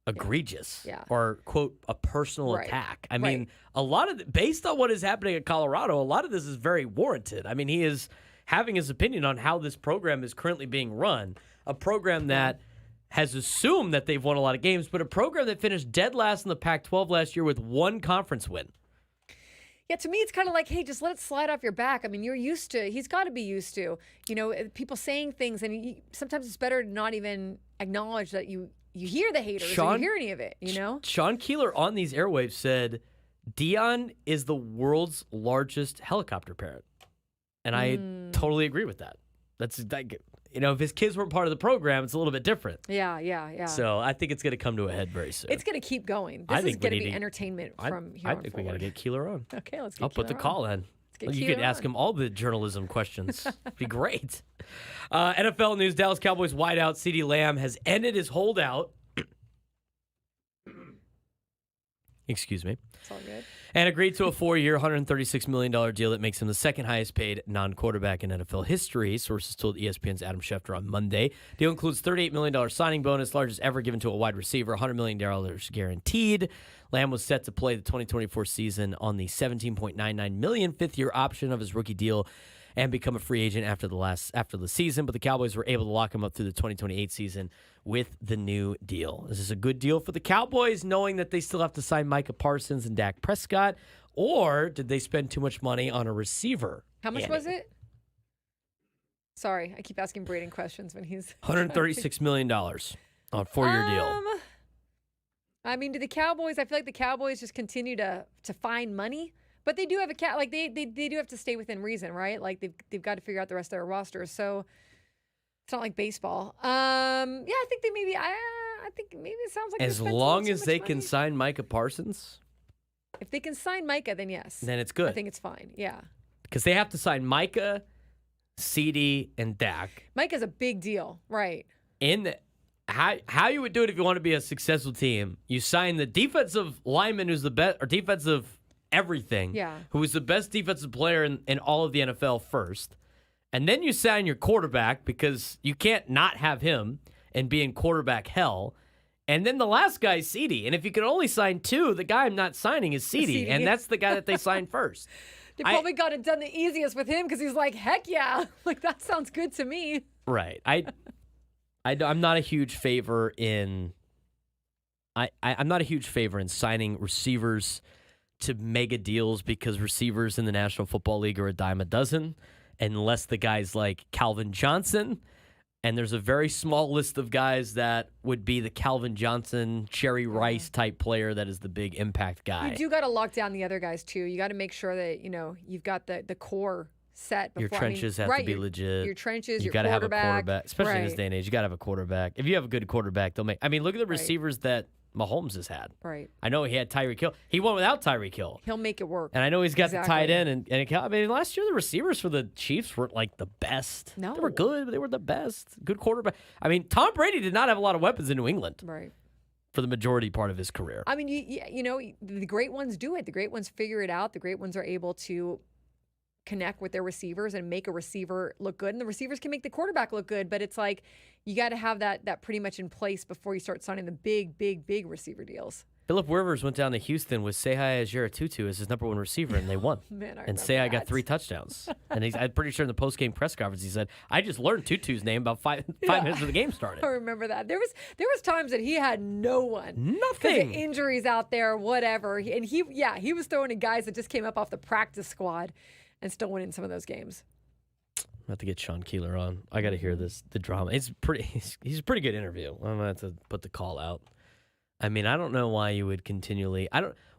egregious or, quote, a personal attack. I mean, a lot of based on what is happening at Colorado, a lot of this is very warranted. I mean, he is having his opinion on how this program is currently being run, a program that has assumed that they've won a lot of games, but a program that finished dead last in the Pac-12 last year with one conference win. Yeah, to me, it's kind of like, hey, just let it slide off your back. I mean, he's got to be used to, people saying things, and sometimes it's better to not even acknowledge that you hear the haters or you hear any of it, Sean Keeler on these airwaves said, Deion is the world's largest helicopter parent. And I totally agree with that. That's like, if his kids weren't part of the program, it's a little bit different. Yeah. So I think it's going to come to a head very soon. It's going to keep going. This is going to be entertainment from here on I think we got to get Keeler on. Okay, let's get I'll put the call in. You could ask him all the journalism questions. It'd be great. NFL news, Dallas Cowboys wideout CeeDee Lamb has ended his holdout. Excuse me. It's all good. And agreed to a 4-year, $136 million deal that makes him the second highest paid non-quarterback in NFL history, sources told ESPN's Adam Schefter on Monday. Deal includes $38 million signing bonus, largest ever given to a wide receiver, $100 million guaranteed. Lamb was set to play the 2024 season on the $17.99 million fifth-year option of his rookie deal and become a free agent after the season, but the Cowboys were able to lock him up through the 2028 season with the new deal. Is this a good deal for the Cowboys, knowing that they still have to sign Micah Parsons and Dak Prescott, or did they spend too much money on a receiver? How much was it? Sorry, I keep asking Braden questions when he's $136 million on a 4-year deal. I mean, do the Cowboys? I feel like the Cowboys just continue to find money, but they do have they do have to stay within reason, right? Like they've got to figure out the rest of their roster. So it's not like baseball. I think they maybe. I think maybe it sounds like as long as they can sign Micah Parsons. If they can sign Micah, then yes. Then it's good. I think it's fine. Yeah. Because they have to sign Micah, CD, and Dak. Micah's a big deal, right? How you would do it if you want to be a successful team, you sign the defensive lineman who's the best, or defensive everything, who is the best defensive player in all of the NFL first, and then you sign your quarterback because you can't not have him and be in quarterback hell. And then the last guy is CD. And if you can only sign 2, the guy I'm not signing is CD. And that's the guy that they signed first. They probably got it done the easiest with him because he's like, heck yeah. Like, that sounds good to me. Right. I'm not a huge favor in I'm not a huge favor in signing receivers to mega deals because receivers in the National Football League are a dime a dozen, unless the guy's like Calvin Johnson. And there's a very small list of guys that would be the Calvin Johnson, Jerry Rice type player that is the big impact guy. You do got to lock down the other guys, too. You got to make sure that, you've got the core set before. Your trenches have to be legit. Your trenches, you got to have a quarterback. Especially in this day and age, you got to have a quarterback. If you have a good quarterback, they'll make. I mean, look at the receivers that Mahomes has had. Right. I know he had Tyreek Hill. He went without Tyreek Hill. He'll make it work. And I know he's got the tight end. And I mean, last year the receivers for the Chiefs weren't like the best. No. They were good, but they were the best. Good quarterback. I mean, Tom Brady did not have a lot of weapons in New England. Right. For the majority part of his career. I mean, the great ones do it. The great ones figure it out. The great ones are able to connect with their receivers and make a receiver look good. And the receivers can make the quarterback look good, but it's like you got to have that pretty much in place before you start signing the big receiver deals. Phillip Rivers went down to Houston with Sehi Ajera-Tutu as his number 1 receiver, and they won. Man, and Sehi got 3 touchdowns. And I'm pretty sure in the post-game press conference he said, I just learned Tutu's name about five minutes before the game started. I remember that. There was times that he had no one. Nothing. Injuries out there, whatever. And he was throwing in guys that just came up off the practice squad and still winning some of those games. I have to get Sean Keeler on. I got to hear the drama. He's a pretty good interview. I'm going to have to put the call out. I mean, I don't know why you would continually.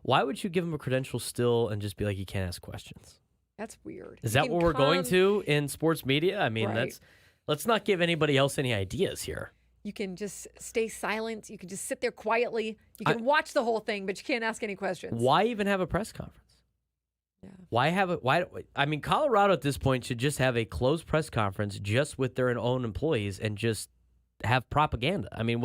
Why would you give him a credential still and just be like, you can't ask questions? That's weird. Is that what we're going to in sports media? I mean, right. Let's not give anybody else any ideas here. You can just stay silent. You can just sit there quietly. You can watch the whole thing, but you can't ask any questions. Why even have a press conference? Yeah. I mean, Colorado at this point should just have a closed press conference just with their own employees and just have propaganda. I mean,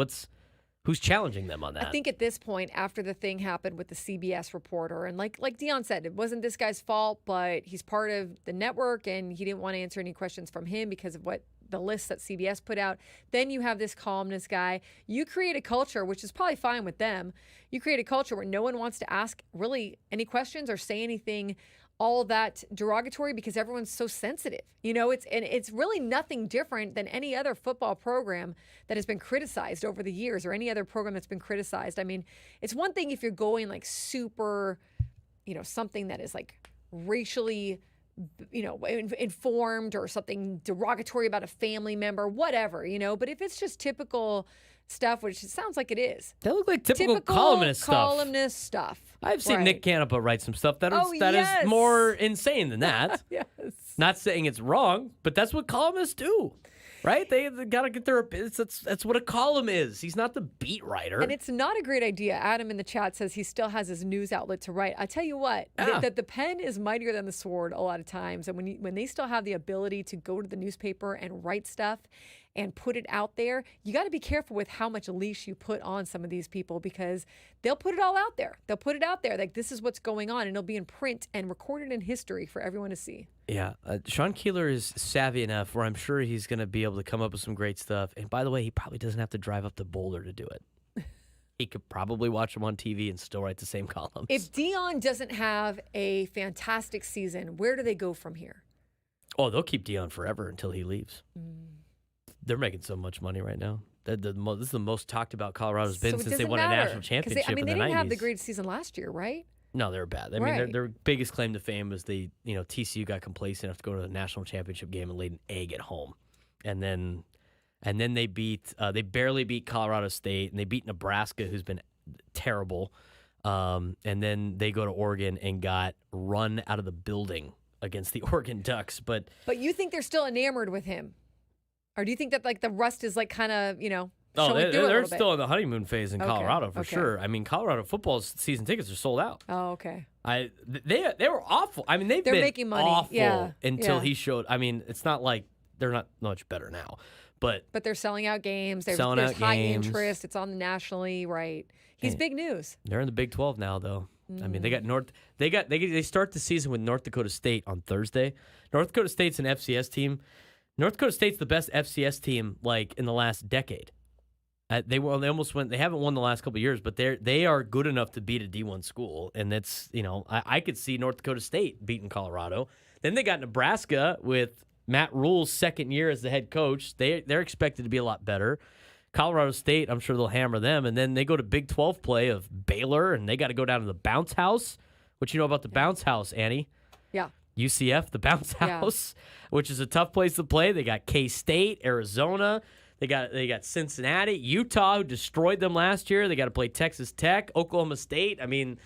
who's challenging them on that? I think at this point, after the thing happened with the CBS reporter, and like Dion said, it wasn't this guy's fault, but he's part of the network, and he didn't want to answer any questions from him because of what the list that CBS put out. Then you have this columnist guy. You create a culture, which is probably fine with them. You create a culture where no one wants to ask really any questions or say anything all that derogatory because everyone's so sensitive. It's really nothing different than any other football program that has been criticized over the years or any other program that's been criticized. I mean, it's one thing if you're going like super, something that is like racially informed or something derogatory about a family member, whatever, but if it's just typical stuff, which it sounds like it is. They look like typical columnist stuff. I've seen Nick Canepa write some stuff that yes. is more insane than that. Yes. Not saying it's wrong, but that's what columnists do. Right? They got to get their that's what a column is. He's not the beat writer. And it's not a great idea. Adam in the chat says he still has his news outlet to write. I tell you what, that the pen is mightier than the sword a lot of times. And when they still have the ability to go to the newspaper and write stuff and put it out there, you got to be careful with how much leash you put on some of these people because they'll put it all out there. They'll put it out there like this is what's going on, and it'll be in print and recorded in history for everyone to see. Yeah, Sean Keeler is savvy enough where I'm sure he's going to be able to come up with some great stuff. And by the way, he probably doesn't have to drive up to Boulder to do it. He could probably watch him on TV and still write the same columns. If Dion doesn't have a fantastic season, where do they go from here? Oh, they'll keep Dion forever until he leaves. They're making so much money right now. This is the most talked about Colorado's been since they won a national championship in the 90s. They didn't have the great season last year, right? No, they were bad. I mean, their biggest claim to fame was TCU got complacent enough to go to the national championship game and laid an egg at home. and then they they barely beat Colorado State, and they beat Nebraska, who's been terrible. And then they go to Oregon and got run out of the building against the Oregon Ducks. But you think they're still enamored with him, or do you think that like the rust is like kind of oh, showing through a they're little bit? still in the honeymoon phase in Colorado for Okay. sure. I mean, Colorado football's season tickets are sold out. Oh, okay. They were awful. I mean, they're been making money. awful Yeah. until Yeah. he showed. I mean, it's not like they're not much better now, but But they're selling out games. There's Selling out high games. interest. It's on nationally, right? He's Hey. big news. they're in the Big 12 now, though. I mean, they got they start the season with North Dakota State on Thursday. North Dakota State's an FCS team. North Dakota State's the best FCS team like in the last decade. They almost went. They haven't won the last couple of years, but they are good enough to beat a D1 school, and that's I could see North Dakota State beating Colorado. Then they got Nebraska with Matt Rule's second year as the head coach. They're expected to be a lot better. Colorado State, I'm sure they'll hammer them, and then they go to Big 12 play of Baylor, and they got to go down to the Bounce House. What you know about the Bounce House, Annie? Yeah. UCF, the Bounce Yeah. House, which is a tough place to play. They got K-State, Arizona. They got Cincinnati, Utah, who destroyed them last year. They got to play Texas Tech, Oklahoma State. I mean,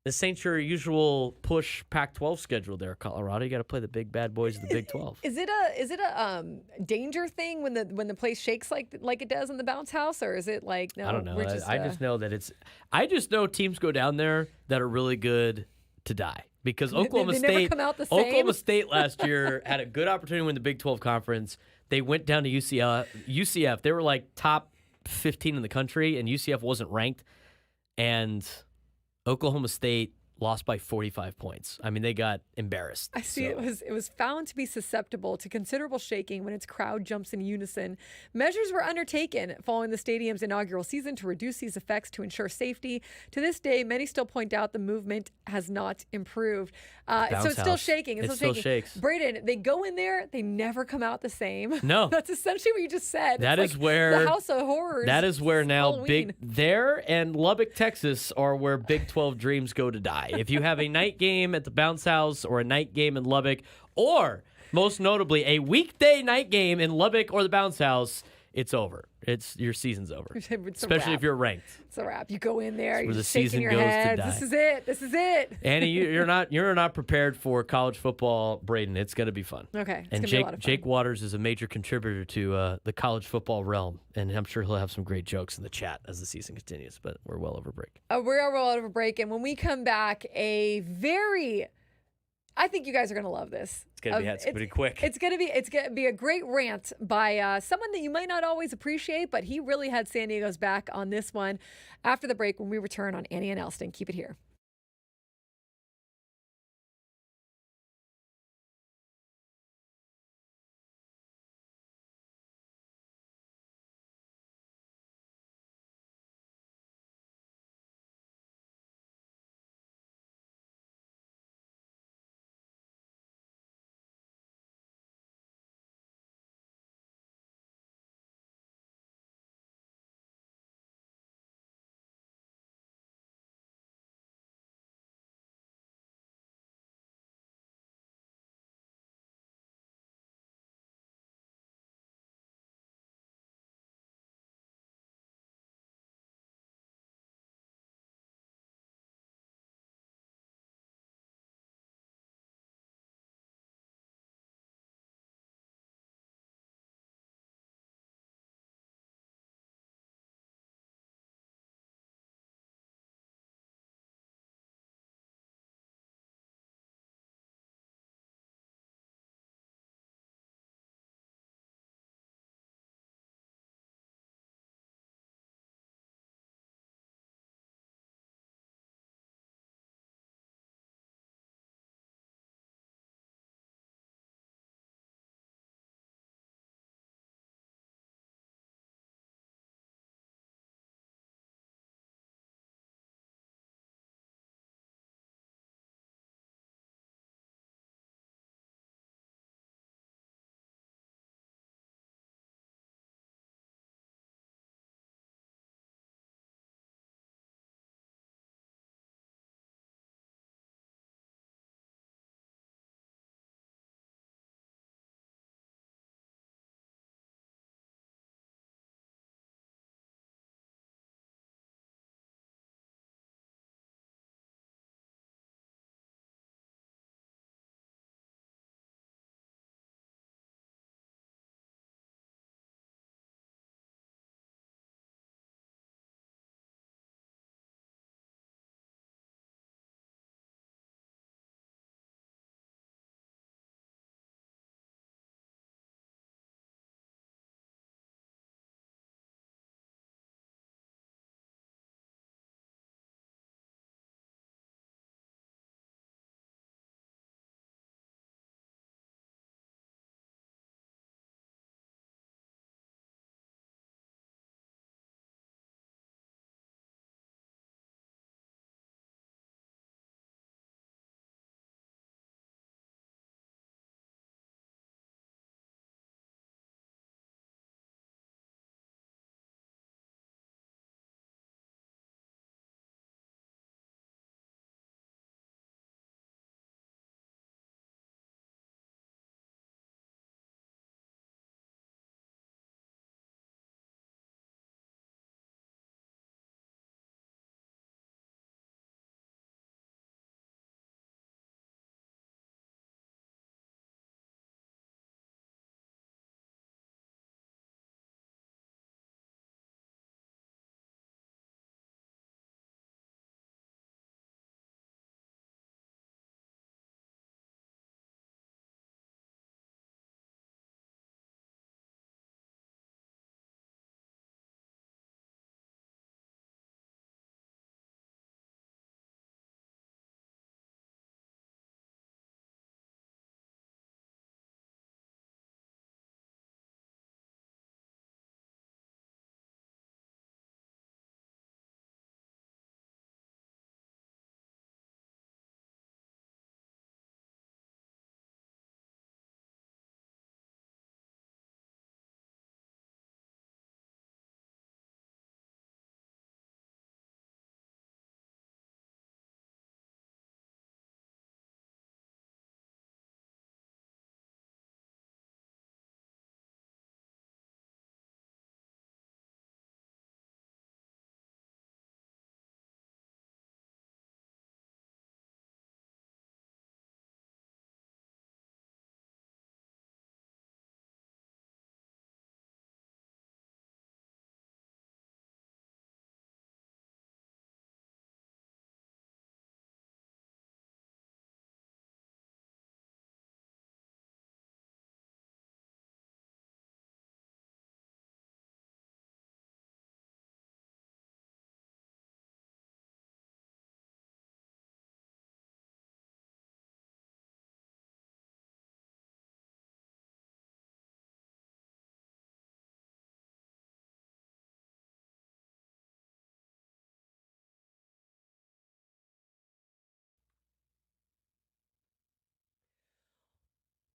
this ain't your usual push Pac-12 schedule there, Colorado. You got to play the big bad boys of the Big 12. Is it a danger thing when the place shakes like it does in the Bounce House, or is it like no? I don't know. We're just, I just know that I just know teams go down there that are really good to die. Because Oklahoma they never State, come out the same. Oklahoma State last year had a good opportunity to win the Big 12 conference. They went down to UCF. They were like top 15 in the country, and UCF wasn't ranked. And Oklahoma State lost by 45 points. I mean, they got embarrassed. I see. So- It was found to be susceptible to considerable shaking when its crowd jumps in unison. Measures were undertaken following the stadium's inaugural season to reduce these effects to ensure safety. To this day, many still point out the movement has not improved. So Bounce it's still house. shaking. It It's still shaking. shakes. Braden, they go in there, they never come out the same. No. That's essentially what you just said. That It's is like where the House of Horrors. That is where now Halloween. there and Lubbock, Texas are where Big 12 dreams go to die. If you have a night game at the Bounce House or a night game in Lubbock, or most notably a weekday night game in Lubbock or the Bounce House, it's over. Your season's over. It's a Especially if wrap. you're ranked. It's a wrap. You go in there, where you're the just shaking season your goes to head. die. This is it. This is it. Annie, you're not prepared for college football, Braden. It's going to be fun. Okay. It's And gonna be a lot of fun. Jake Waters is a major contributor to the college football realm, and I'm sure he'll have some great jokes in the chat as the season continues. But we're well over break. We're well out of a break, and when we come back, I think you guys are gonna love this. It's gonna be quick. It's gonna be a great rant by someone that you might not always appreciate, but he really had San Diego's back on this one. After the break, when we return on Annie and Elsten, keep it here.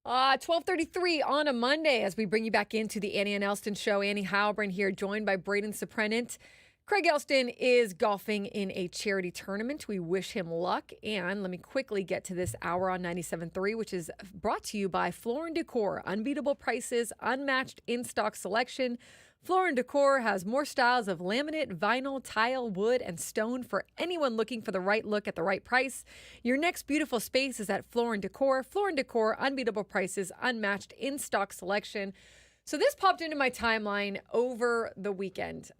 12:33 on a Monday as we bring you back into the Annie and Elsten show. Annie Heilbrunn here, joined by Braden Suprenant. Craig Elsten is golfing in a charity tournament. We wish him luck. And let me quickly get to this hour on 97.3, which is brought to you by Floor & Decor. Unbeatable prices, unmatched in-stock selection. Floor & Decor has more styles of laminate, vinyl, tile, wood, and stone for anyone looking for the right look at the right price. Your next beautiful space is at Floor & Decor. Floor & Decor, unbeatable prices, unmatched in-stock selection. So this popped into my timeline over the weekend.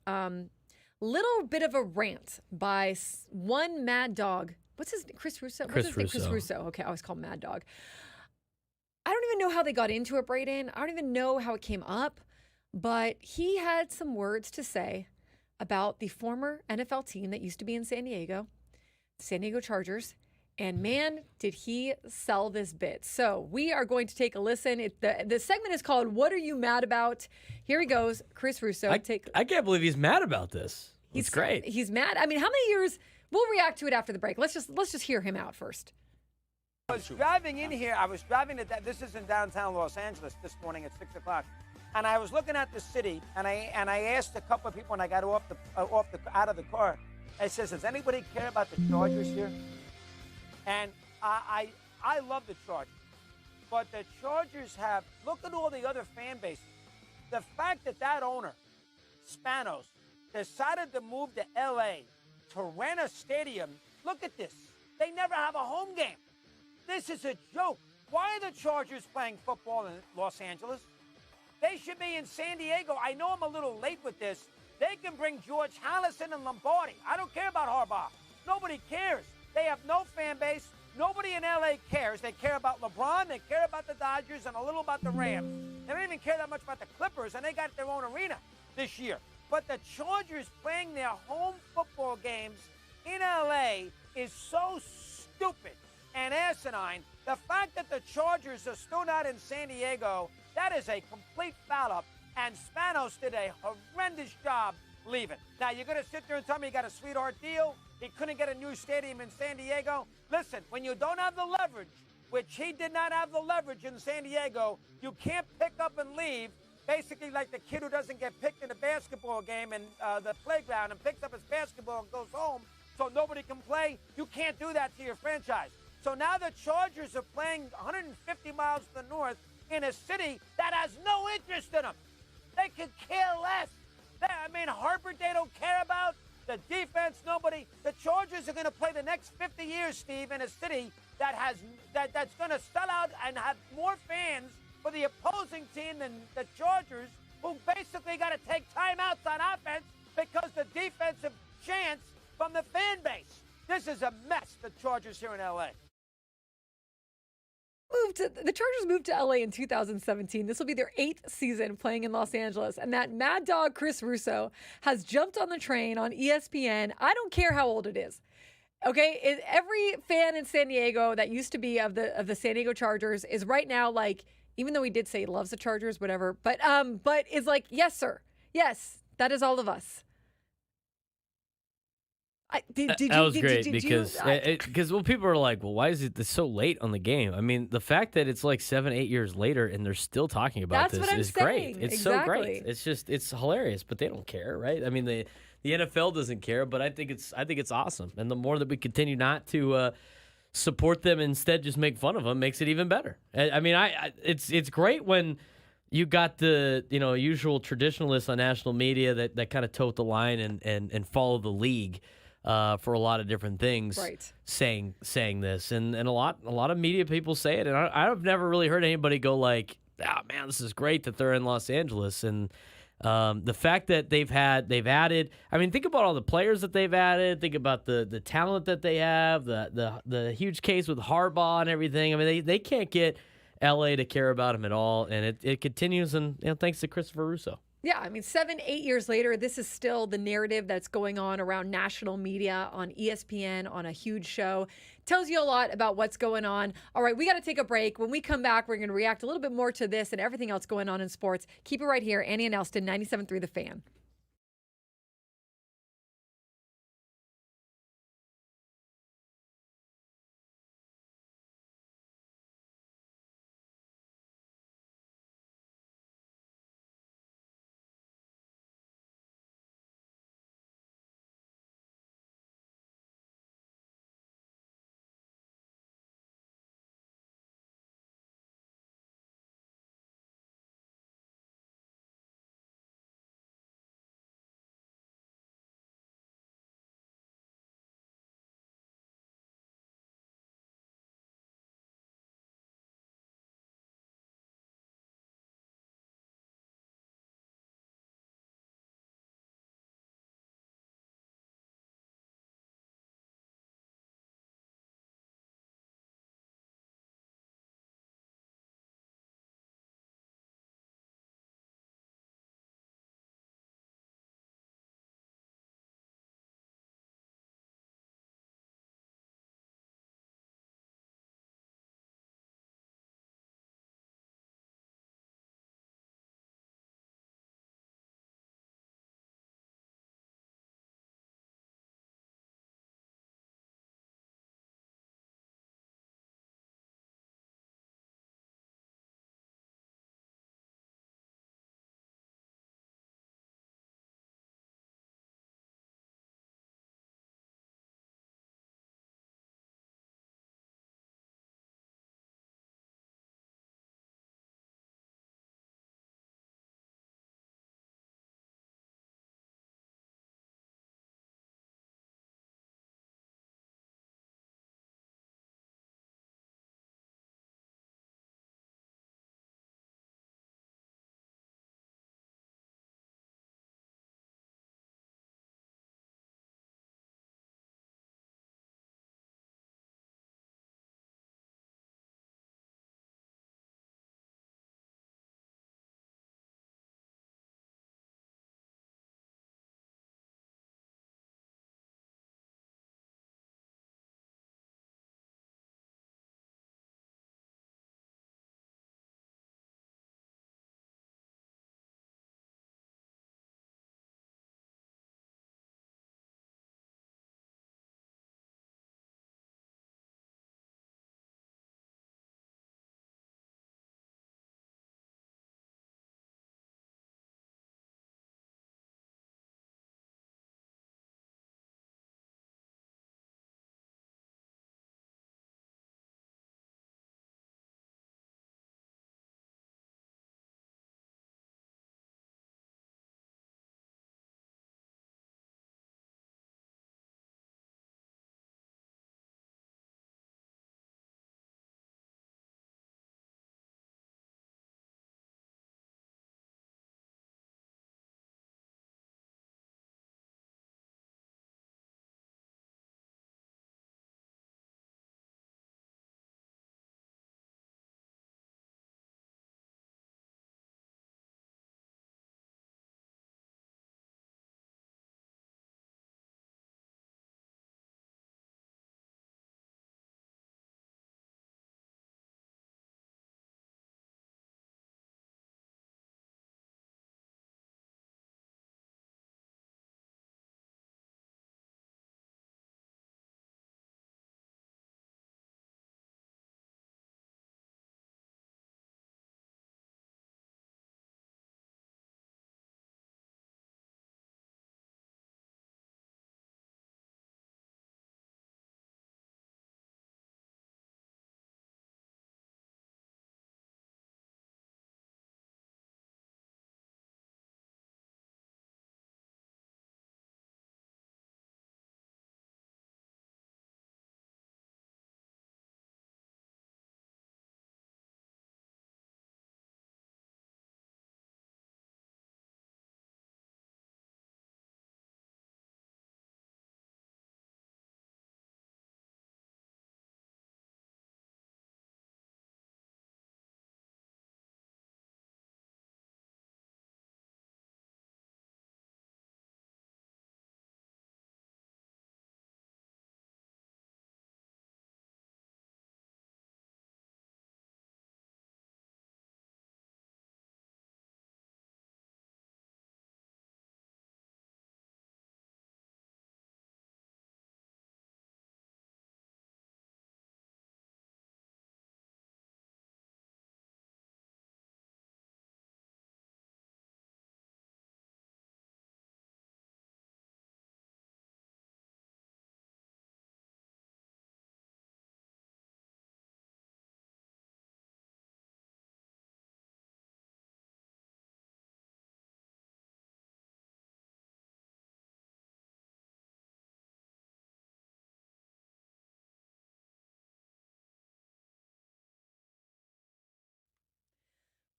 Little bit of a rant by one Mad Dog. What's his name? Chris Russo? What's his name? Chris Russo. Okay, I always call him Mad Dog. I don't even know how they got into it, Braden. I don't even know how it came up. But he had some words to say about the former NFL team that used to be in San Diego Chargers. And man, did he sell this bit. So we are going to take a listen. The segment is called "What Are You Mad About?" Here he goes, Chris Russo. I can't believe he's mad about this. He's great. He's mad. I mean, how many years? We'll react to it after the break. Let's just hear him out first. I was driving in here. This is in downtown Los Angeles this morning at 6 o'clock. And I was looking at the city, and I asked a couple of people when I got out of the car. I says, "Does anybody care about the Chargers here?" And I love the Chargers, but the Chargers have, look at all the other fan bases. The fact that owner, Spanos, decided to move to L.A. to rent a stadium. Look at this. They never have a home game. This is a joke. Why are the Chargers playing football in Los Angeles? They should be in San Diego. I know I'm a little late with this. They can bring George Hallison and Lombardi. I don't care about Harbaugh. Nobody cares. They have no fan base. Nobody in L.A. cares. They care about LeBron. They care about the Dodgers and a little about the Rams. They don't even care that much about the Clippers, and they got their own arena this year. But the Chargers playing their home football games in L.A. is so stupid and asinine. The fact that the Chargers are still not in San Diego, that is a complete foul-up, and Spanos did a horrendous job leaving. Now, you're going to sit there and tell me you got a sweetheart deal? He couldn't get a new stadium in San Diego? Listen, when you don't have the leverage, which he did not have the leverage in San Diego, you can't pick up and leave, basically like the kid who doesn't get picked in a basketball game in the playground and picks up his basketball and goes home so nobody can play. You can't do that to your franchise. So now the Chargers are playing 150 miles to the north in a city that has no interest in them. They could care less. Harper they don't care about. The defense, nobody. The Chargers are going to play the next 50 years, Steve, in a city that's going to sell out and have more fans for the opposing team than the Chargers, who basically got to take timeouts on offense because the defensive chance from the fan base. This is a mess, the Chargers here in L.A. The Chargers moved to LA in 2017. This will be their 8th season playing in Los Angeles. And that mad dog, Chris Russo, has jumped on the train on ESPN. I don't care how old it is. Okay, every fan in San Diego that used to be of the San Diego Chargers is right now like, even though he did say he loves the Chargers, whatever, but is like, yes, sir. Yes, that is all of us. That was great because people are like, well, why is it so late on the game? I mean, the fact that it's like 7-8 years later and they're still talking about this is great. It's so great. It's hilarious, but they don't care, right? I mean, the NFL doesn't care, but I think it's awesome. And the more that we continue not to support them, instead just make fun of them, makes it even better. I mean, it's great when you got the usual traditionalists on national media that kind of tote the line and follow the league. For a lot of different things, right. saying this, and a lot of media people say it, and I've never really heard anybody go like, "Ah, man, this is great that they're in Los Angeles." And the fact that they've added, I mean, think about all the players that they've added. Think about the talent that they have, the huge case with Harbaugh and everything. I mean, they can't get LA to care about him at all, and it continues, and thanks to Christopher Russo. Yeah, I mean, 7-8 years later, this is still the narrative that's going on around national media on ESPN on a huge show. Tells you a lot about what's going on. All right, we got to take a break. When we come back, we're going to react a little bit more to this and everything else going on in sports. Keep it right here. Annie and Elsten, 97.3 The Fan.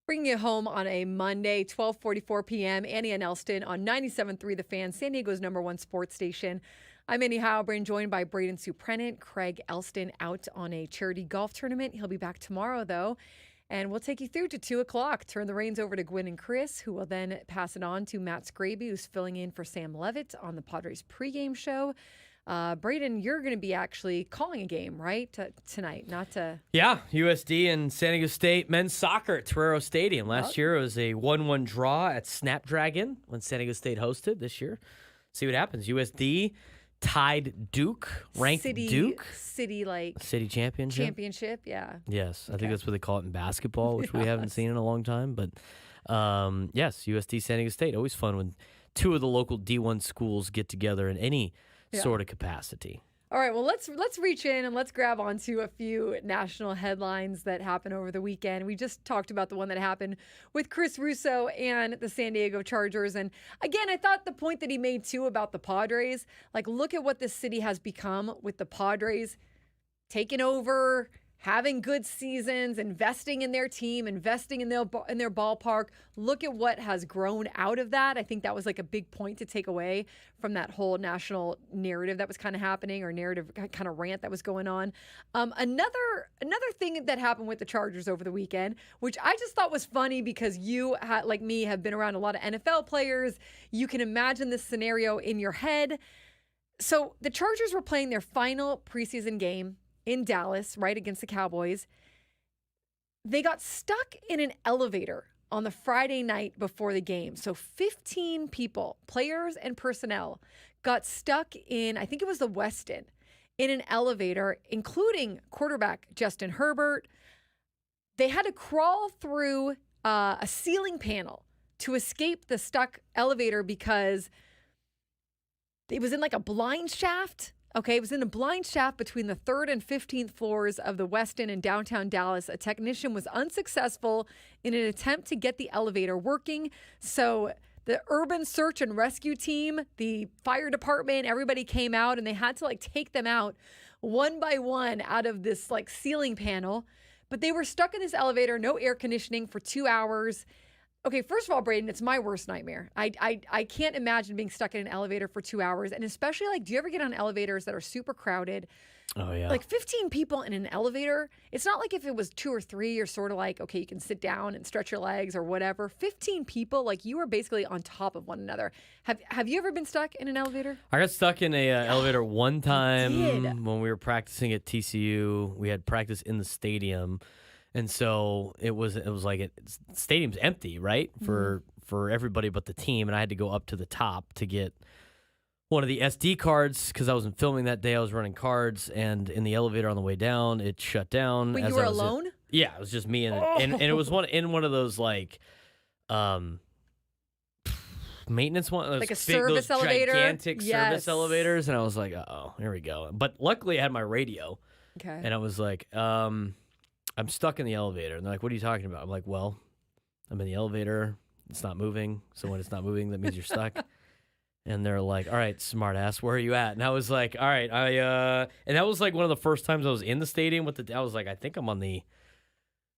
Bringing you home on a Monday, 12:44 p.m. Annie and Elsten on 97.3 The Fan, San Diego's #1 sports station. I'm Annie Heilbrunn, joined by Braden Suprenant. Craig Elsten out on a charity golf tournament. He'll be back tomorrow, though, and we'll take you through to 2 o'clock. Turn the reins over to Gwen and Chris, who will then pass it on to Matt Scraby, who's filling in for Sam Levitt on the Padres pregame show. Braden, you're going to be actually calling a game, right, tonight, not to... Yeah, USD and San Diego State men's soccer at Torero Stadium. Last year it was a 1-1 draw at Snapdragon when San Diego State hosted. This year, see what happens. USD tied Duke, ranked Duke. City championship? Championship, yeah. Yes, I think that's what they call it in basketball, which we haven't seen in a long time. But yes, USD, San Diego State, always fun when two of the local D1 schools get together in any sort of capacity. All right, well, let's reach in and let's grab onto a few national headlines that happened over the weekend. We just talked about the one that happened with Chris Russo and the San Diego Chargers. And again, I thought the point that he made too about the Padres, like, look at what this city has become with the Padres taking over, having good seasons, investing in their team, investing in their ballpark. Look at what has grown out of that. I think that was like a big point to take away from that whole national narrative that was kind of happening, or narrative kind of rant that was going on. Another thing that happened with the Chargers over the weekend, which I just thought was funny because you, like me, have been around a lot of NFL players. You can imagine this scenario in your head. So the Chargers were playing their final preseason game in Dallas, right, against the Cowboys. They got stuck in an elevator on the Friday night before the game. So 15 people, players and personnel, got stuck in, I think it was the Westin, in an elevator, including quarterback Justin Herbert. They had to crawl through a ceiling panel to escape the stuck elevator because it was in like a blind shaft. Okay, it was in a blind shaft between the 3rd and 15th floors of the Westin in downtown Dallas. A technician was unsuccessful in an attempt to get the elevator working. So the urban search and rescue team, the fire department, everybody came out and they had to like take them out one by one out of this like ceiling panel. But they were stuck in this elevator, no air conditioning for 2 hours. Okay, first of all, Braden, it's my worst nightmare. I can't imagine being stuck in an elevator for 2 hours. And especially, like, do you ever get on elevators that are super crowded? Oh, yeah. Like 15 people in an elevator. It's not like if it was 2 or 3, you're sort of like, okay, you can sit down and stretch your legs or whatever. 15 people, like, you are basically on top of one another. Have you ever been stuck in an elevator? I got stuck in a elevator one time when we were practicing at TCU. We had practice in the stadium. And so it was like stadium's empty, right, for everybody but the team, and I had to go up to the top to get one of the SD cards because I wasn't filming that day. I was running cards, and in the elevator on the way down, it shut down. But you were alone? Yeah, it was just me and it was one of those like maintenance one, like a service elevator, gigantic service elevators, and I was like, oh, here we go. But luckily, I had my radio, and I was like, I'm stuck in the elevator. And they're like, what are you talking about? I'm like, well, I'm in the elevator. It's not moving. So when it's not moving, that means you're stuck. And they're like, all right, smart ass, where are you at? And I was like, all right, and that was like one of the first times I was in the stadium I was like, I think I'm on the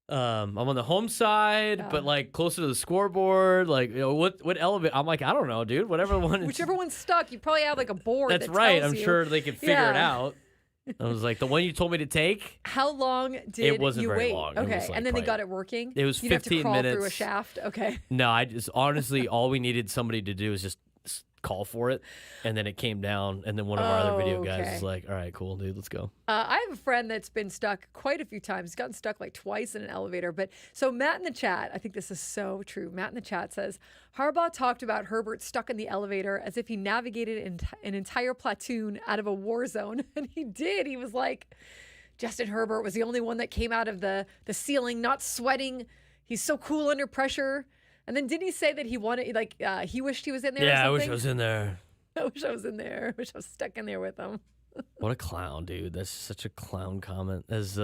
home side, but like closer to the scoreboard. Like, you know, what elevator? I'm like, I don't know, dude. Whatever one. Whichever one's stuck, you probably have like a board. That's that right. tells I'm you. sure they can figure it out. I was like, the one you told me to take? How long did you wait? It wasn't very long. Okay, was like and then they got it working? It was 15 minutes. You'd have to crawl minutes. through a shaft? Okay. No, I just, honestly, all we needed somebody to do is just call for it, and then it came down, and then one of our other video guys was like, all right, cool, dude, let's go. I have a friend that's been stuck quite a few times. He's gotten stuck like twice in an elevator. But so Matt in the chat, I think this is so true. Matt in the chat says, Harbaugh talked about Herbert stuck in the elevator as if he navigated an entire platoon out of a war zone. And he did. He was like, Justin Herbert was the only one that came out of the ceiling, not sweating. He's so cool under pressure. And then didn't he say that he wanted, like, he wished he was in there? Yeah, or something? I wish I was in there. I wish I was in there. I wish I was stuck in there with him. What a clown, dude. That's such a clown comment, as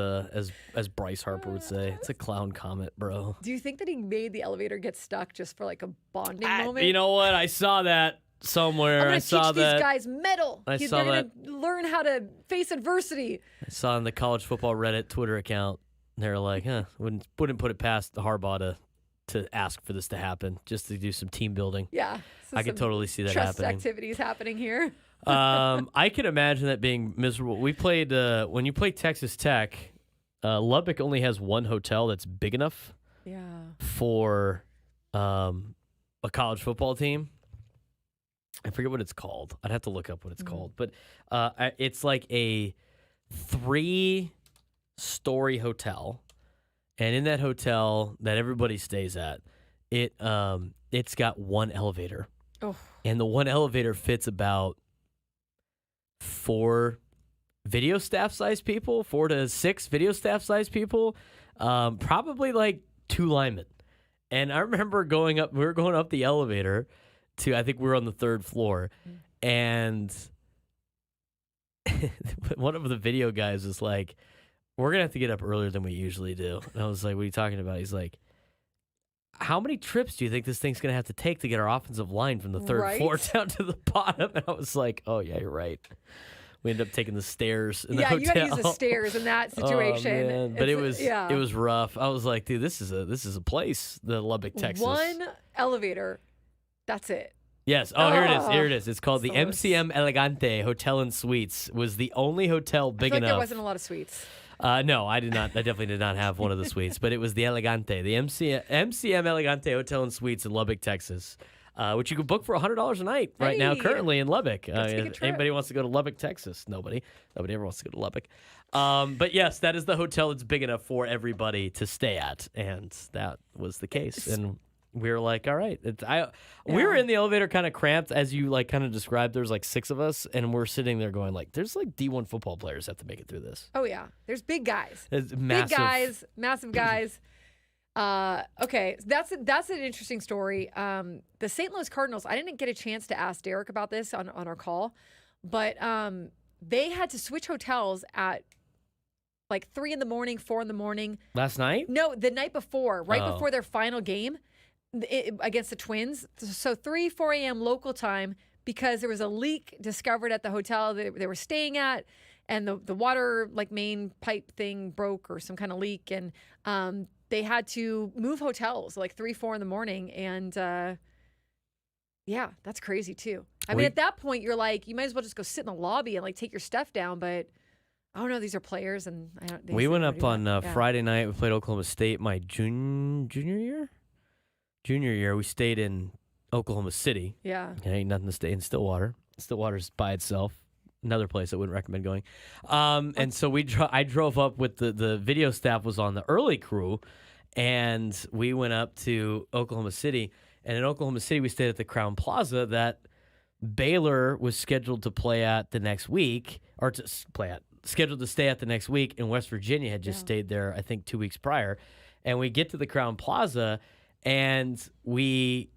Bryce Harper would say. It's a clown comment, bro. Do you think that he made the elevator get stuck just for like a bonding moment? You know what? I saw that somewhere. I'm going I to saw teach that. these guys metal. They're going to learn how to face adversity. I saw in the college football Reddit Twitter account. They were like, wouldn't put it past the Harbaugh to to ask for this to happen, just to do some team building. Yeah. So I could totally see that trust happening. activities happening here. I can imagine that being miserable. We played when you play Texas Tech, Lubbock only has one hotel that's big enough for a college football team. I forget what it's called. I'd have to look up what it's called. But it's like a 3-story hotel. And in that hotel that everybody stays at, it's got one elevator. Oh. And the one elevator fits about 4 video staff size people, 4 to 6 video staff size people, probably like 2 linemen. And I remember we were going up the elevator to, I think we were on the 3rd floor, and one of the video guys was like, we're going to have to get up earlier than we usually do. And I was like, what are you talking about? He's like, how many trips do you think this thing's going to have to take to get our offensive line from the 3rd floor down to the bottom? And I was like, oh, yeah, you're right. We ended up taking the stairs in the hotel. Yeah, you got to use the stairs in that situation. Oh, man. But it was rough. I was like, dude, this is a place, the Lubbock, Texas. One elevator. That's it. Yes. Oh, here it is. Here it is. It's called the So MCM Elegante Hotel and Suites. Was the only hotel big I feel like enough. there wasn't a lot of suites. No, I did not. I definitely did not have one of the suites, but it was the Elegante, the MCM Elegante Hotel and Suites in Lubbock, Texas, which you can book for $100 a night right now, currently in Lubbock. If anybody wants to go to Lubbock, Texas, nobody ever wants to go to Lubbock. But yes, that is the hotel that's big enough for everybody to stay at, and that was the case. And we were like, all right. We were in the elevator kind of cramped, as you like kind of described. There's like 6 of us, and we're sitting there going like, there's like D1 football players have to make it through this. Oh, yeah. There's big guys. It's massive. Big guys, massive guys. Okay, that's an interesting story. The St. Louis Cardinals, I didn't get a chance to ask Derek about this on our call, but they had to switch hotels at like 3 in the morning, 4 in the morning. Last night? No, the night before, before their final game against the Twins. So 3, 4 a.m. local time, because there was a leak discovered at the hotel they were staying at, and the water like main pipe thing broke or some kind of leak, and they had to move hotels like 3, 4 in the morning, and yeah, that's crazy too. I mean, at that point, you're like, you might as well just go sit in the lobby and like take your stuff down, but. I don't know. These are players, and we went up on Friday night. We played Oklahoma State my junior year. Junior year, we stayed in Oklahoma City. Yeah. Okay, nothing to stay in Stillwater. Stillwater's by itself. Another place I wouldn't recommend going. And so I drove up with the video staff was on the early crew, and we went up to Oklahoma City. And in Oklahoma City, we stayed at the Crown Plaza that Baylor was scheduled to play at the next week, or scheduled to stay at the next week, and West Virginia had just stayed there, I think, 2 weeks prior. And we get to the Crown Plaza, and we're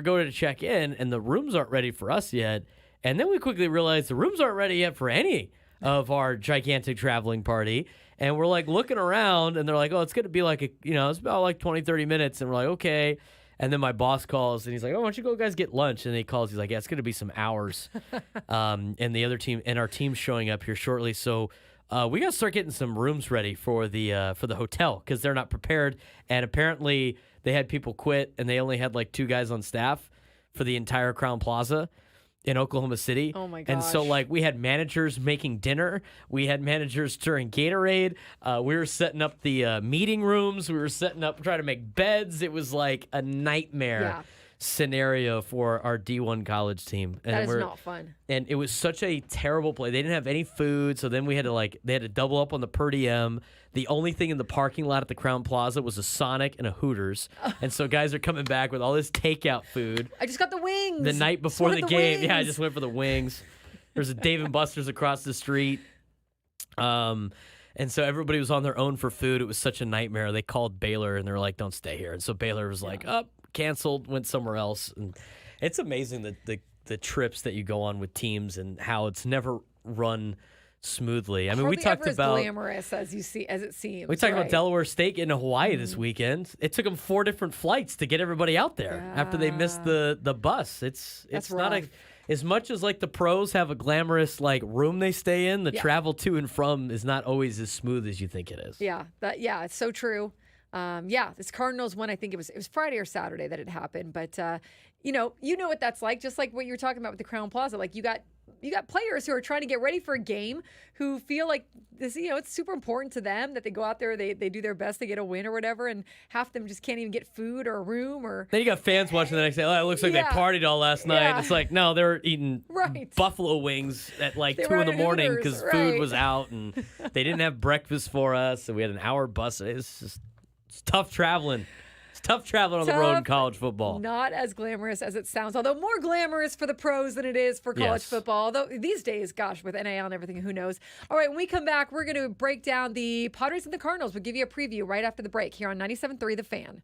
going to check in, and the rooms aren't ready for us yet. And then we quickly realized the rooms aren't ready yet for any of our gigantic traveling party. And we're like looking around, and they're like, oh, it's going to be like, it's about like 20, 30 minutes. And we're like, okay. And then my boss calls, and he's like, oh, why don't you go guys get lunch? And he calls, he's like, yeah, it's going to be some hours. And the other team, and our team's showing up here shortly. So we got to start getting some rooms ready for the hotel, because they're not prepared. And apparently they had people quit, and they only had like 2 guys on staff for the entire Crown Plaza in Oklahoma City. Oh my gosh. And so like we had managers making dinner. We had managers stirring Gatorade. We were setting up the meeting rooms. We were setting up, trying to make beds. It was like a nightmare scenario for our D1 college team. And that is not fun. And it was such a terrible play. They didn't have any food, so then we had to they had to double up on the per diem. The only thing in the parking lot at the Crown Plaza was a Sonic and a Hooters. And so guys are coming back with all this takeout food. I just got the wings. The night before the game. Wings. Yeah, I just went for the wings. There's a Dave & Buster's across the street. And so everybody was on their own for food. It was such a nightmare. They called Baylor, and they were like, don't stay here. And so Baylor was like, canceled, went somewhere else. And it's amazing the trips that you go on with teams and how it's never run smoothly. I mean, we talked about glamorous as it seems. We talked about Delaware State getting to Hawaii this weekend. It took them 4 different flights to get everybody out there after they missed the bus. It's not as much as like the pros have a glamorous like room they stay in. The travel to and from is not always as smooth as you think it is. Yeah, it's so true. This Cardinals one, I think it was Friday or Saturday that it happened. But you know what that's like. Just like what you were talking about with the Crown Plaza. Like you got players who are trying to get ready for a game who feel like this. It's super important to them that they go out there, they do their best to get a win or whatever, and half of them just can't even get food or a room or. Then you got fans watching the next day. Oh, it looks like they partied all last night. Yeah. It's like, no, they're eating buffalo wings at like 2 in the morning because food was out and they didn't have breakfast for us. So we had an hour bus. It's tough traveling. It's tough traveling on the road in college football. Not as glamorous as it sounds, although more glamorous for the pros than it is for college football. Although these days, gosh, with NIL and everything, who knows? All right, when we come back, we're going to break down the Padres and the Cardinals. We'll give you a preview right after the break here on 97.3 The Fan.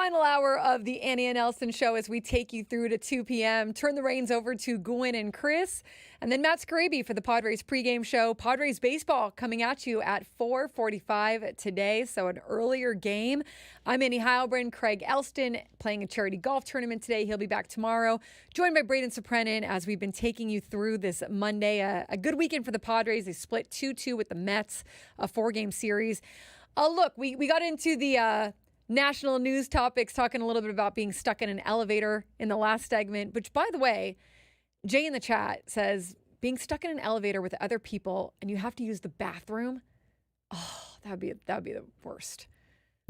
Final hour of the Annie and Elsten show as we take you through to 2 p.m. Turn the reins over to Gwen and Chris. And then Matt Scraby for the Padres pregame show. Padres baseball coming at you at 4:45 today, so an earlier game. I'm Annie Heilbrunn. Craig Elsten playing a charity golf tournament today. He'll be back tomorrow. Joined by Braden Soprenin as we've been taking you through this Monday. A good weekend for the Padres. They split 2-2 with the Mets, a 4-game series. Look, we got into the national news topics, talking a little bit about being stuck in an elevator in the last segment, which, by the way, Jay in the chat says being stuck in an elevator with other people and you have to use the bathroom. Oh, that would be the worst.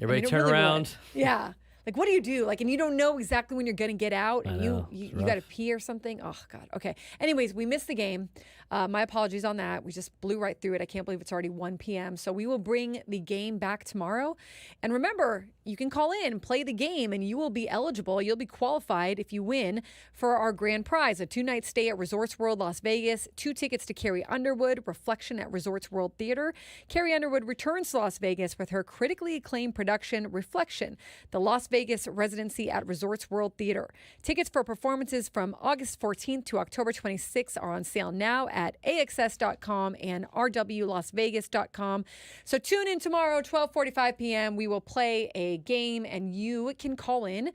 Everybody turn really around. would. Yeah. Like, what do you do? Like, and you don't know exactly when you're going to get out, and you got to pee or something. Oh, God. Okay. Anyways, we missed the game. My apologies on that. We just blew right through it. I can't believe it's already 1 p.m. So we will bring the game back tomorrow. And remember, you can call in, play the game, and you will be eligible. You'll be qualified if you win for our grand prize, a 2-night stay at Resorts World Las Vegas, 2 tickets to Carrie Underwood, Reflection at Resorts World Theater. Carrie Underwood returns to Las Vegas with her critically acclaimed production, Reflection, the Las Vegas residency at Resorts World Theater. Tickets for performances from August 14th to October 26th are on sale now at AXS.com and RWLasVegas.com. So tune in tomorrow, 12:45 p.m. We will play a game, and you can call in,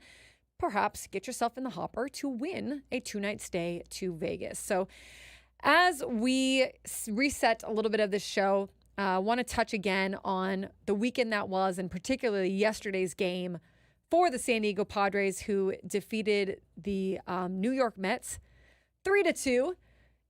perhaps get yourself in the hopper to win a 2-night stay to Vegas. So as we reset a little bit of this show, I want to touch again on the weekend that was, and particularly yesterday's game for the San Diego Padres, who defeated the New York Mets 3-2.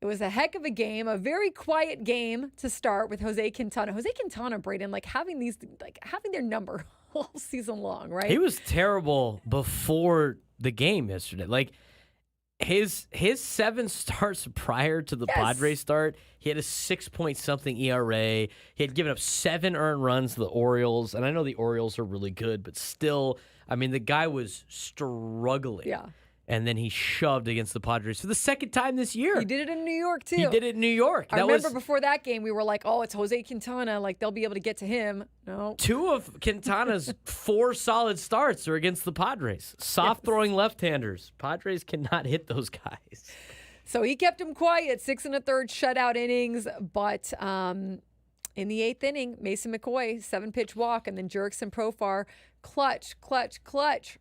It was a heck of a game, a very quiet game to start with Jose Quintana. Jose Quintana, Braden, having their number all season long, right? He was terrible before the game yesterday. Like, his 7 starts prior to the Padres start, he had a 6-point-something ERA. He had given up 7 earned runs to the Orioles, and I know the Orioles are really good, but still, I mean, the guy was struggling. Yeah. And then he shoved against the Padres for the second time this year. He did it in New York, too. He did it in New York. I remember before that game, we were like, oh, it's Jose Quintana. Like, they'll be able to get to him. No. 2 of Quintana's 4 solid starts are against the Padres. Soft-throwing left-handers. Padres cannot hit those guys. So he kept him quiet, 6 1/3 shutout innings. But in the 8th inning, Mason McCoy, 7-pitch walk, and then Jurickson Profar, clutch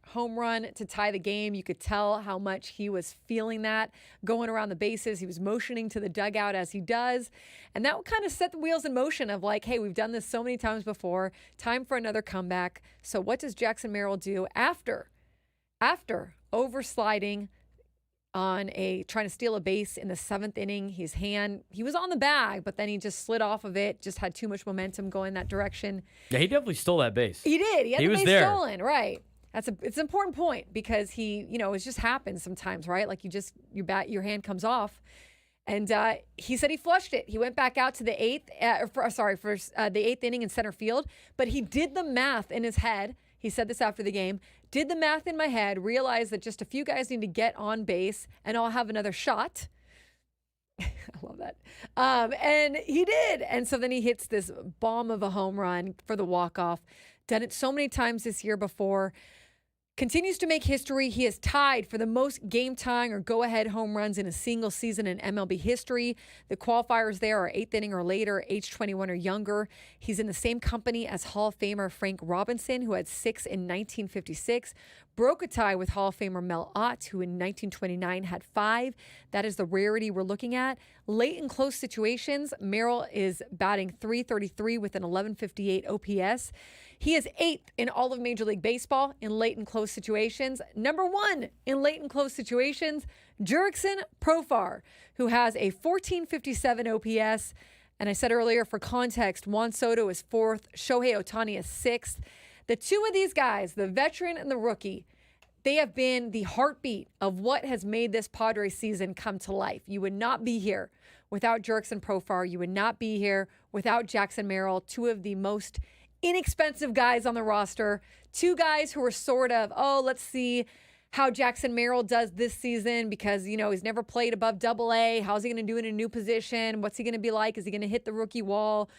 home run to tie the game. You could tell how much he was feeling that, going around the bases. He was motioning to the dugout as he does. And that would kind of set the wheels in motion of like, hey, we've done this so many times before. Time for another comeback. So what does Jackson Merrill do after oversliding on trying to steal a base in the 7th inning? He was on the bag, but then he just slid off of it, just had too much momentum going that direction. Yeah, he definitely stole that base. He did. He had the was base there. stolen, right. It's an important point because it just happens sometimes, right? Like your hand comes off. And he said he flushed it. He went back out to the 8th, the 8th inning in center field, but he did the math in his head. He said this after the game, did the math in my head, realized that just a few guys need to get on base and I'll have another shot. I love that. And he did. And so then he hits this bomb of a home run for the walk-off. Done it so many times this year before. Continues to make history. He is tied for the most game-tying or go-ahead home runs in a single season in MLB history. The qualifiers there are 8th inning or later, age 21 or younger. He's in the same company as Hall of Famer Frank Robinson, who had 6 in 1956. Broke a tie with Hall of Famer Mel Ott, who in 1929 had 5. That is the rarity we're looking at. Late in close situations, Merrill is batting .333 with an 1158 OPS. He is 8th in all of Major League Baseball in late and close situations. Number 1 in late and close situations, Jurickson Profar, who has a 1457 OPS. And I said earlier, for context, Juan Soto is 4th, Shohei Ohtani is 6th. The 2 of these guys, the veteran and the rookie, they have been the heartbeat of what has made this Padres season come to life. You would not be here without Jurickson Profar. You would not be here without Jackson Merrill, 2 of the most inexpensive guys on the roster, 2 guys who are sort of, let's see how Jackson Merrill does this season because, he's never played above AA. How's he going to do in a new position? What's he going to be like? Is he going to hit the rookie wall?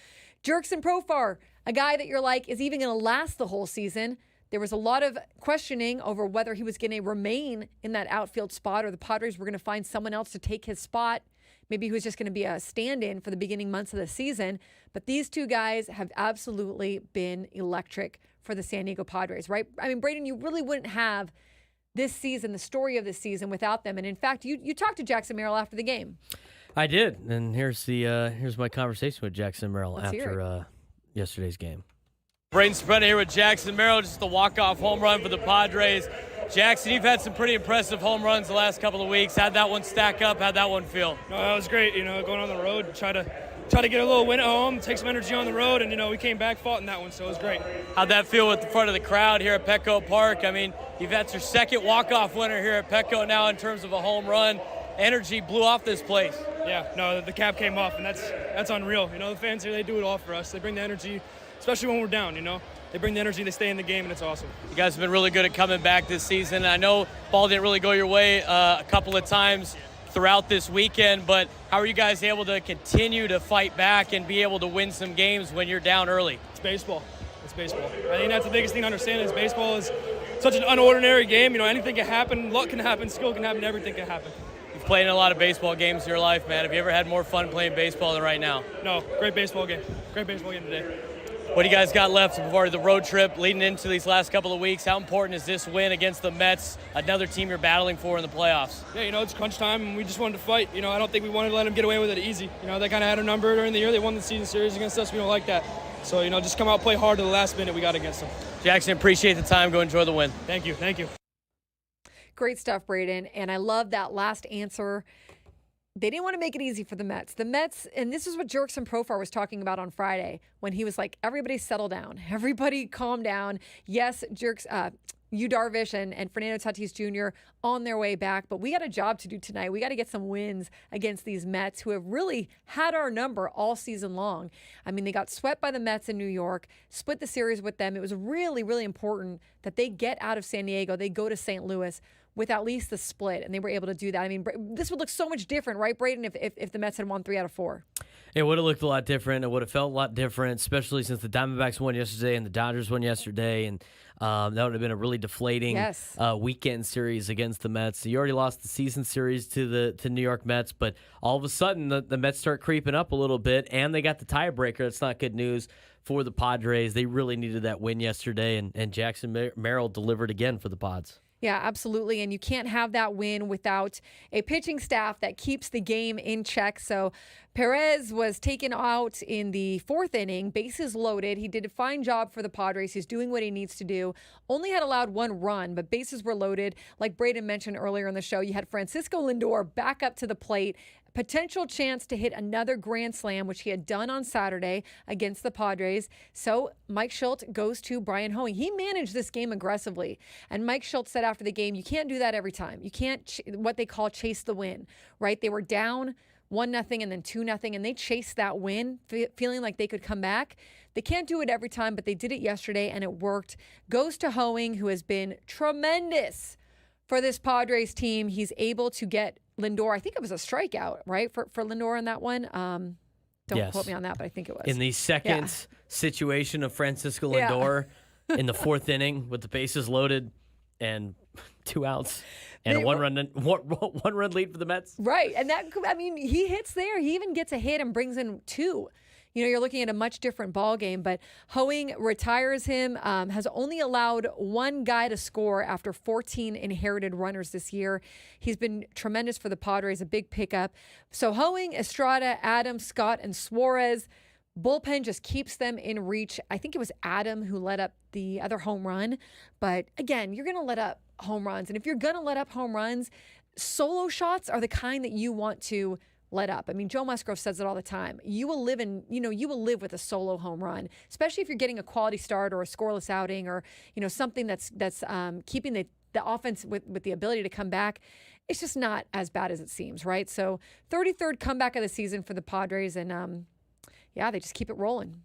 Jurickson Profar, a guy that you're like, is even going to last the whole season. There was a lot of questioning over whether he was going to remain in that outfield spot or the Padres were going to find someone else to take his spot. Maybe he was just going to be a stand-in for the beginning months of the season. But these two guys have absolutely been electric for the San Diego Padres, right? I mean, Braden, you really wouldn't have this season, the story of this season, without them. And in fact, you talked to Jackson Merrill after the game. I did, and here's my conversation with Jackson Merrill after yesterday's game. Braden Sprenda here with Jackson Merrill, just a walk-off home run for the Padres. Jackson, you've had some pretty impressive home runs the last couple of weeks. How'd that one stack up? How'd that one feel? No, that was great. Going on the road, try to get a little win at home, take some energy on the road, and we came back, fought in that one, so it was great. How'd that feel with the front of the crowd here at Petco Park? I mean, you've had your second walk-off winner here at Petco now in terms of a home run. Energy blew off this place. Yeah, no, the cap came off, and that's unreal. The fans here, they do it all for us. They bring the energy, especially when we're down. They bring the energy, they stay in the game, and it's awesome. You guys have been really good at coming back this season. I know ball didn't really go your way a couple of times throughout this weekend, but how are you guys able to continue to fight back and be able to win some games when you're down early? It's baseball. I think that's the biggest thing to understand is baseball is such an unordinary game. Anything can happen, luck can happen, skill can happen, everything can happen. You've played in a lot of baseball games in your life, man. Have you ever had more fun playing baseball than right now? No, great baseball game. Great baseball game today. What do you guys got left before the road trip leading into these last couple of weeks? How important is this win against the Mets, another team you're battling for in the playoffs? Yeah, it's crunch time, and we just wanted to fight. I don't think we wanted to let them get away with it easy. They kind of had a number during the year. They won the season series against us. We don't like that. So, just come out, play hard to the last minute we got against them. Jackson, appreciate the time. Go enjoy the win. Thank you. Great stuff, Braden. And I love that last answer. They didn't want to make it easy for the Mets. The Mets, and this is what Jurickson Profar was talking about on Friday when he was like, everybody settle down. Everybody calm down. Yes, Yu Darvish and Fernando Tatis Jr. on their way back, but we got a job to do tonight. We got to get some wins against these Mets who have really had our number all season long. I mean, they got swept by the Mets in New York, split the series with them. It was really, really important that they get out of San Diego. They go to St. Louis with at least the split, and they were able to do that. I mean, this would look so much different, right, Braden, if the Mets had won 3 out of 4? It would have looked a lot different. It would have felt a lot different, especially since the Diamondbacks won yesterday and the Dodgers won yesterday, and that would have been a really deflating weekend series against the Mets. You already lost the season series to New York Mets, but all of a sudden the Mets start creeping up a little bit, and they got the tiebreaker. That's not good news for the Padres. They really needed that win yesterday, and Jackson Merrill delivered again for the Pods. Yeah, absolutely. And you can't have that win without a pitching staff that keeps the game in check. So Perez was taken out in the 4th inning, bases loaded. He did a fine job for the Padres. He's doing what he needs to do. Only had allowed 1 run, but bases were loaded. Like Braden mentioned earlier in the show, you had Francisco Lindor back up to the plate. Potential chance to hit another grand slam, which he had done on Saturday against the Padres. So Mike Shildt goes to Brian Hoeing. He managed this game aggressively. And Mike Shildt said after the game, you can't do that every time. You can't, what they call chase the win, right? They were down 1-0 and then 2-0, and they chased that win, feeling like they could come back. They can't do it every time, but they did it yesterday, and it worked. Goes to Hoeing, who has been tremendous for this Padres team. He's able to get Lindor, I think it was a strikeout, right, for Lindor in that one. Don't quote me on that, but I think it was. In the second situation of Francisco Lindor in the 4th inning with the bases loaded and 2 outs and a one run lead for the Mets. Right, and that, I mean, he hits there. He even gets a hit and brings in 2. You're looking at a much different ball game, but Hoeing retires him, has only allowed 1 guy to score after 14 inherited runners this year. He's been tremendous for the Padres, a big pickup. So Hoeing, Estrada, Adams, Scott, and Suarez, bullpen just keeps them in reach. I think it was Adam who let up the other home run, but again, you're going to let up home runs. And if you're going to let up home runs, solo shots are the kind that you want to let up. I mean, Joe Musgrove says it all the time. You will live with a solo home run, especially if you're getting a quality start or a scoreless outing or, something that's keeping the offense with the ability to come back. It's just not as bad as it seems, right? So 33rd comeback of the season for the Padres, and they just keep it rolling.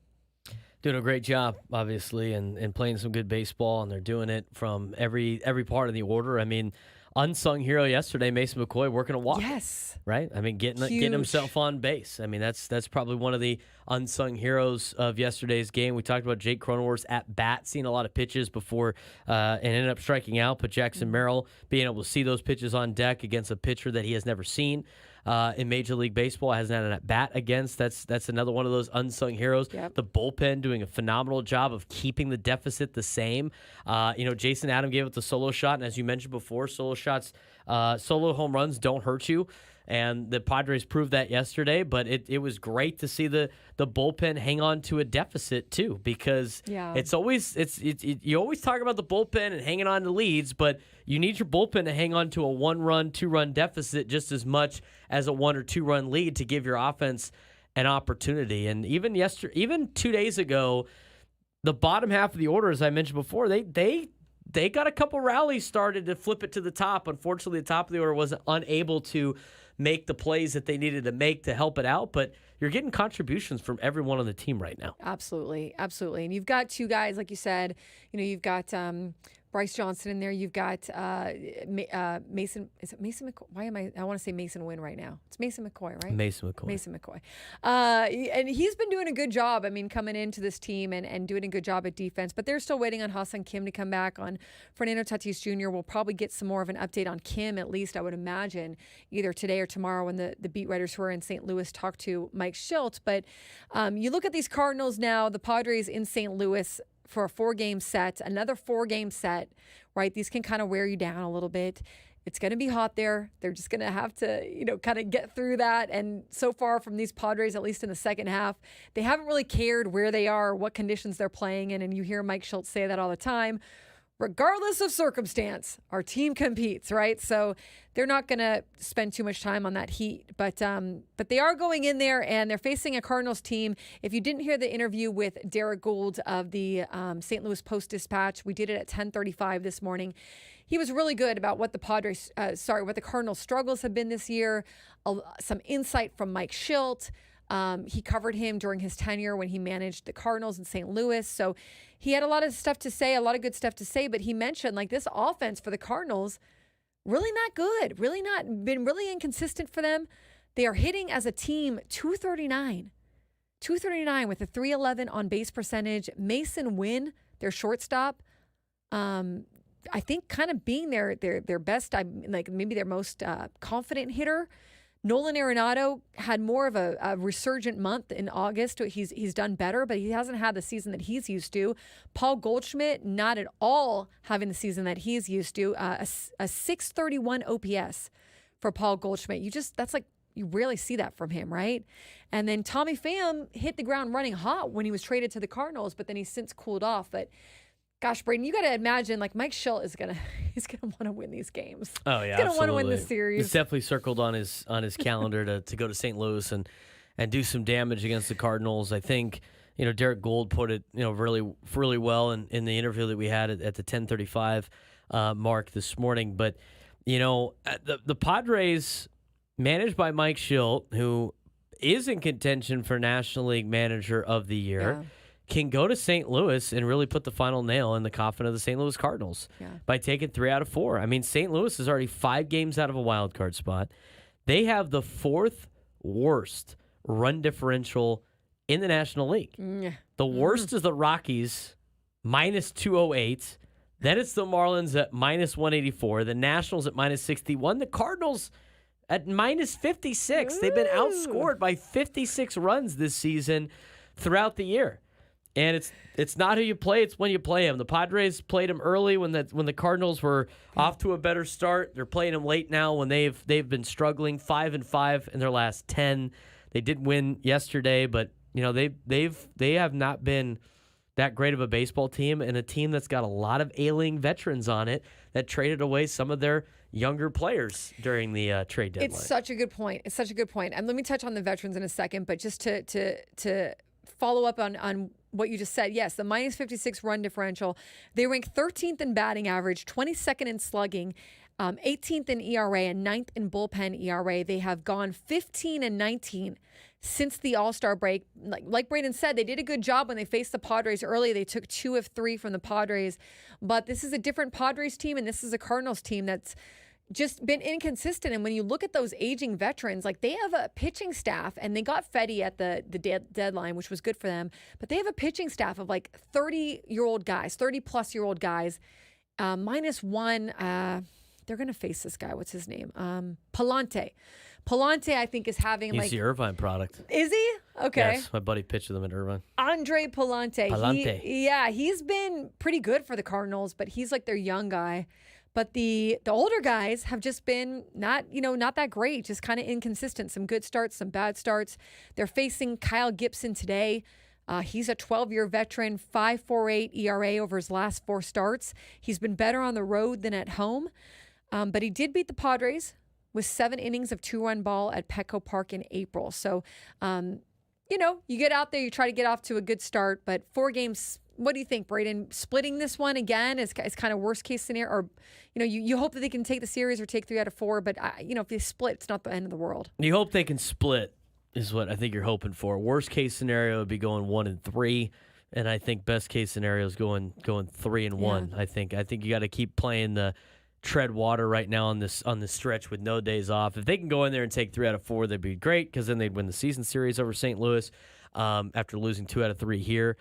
Doing a great job, obviously, and playing some good baseball, and they're doing it from every part of the order. I mean, unsung hero yesterday, Mason McCoy, working a walk. Yes. Right? I mean, getting himself on base. I mean, that's probably one of the unsung heroes of yesterday's game. We talked about Jake Cronenworth's at bat, seeing a lot of pitches before and ended up striking out, but Jackson Merrill being able to see those pitches on deck against a pitcher that he has never seen in Major League Baseball, hasn't had an at bat against. That's another one of those unsung heroes. Yep. The bullpen doing a phenomenal job of keeping the deficit the same. Jason Adam gave it the solo shot, and as you mentioned before, solo home runs don't hurt you. And the Padres proved that yesterday, but it was great to see the bullpen hang on to a deficit too, because you always talk about the bullpen and hanging on to leads, but you need your bullpen to hang on to a 1-run, 2-run deficit just as much as a 1 or 2-run lead to give your offense an opportunity. And even 2 days ago, the bottom half of the order, as I mentioned before, they got a couple rallies started to flip it to the top. Unfortunately, the top of the order wasn't unable to make the plays that they needed to make to help it out, but you're getting contributions from everyone on the team right now. Absolutely. And you've got two guys, like you said, you've got Bryce Johnson in there. You've got Mason. Is it Mason McCoy? I want to say Mason Wynn right now. It's Mason McCoy, right? Mason McCoy. And he's been doing a good job. I mean, coming into this team and doing a good job at defense. But they're still waiting on Ha-Seong Kim to come back. On Fernando Tatis Jr. We'll probably get some more of an update on Kim, at least I would imagine, either today or tomorrow when the beat writers who are in St. Louis talk to Mike Schilt. But you look at these Cardinals now, the Padres in St. Louis for a 4-game set, another 4-game set, right? These can kind of wear you down a little bit. It's going to be hot there. They're just going to have to, kind of get through that. And so far from these Padres, at least in the second half, they haven't really cared where they are, what conditions they're playing in. And you hear Mike Schultz say that all the time. Regardless of circumstance, our team competes, right? So they're not going to spend too much time on that heat. But they are going in there, and they're facing a Cardinals team. If you didn't hear the interview with Derek Gould of the St. Louis Post-Dispatch, we did it at 10:35 this morning. He was really good about what the Cardinals' struggles have been this year. Some insight from Mike Schilt. He covered him during his tenure when he managed the Cardinals in St. Louis. So he had a lot of stuff to say, a lot of good stuff to say, but he mentioned this offense for the Cardinals, really not good, been really inconsistent for them. They are hitting as a team 239 with a 311 on base percentage. Mason Wynn, their shortstop, I think kind of being their best, maybe their most confident hitter. Nolan Arenado had more of a resurgent month in August. He's done better, but he hasn't had the season that he's used to. Paul Goldschmidt, not at all having the season that he's used to. A 631 OPS for Paul Goldschmidt. You rarely see that from him, right? And then Tommy Pham hit the ground running hot when he was traded to the Cardinals, but then he's since cooled off. But gosh, Braden, you got to imagine Mike Schilt is he's gonna want to win these games. Oh yeah, he's gonna want to win the series. It's definitely circled on his calendar to go to St. Louis and do some damage against the Cardinals. I think Derek Gould put it really well in the interview that we had at the 10:35 mark this morning. But the Padres, managed by Mike Schilt, who is in contention for National League Manager of the Year. Yeah. Can go to St. Louis and really put the final nail in the coffin of the St. Louis Cardinals by taking 3 out of 4. I mean, St. Louis is already 5 games out of a wild card spot. They have the 4th worst run differential in the National League. The worst is the Rockies, minus 208. Then it's the Marlins at minus 184. The Nationals at minus 61. The Cardinals at minus 56. They've been outscored by 56 runs this season throughout the year. And it's not who you play, it's when you play them. The Padres played them early when the Cardinals were off to a better start. They're playing them late now when they've been struggling, 5-5 in their last 10. They did win yesterday, but they have not been that great of a baseball team, and a team that's got a lot of ailing veterans on it that traded away some of their younger players during the trade deadline. It's such a good point. And let me touch on the veterans in a second, but just to follow up on what you just said, yes, the minus 56 run differential. They rank 13th in batting average, 22nd in slugging, 18th in ERA, and 9th in bullpen ERA. They have gone 15-19 since the All-Star break. Like Braden said, they did a good job when they faced the Padres early. They took 2 of 3 from the Padres. But this is a different Padres team, and this is a Cardinals team that's just been inconsistent. And when you look at those aging veterans, like they have a pitching staff, and they got Fetty at the deadline, which was good for them. But they have a pitching staff of like 30-year-old guys, 30-plus-year-old guys, minus one. They're going to face this guy. What's his name? Palante. Palante, I think, is having He's the Irvine product. Is he? Okay. Yes, my buddy pitched with him at Irvine. Andre Palante. Palante. He's been pretty good for the Cardinals, but he's like their young guy. But the older guys have just been not that great, just kind of inconsistent. Some good starts, some bad starts. They're facing Kyle Gibson today. He's a 12-year veteran, 5.48 ERA over his last 4 starts. He's been better on the road than at home. But he did beat the Padres with 7 innings of 2-run ball at Petco Park in April. So, you get out there, you try to get off to a good start, but 4 games. What do you think, Braden? Splitting this one again is kind of worst case scenario, or you hope that they can take the series or take 3 out of 4. But if they split, it's not the end of the world. You hope they can split, is what I think you're hoping for. Worst case scenario would be going 1-3, and I think best case scenario is going 3-1. Yeah. I think you got to keep playing the tread water right now on this stretch with no days off. If they can go in there and take 3 out of 4, that'd be great, because then they'd win the season series over St. Louis after losing 2 out of 3 here.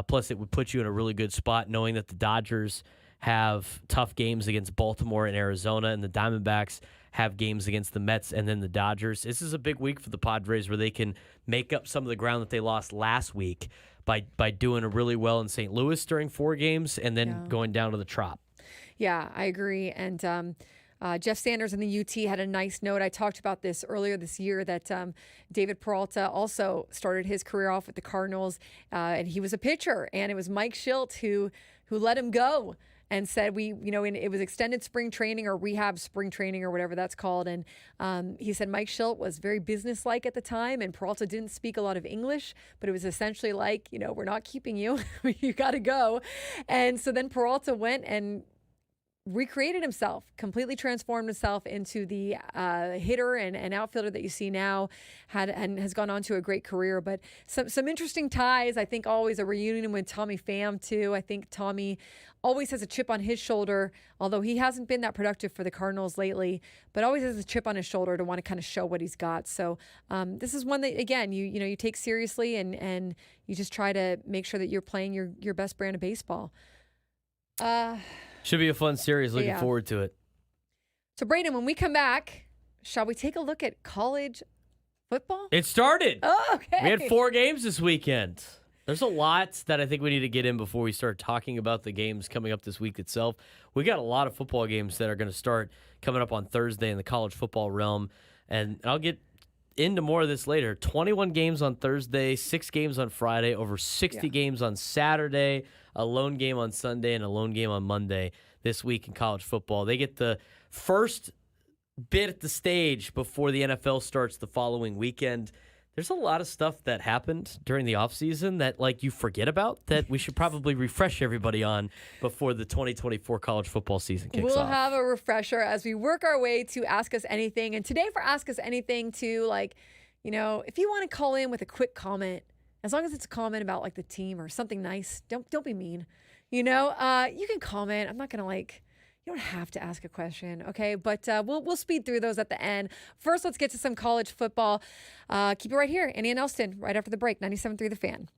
Plus, it would put you in a really good spot knowing that the Dodgers have tough games against Baltimore and Arizona, and the Diamondbacks have games against the Mets and then the Dodgers. This is a big week for the Padres where they can make up some of the ground that they lost last week by doing really well in St. Louis during 4 games and then going down to the Trop. Yeah, I agree. And Jeff Sanders in the UT had a nice note. I talked about this earlier this year that David Peralta also started his career off with the Cardinals, and he was a pitcher. And it was Mike Schilt who let him go and said it was extended spring training or rehab spring training or whatever that's called. And he said Mike Schilt was very businesslike at the time, and Peralta didn't speak a lot of English, but it was essentially like, we're not keeping you. You got to go. And so then Peralta went and recreated himself, completely transformed himself into the hitter and outfielder that you see now, and has gone on to a great career. But some interesting ties. I think always a reunion with Tommy Pham too. I think Tommy always has a chip on his shoulder, although he hasn't been that productive for the Cardinals lately, but always has a chip on his shoulder to want to kind of show what he's got. So this is one that, again, you take seriously and you just try to make sure that you're playing your best brand of baseball. Should be a fun series. Looking forward to it. So, Braden, when we come back, shall we take a look at college football? It started. Oh, okay. We had 4 games this weekend. There's a lot that I think we need to get in before we start talking about the games coming up this week itself. We got a lot of football games that are going to start coming up on Thursday in the college football realm, and I'll get into more of this later. 21 games on Thursday, 6 games on Friday, over 60 games on Saturday, a lone game on Sunday, and a lone game on Monday this week in college football. They get the first bit at the stage before the NFL starts the following weekend. There's a lot of stuff that happened during the offseason that you forget about that we should probably refresh everybody on before the 2024 college football season kicks off. We'll have a refresher as we work our way to Ask Us Anything. And today for Ask Us Anything too, if you want to call in with a quick comment, as long as it's a comment about the team or something nice, don't be mean. You can comment. I'm not going to you don't have to ask a question, okay? But we'll speed through those at the end. First, let's get to some college football. Keep it right here. Annie and Elsten, right after the break, 97.3 The Fan.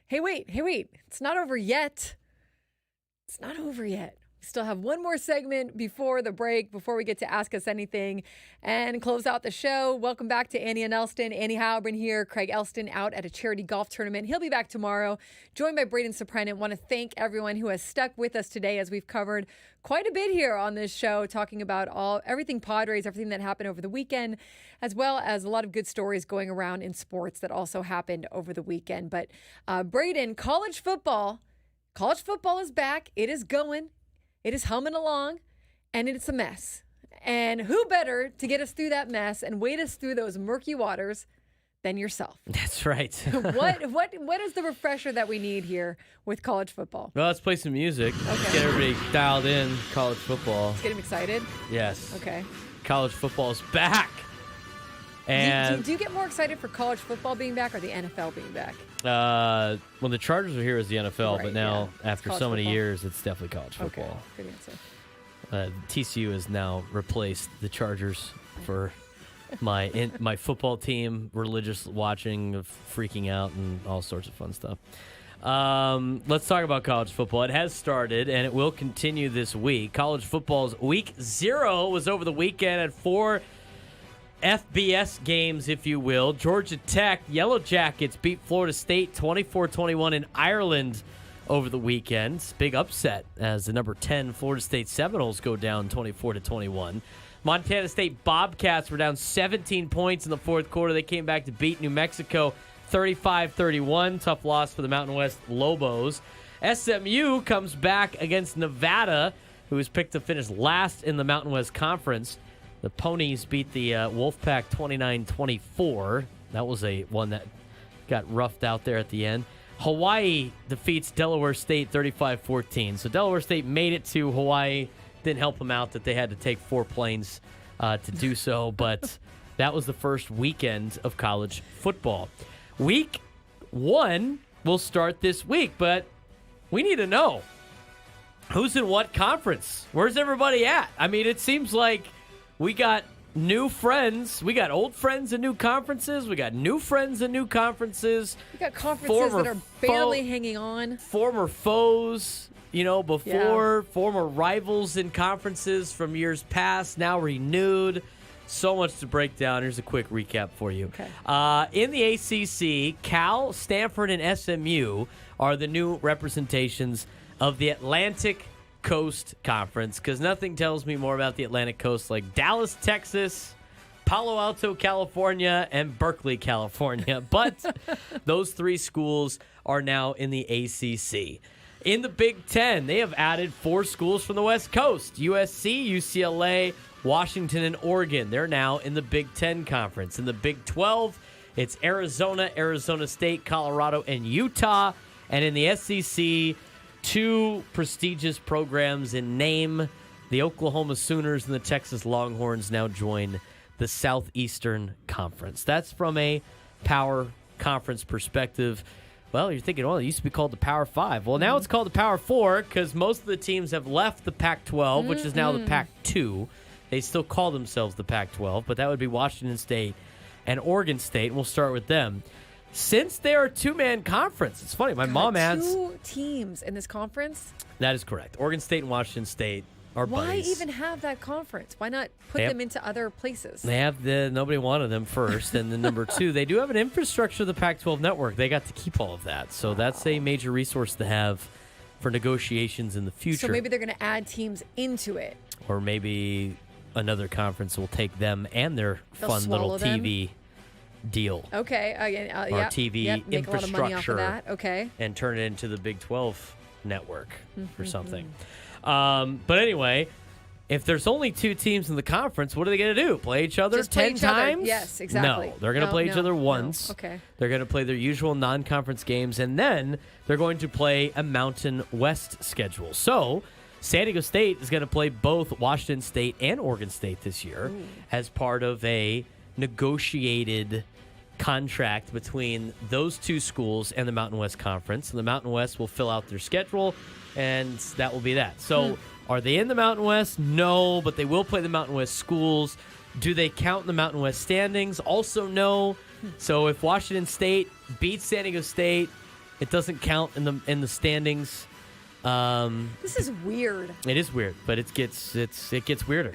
Hey, wait. It's not over yet. It's not over yet. We still have one more segment before the break, before we get to Ask Us Anything and close out the show. Welcome back to Annie and Elsten. Annie Heilbrunn here. Craig Elsten out at a charity golf tournament. He'll be back tomorrow, joined by Braden Soprano. Want to thank everyone who has stuck with us today as we've covered quite a bit here on this show, talking about everything Padres, everything that happened over the weekend, as well as a lot of good stories going around in sports that also happened over the weekend. But Braden, college football is back. It is going. It is humming along, and it's a mess. And who better to get us through that mess and wade us through those murky waters than yourself? That's right. What is the refresher that we need here with college football? Well, let's play some music. Okay. Let's get everybody dialed in. College football. Let's get him excited. Yes. Okay. College football is back. And do you get more excited for college football being back or the NFL being back? When the Chargers were here as the NFL, Right, but now yeah. after College so many football. years, it's definitely college Okay, football. good answer. TCU has now replaced the Chargers for my football team, religious watching of freaking out and all sorts of fun stuff. Let's talk about college football. It has started, and it will continue this week. College football's week 0 was over the weekend at 4 FBS games, if you will. Georgia Tech, Yellow Jackets beat Florida State 24-21 in Ireland over the weekend. Big upset as the number 10 Florida State Seminoles go down 24-21. Montana State Bobcats were down 17 points in the fourth quarter. They came back to beat New Mexico 35-31. Tough loss for the Mountain West Lobos. SMU comes back against Nevada, who was picked to finish last in the Mountain West Conference. The Ponies beat the Wolfpack 29-24. That was one that got roughed out there at the end. Hawaii defeats Delaware State 35-14. So Delaware State made it to Hawaii. Didn't help them out that they had to take 4 planes to do so. But that was the first weekend of college football. Week 1 will start this week, but we need to know who's in what conference. Where's everybody at? I mean, it seems like we got new friends. We got old friends in new conferences. We got new friends in new conferences. We got conferences that are barely hanging on. Former foes, before. Former rivals in conferences from years past, now renewed. So much to break down. Here's a quick recap for you. Okay. In the ACC, Cal, Stanford, and SMU are the new representations of the Atlantic Coast Conference, because nothing tells me more about the Atlantic Coast like Dallas, Texas, Palo Alto, California, and Berkeley, California. But those 3 schools are now in the ACC. In the Big Ten, they have added 4 schools from the West Coast: USC, UCLA, Washington, and Oregon. They're now in the Big Ten Conference. In the Big 12, it's Arizona, Arizona State, Colorado, and Utah. And in the SEC, 2 prestigious programs in name. The Oklahoma Sooners and the Texas Longhorns now join the Southeastern Conference. That's from a power conference perspective. Well, you're thinking, it used to be called the Power 5. Well, now it's called the Power 4 because most of the teams have left the Pac-12, which is now the Pac-2. They still call themselves the Pac-12, but that would be Washington State and Oregon State. We'll start with them. Since they are a 2-man conference, it's funny. My mom adds 2 teams in this conference. That is correct. Oregon State and Washington State are Why buddies. even have that conference? Why not put them into other places? They have nobody wanted them first, and then number 2, they do have an infrastructure of the Pac-12 network. They got to keep all of that, so that's a major resource to have for negotiations in the future. So maybe they're going to add teams into it, or maybe another conference will take them and their They'll fun little swallow them? TV deal. Okay. Or TV make a lot of money off of infrastructure. that. Okay. And turn it into the Big 12 network or something. But anyway, if there's only 2 teams in the conference, what are they going to do? Play each other Just play 10 each other. times? Yes, exactly. No, they're going to play each other once. Okay. They're going to play their usual non-conference games, and then they're going to play a Mountain West schedule. So San Diego State is going to play both Washington State and Oregon State this year as part of a negotiated contract between those 2 schools and the Mountain West Conference. And the Mountain West will fill out their schedule, and that will be that. So are they in the Mountain West? No, but they will play the Mountain West schools. Do they count in the Mountain West standings? Also no. So if Washington State beats San Diego State, It doesn't count in the standings. This is weird. It is weird, but it gets weirder.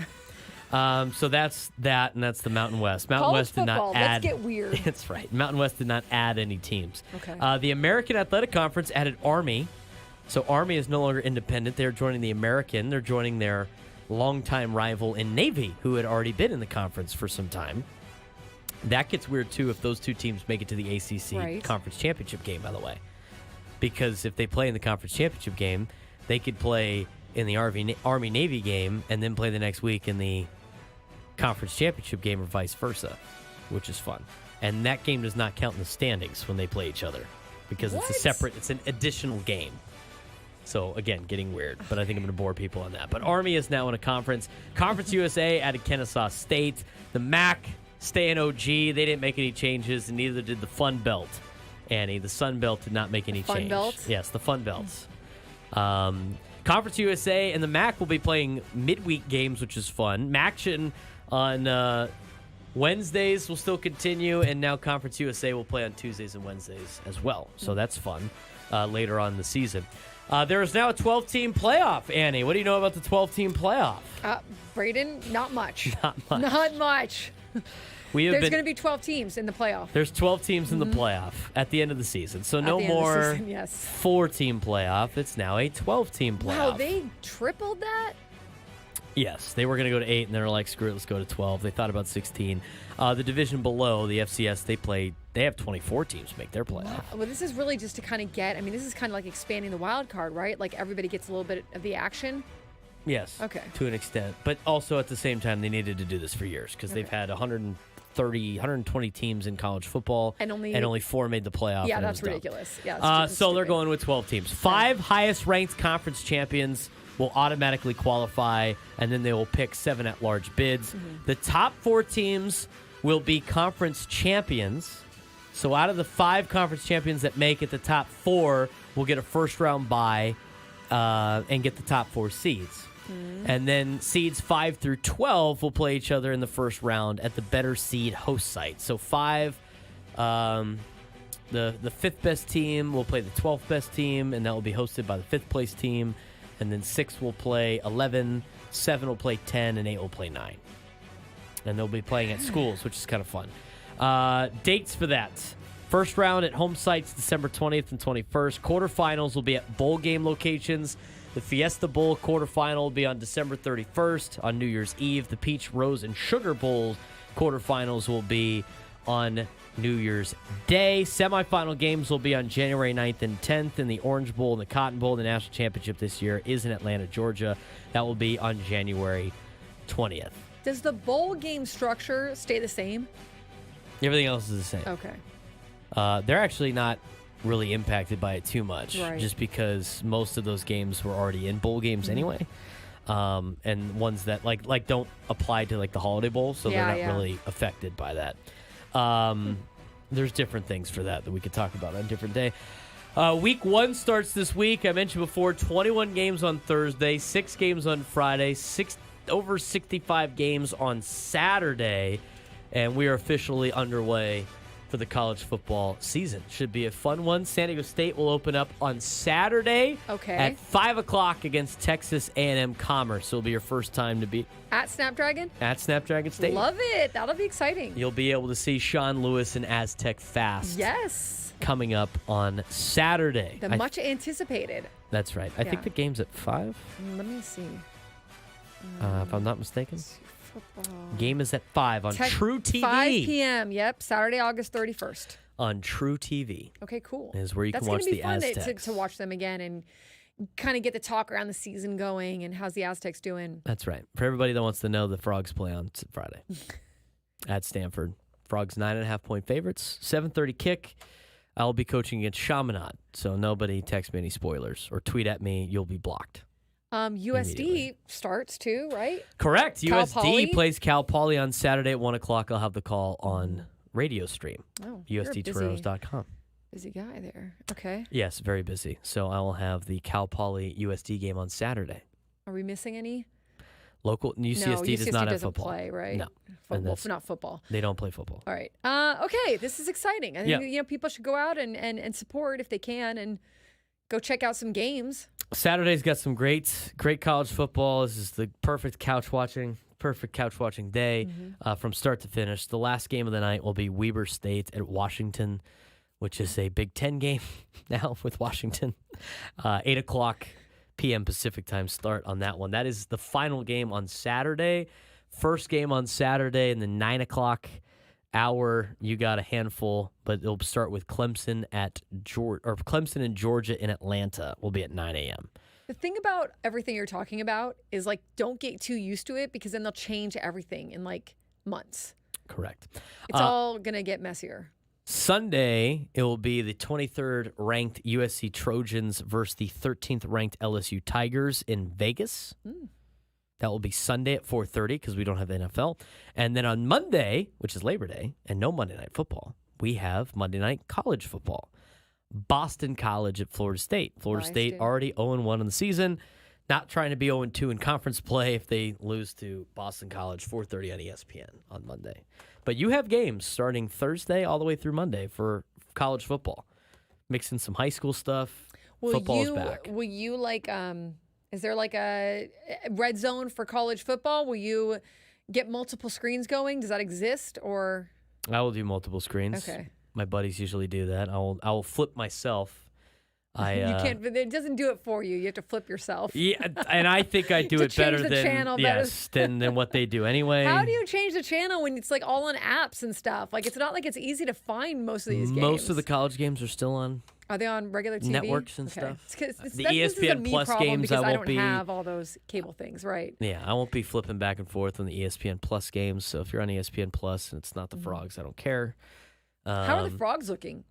So that's that, and that's the Mountain West. Mountain College West did football, not add. let's get weird. That's right. Mountain West did not add any teams. Okay. The American Athletic Conference added Army. So Army is no longer independent. They're joining the American. They're joining their longtime rival in Navy, who had already been in the conference for some time. That gets weird, too, if those two teams make it to the ACC Conference Championship game, by the way. Because if they play in the Conference Championship game, they could play in the Army-Navy game and then play the next week in the Conference Championship game or vice versa, which is fun. And that game does not count in the standings when they play each other because it's an additional game. So, again, getting weird, but I think I'm going to bore people on that. But Army is now in a conference. Conference USA added Kennesaw State. The MAC stay in OG. They didn't make any changes, and neither did the Fun Belt. Annie, the Sun Belt did not make any change. Fun Belt? Yes, the Fun Belts. Conference USA and the MAC will be playing midweek games, which is fun. MACtion on Wednesdays will still continue, and now Conference USA will play on Tuesdays and Wednesdays as well. So that's fun later on in the season. There is now a 12-team playoff, Annie. What do you know about the 12-team playoff? Braden, not much. Not much. Not much. There's going to be 12 teams in the playoff. There's 12 teams in the playoff at the end of the season. So no more 4-team playoff. It's now a 12-team playoff. Wow, they tripled that? Yes, they were going to go to 8, and they were like, screw it, let's go to 12. They thought about 16. The division below, the FCS, they have 24 teams make their playoff. Wow. Well, this is really just to kind of this is kind of like expanding the wild card, right? Like everybody gets a little bit of the action. Yes. Okay. To an extent. But also at the same time, they needed to do this for years because they've had 120 teams in college football, and only 4 made the playoff. Yeah, that's ridiculous. Yeah, so they're going with 12 teams. 5 highest-ranked conference champions will automatically qualify, and then they will pick 7 at-large bids. The top 4 teams will be conference champions. So out of the 5 conference champions that make it, the top 4 will get a first-round bye and get the top 4 seeds. And then seeds 5 through 12 will play each other in the first round at the better seed host site. So 5, the 5th best team will play the 12th best team, and that will be hosted by the 5th place team. And then 6 will play 11, 7 will play 10, and 8 will play 9. And they'll be playing at schools, which is kind of fun. Dates for that. First round at home sites, December 20th and 21st. Quarterfinals will be at bowl game locations. The Fiesta Bowl quarterfinal will be on December 31st on New Year's Eve. The Peach, Rose, and Sugar Bowl quarterfinals will be on New Year's Day. Semifinal games will be on January 9th and 10th, and the Orange Bowl and the Cotton Bowl. The national championship this year is in Atlanta, Georgia. That will be on January 20th. Does the bowl game structure stay the same? Everything else is the same. Okay. They're actually not really impacted by it too much, just because most of those games were already in bowl games anyway, and ones that like don't apply to like the Holiday Bowl, so they're not really affected by that. There's different things for that we could talk about on a different day. Week 1 starts this week. I mentioned before, 21 games on Thursday, 6 games on Friday, over 65 games on Saturday, and we are officially underway for the college football season. Should be a fun one. San Diego State will open up on Saturday at 5 o'clock against Texas A&M Commerce. So it'll be your first time to be at Snapdragon? At Snapdragon State. Love it. That'll be exciting. You'll be able to see Sean Lewis and Aztec Fast. Yes. Coming up on Saturday. The much anticipated. That's right. I think the game's at 5. Let me see. If I'm not mistaken. Football. Game is at 5 on True TV. 5 p.m. Yep, Saturday, August 31st. On True TV. Okay, cool. Is where you can watch the Aztecs. That's going to be fun to watch them again and kind of get the talk around the season going and how's the Aztecs doing. That's right. For everybody that wants to know, the Frogs play on Friday at Stanford. Frogs 9.5-point favorites. 7:30 kick. I'll be coaching against Chaminade, so nobody text me any spoilers or tweet at me. You'll be blocked. USD starts too, right? Correct. Cal USD Poly? plays Cal Poly on Saturday at 1 o'clock. I'll have the call on radio stream. Oh, USDTorontos.com. Busy guy there. Okay. Yes, very busy. So I will have the Cal Poly USD game on Saturday. Are we missing any? No, UCSD does not have doesn't football. play, right? No. And Football, not football. They don't play football. All right. Okay, this is exciting. I think people should go out and support if they can and go check out some games. Saturday's got some great college football. This is the perfect couch watching day from start to finish. The last game of the night will be Weber State at Washington, which is a Big Ten game now with Washington. 8 o'clock p.m. Pacific time start on that one. That is the final game on Saturday. First game on Saturday in the 9 o'clock hour. You got a handful, but it'll start with Clemson and Georgia in Atlanta. Will be at 9 a.m. The thing about everything you're talking about is like don't get too used to it because then they'll change everything in like months. Correct. It's all gonna get messier. Sunday, it will be the 23rd ranked USC Trojans versus the 13th ranked LSU Tigers in Vegas. That will be Sunday at 4:30 because we don't have the NFL. And then on Monday, which is Labor Day, and no Monday Night Football, we have Monday Night College Football. Boston College at Florida State. Florida State already 0-1 in the season. Not trying to be 0-2 in conference play if they lose to Boston College, 4:30 on ESPN on Monday. But you have games starting Thursday all the way through Monday for college football. Mixing some high school stuff. Football's back. Will you is there like a red zone for college football? Will you get multiple screens going? Does that exist or? I will do multiple screens. Okay. My buddies usually do that. I will flip myself. You can't. It doesn't do it for you. You have to flip yourself. Yeah, and I think I do it better than what they do anyway. How do you change the channel when it's like all on apps and stuff? Like it's not like it's easy to find most of these games. Most of the college games are still on. Are they on regular TV? Networks and stuff. The ESPN Plus games, I don't have all those cable things, right? Yeah, I won't be flipping back and forth on the ESPN Plus games. So if you're on ESPN Plus and it's not the Frogs, I don't care. How are the Frogs looking?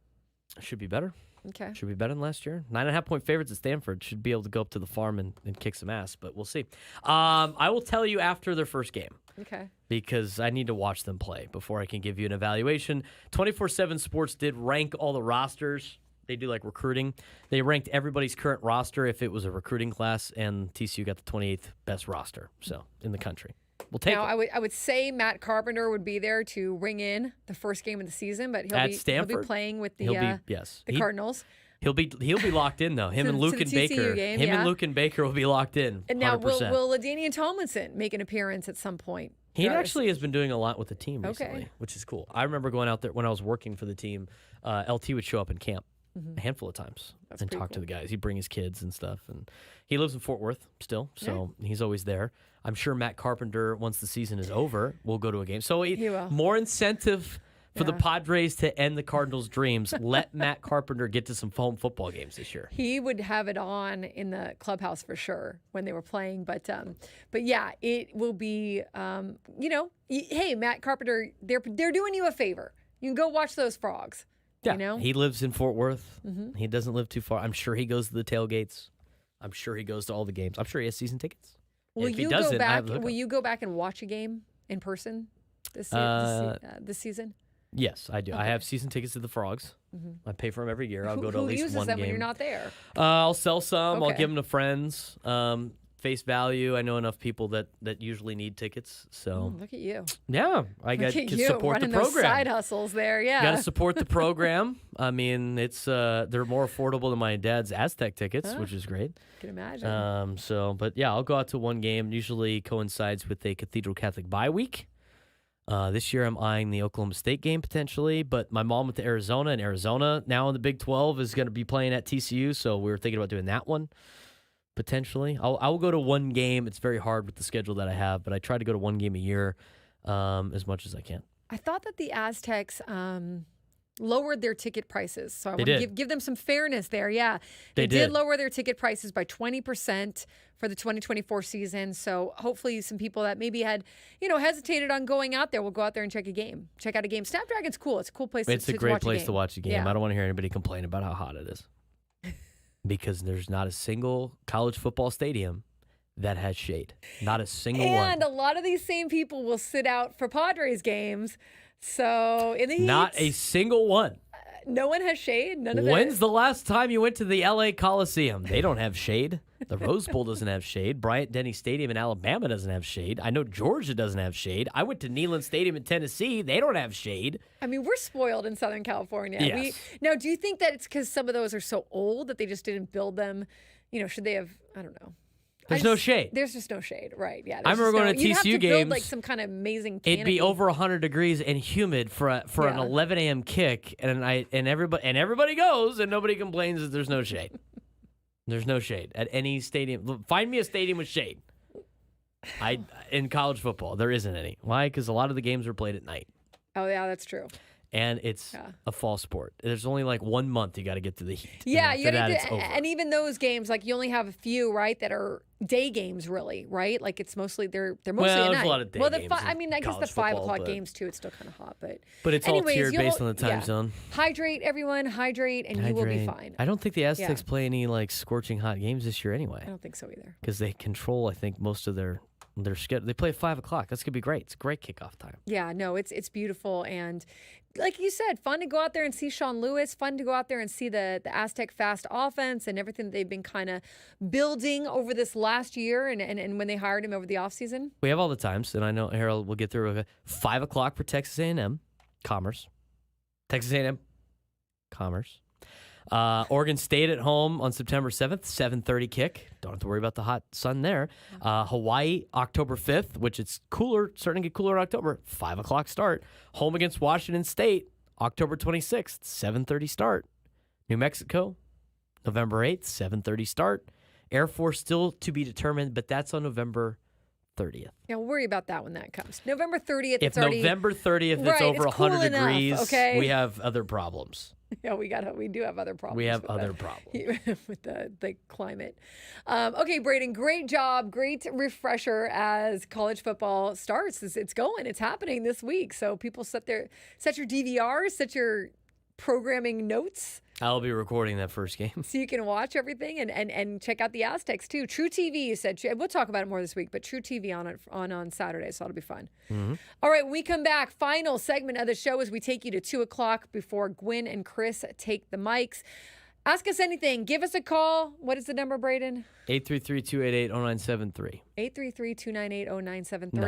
Should be better. Okay. Should be better than last year. 9.5-point favorites at Stanford. Should be able to go up to the farm and kick some ass, but we'll see. I will tell you after their first game. Okay. Because I need to watch them play before I can give you an evaluation. 24/7 Sports did rank all the rosters. They do like recruiting. They ranked everybody's current roster if it was a recruiting class, and TCU got the 28th best roster in the country. We'll take it. I would say Matt Carpenter would be there to ring in the first game of the season, but he'll be playing with the Cardinals. He'll be locked in though. Him and Luke and Baker. And Luke and Baker will be locked in. 100%. And now will LaDainian Tomlinson make an appearance at some point? He actually has been doing a lot with the team recently, which is cool. I remember going out there when I was working for the team. LT would show up in camp a handful of times and talk to the guys. He'd bring his kids and stuff. And he lives in Fort Worth still, so he's always there. I'm sure Matt Carpenter, once the season is over, will go to a game. So more incentive for the Padres to end the Cardinals' dreams. Let Matt Carpenter get to some home football games this year. He would have it on in the clubhouse for sure when they were playing. But yeah, it will be. Hey, Matt Carpenter, they're doing you a favor. You can go watch those Frogs. Yeah, he lives in Fort Worth. He doesn't live too far. I'm sure he goes to the tailgates. I'm sure he goes to all the games. I'm sure he has season tickets. Will you go back and watch a game in person this season? Yes, I do. Okay. I have season tickets to the Frogs. I pay for them every year. I'll go to at least one game. Who uses them when you're not there? I'll sell some. Okay. I'll give them to friends. Face value. I know enough people that usually need tickets. So look at you. Yeah, I got to support the program. Those side hustles there. Yeah, got to support the program. I mean, it's they're more affordable than my dad's Aztec tickets, which is great. I can imagine. But yeah, I'll go out to one game. Usually coincides with a Cathedral Catholic bye week. This year I'm eyeing the Oklahoma State game potentially, but my mom went to Arizona, and Arizona now in the Big 12 is going to be playing at TCU, so we were thinking about doing that one. Potentially. I will go to one game. It's very hard with the schedule that I have, but I try to go to one game a year as much as I can. I thought that the Aztecs lowered their ticket prices, so I want to give them some fairness there. Yeah, they did lower their ticket prices by 20% for the 2024 season, so hopefully some people that maybe had hesitated on going out there will go out there and check out a game. Snapdragon's cool. It's a cool place to watch a game. It's a great place to watch a game. Yeah. I don't want to hear anybody complain about how hot it is. Because there's not a single college football stadium that has shade. Not a single one. And a lot of these same people will sit out for Padres games. So in the heat. Not a single one. No one has shade? None of When's the last time you went to the LA Coliseum? They don't have shade. The Rose Bowl doesn't have shade. Bryant-Denny Stadium in Alabama doesn't have shade. I know Georgia doesn't have shade. I went to Neyland Stadium in Tennessee. They don't have shade. I mean, we're spoiled in Southern California. Yes. Now, do you think that it's because some of those are so old that they just didn't build them? You know, should they have? I don't know. There's no shade. There's just no shade, right? Yeah. I remember going to you'd have TCU to games. build like some kind of amazing canopy. It'd be over 100 degrees and humid for an 11 a.m. kick, and everybody goes, and nobody complains that there's no shade. There's no shade at any stadium. Find me a stadium with shade. In college football, there isn't any. Why? Because a lot of the games are played at night. Oh yeah, that's true. And it's a fall sport. There's only like 1 month you got to get to the heat. Yeah, and after that, it's over. and even those games, like you only have a few, right, that are day games, really, right? Like it's mostly they're mostly Well, at there's night. a lot of day well, games I mean, I guess the college 5 football, o'clock but- games too. It's still kind of hot, But it's anyways, all tiered based on the time zone. Hydrate, everyone, hydrate, and you will be fine. I don't think the Aztecs play any like scorching hot games this year anyway. I don't think so either. Because they control, I think, most of their schedule. They play at 5 o'clock. That's gonna be great. It's a great kickoff time. Yeah, no, it's beautiful, and like you said, fun to go out there and see Sean Lewis. Fun to go out there and see the Aztec fast offense and everything that they've been kind of building over this last year, and when they hired him over the offseason. We have all the times, and I know Harold will get through. 5 o'clock for Texas A&M, Commerce. Texas A&M, Commerce. Oregon State at home on September 7th, 7:30 kick. Don't have to worry about the hot sun there. Hawaii, October 5th, which it's cooler, starting to get cooler in October. 5 o'clock start. Home against Washington State, October 26th, 7:30 start. New Mexico, November 8th, 7:30 start. Air Force still to be determined, but that's on November 30th. Yeah, we'll worry about that when that comes. November 30th, If it's already... November 30th, Right, it's over it's cool 100 enough, degrees, okay? we have other problems. Yeah, we do have other problems. We have with other the- problems. with the climate. Okay, Braden, great job, great refresher as college football starts. It's going, it's happening this week. So people set your DVRs, set your programming notes, I'll be recording that first game. so you can watch everything and check out the Aztecs too. True TV, you said. We'll talk about it more this week, but True TV on Saturday, so that'll be fun. Mm-hmm. All right, when we come back, final segment of the show as we take you to 2 o'clock before Gwen and Chris take the mics. Ask us anything. Give us a call. What is the number, Braden? 833-288-0973. 833-298-0973. No.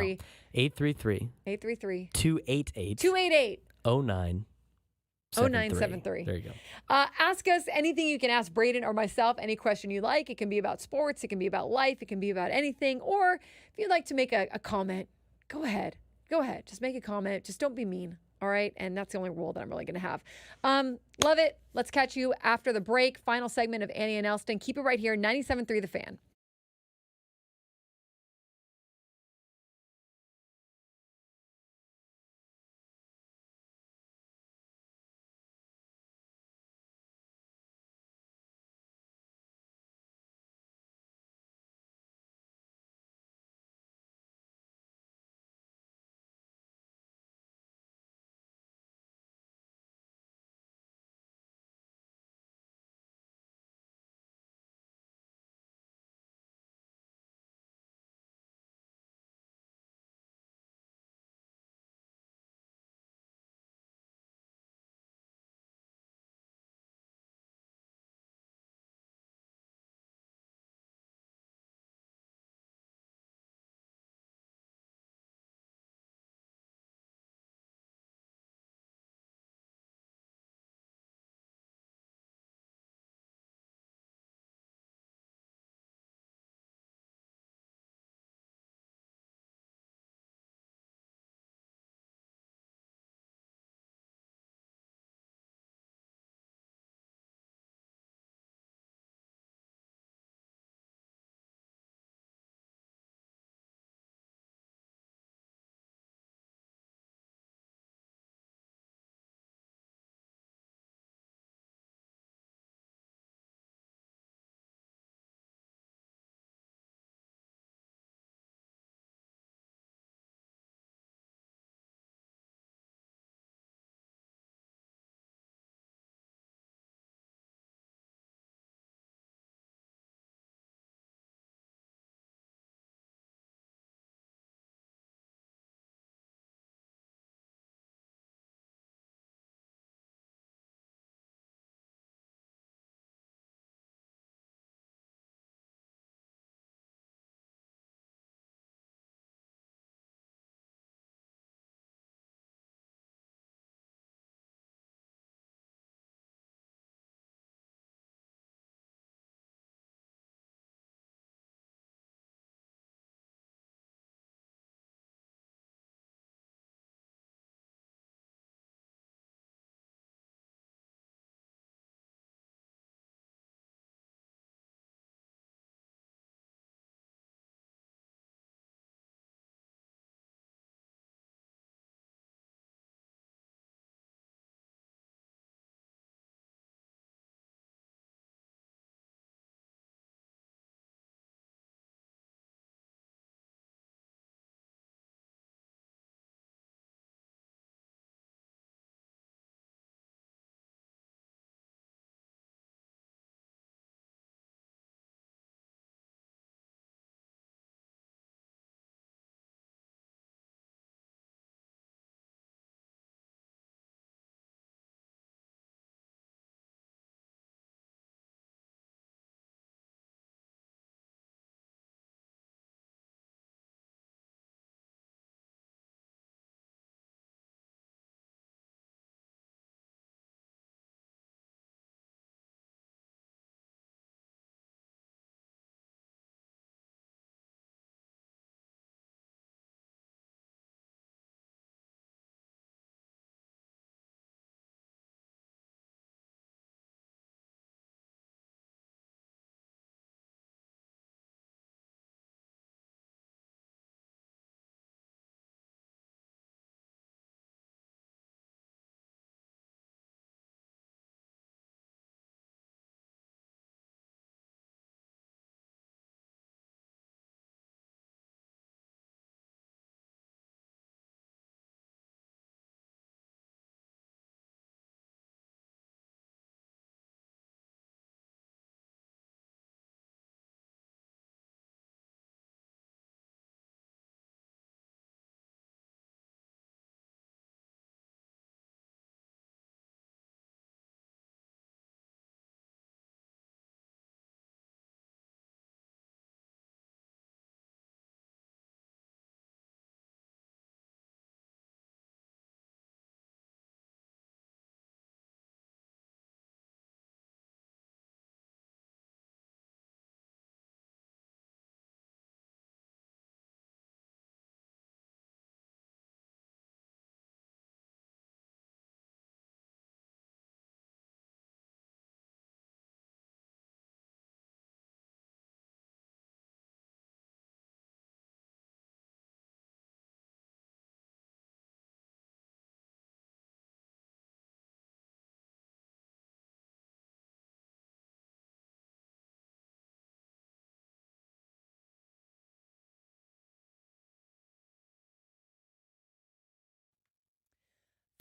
833 833 288 288 0973. 0973. There you go. Ask us anything you can ask Braden or myself, any question you like. It can be about sports, it can be about life, it can be about anything. Or if you'd like to make a comment, go ahead. Go ahead. Just make a comment. Just don't be mean. All right. And that's the only rule that I'm really going to have. Love it. Let's catch you after the break. Final segment of Annie and Elsten. Keep it right here. 97.3 The Fan.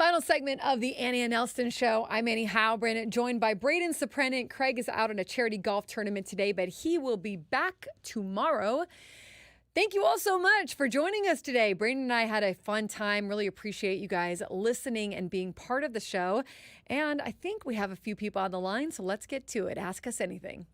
Final segment of the Annie and Elsten Show. I'm Annie Heilbrin, joined by Braden Soprennant. Craig is out in a charity golf tournament today, but he will be back tomorrow. Thank you all so much for joining us today. Braden and I had a fun time. Really appreciate you guys listening and being part of the show. And I think we have a few people on the line, so let's get to it. Ask us anything.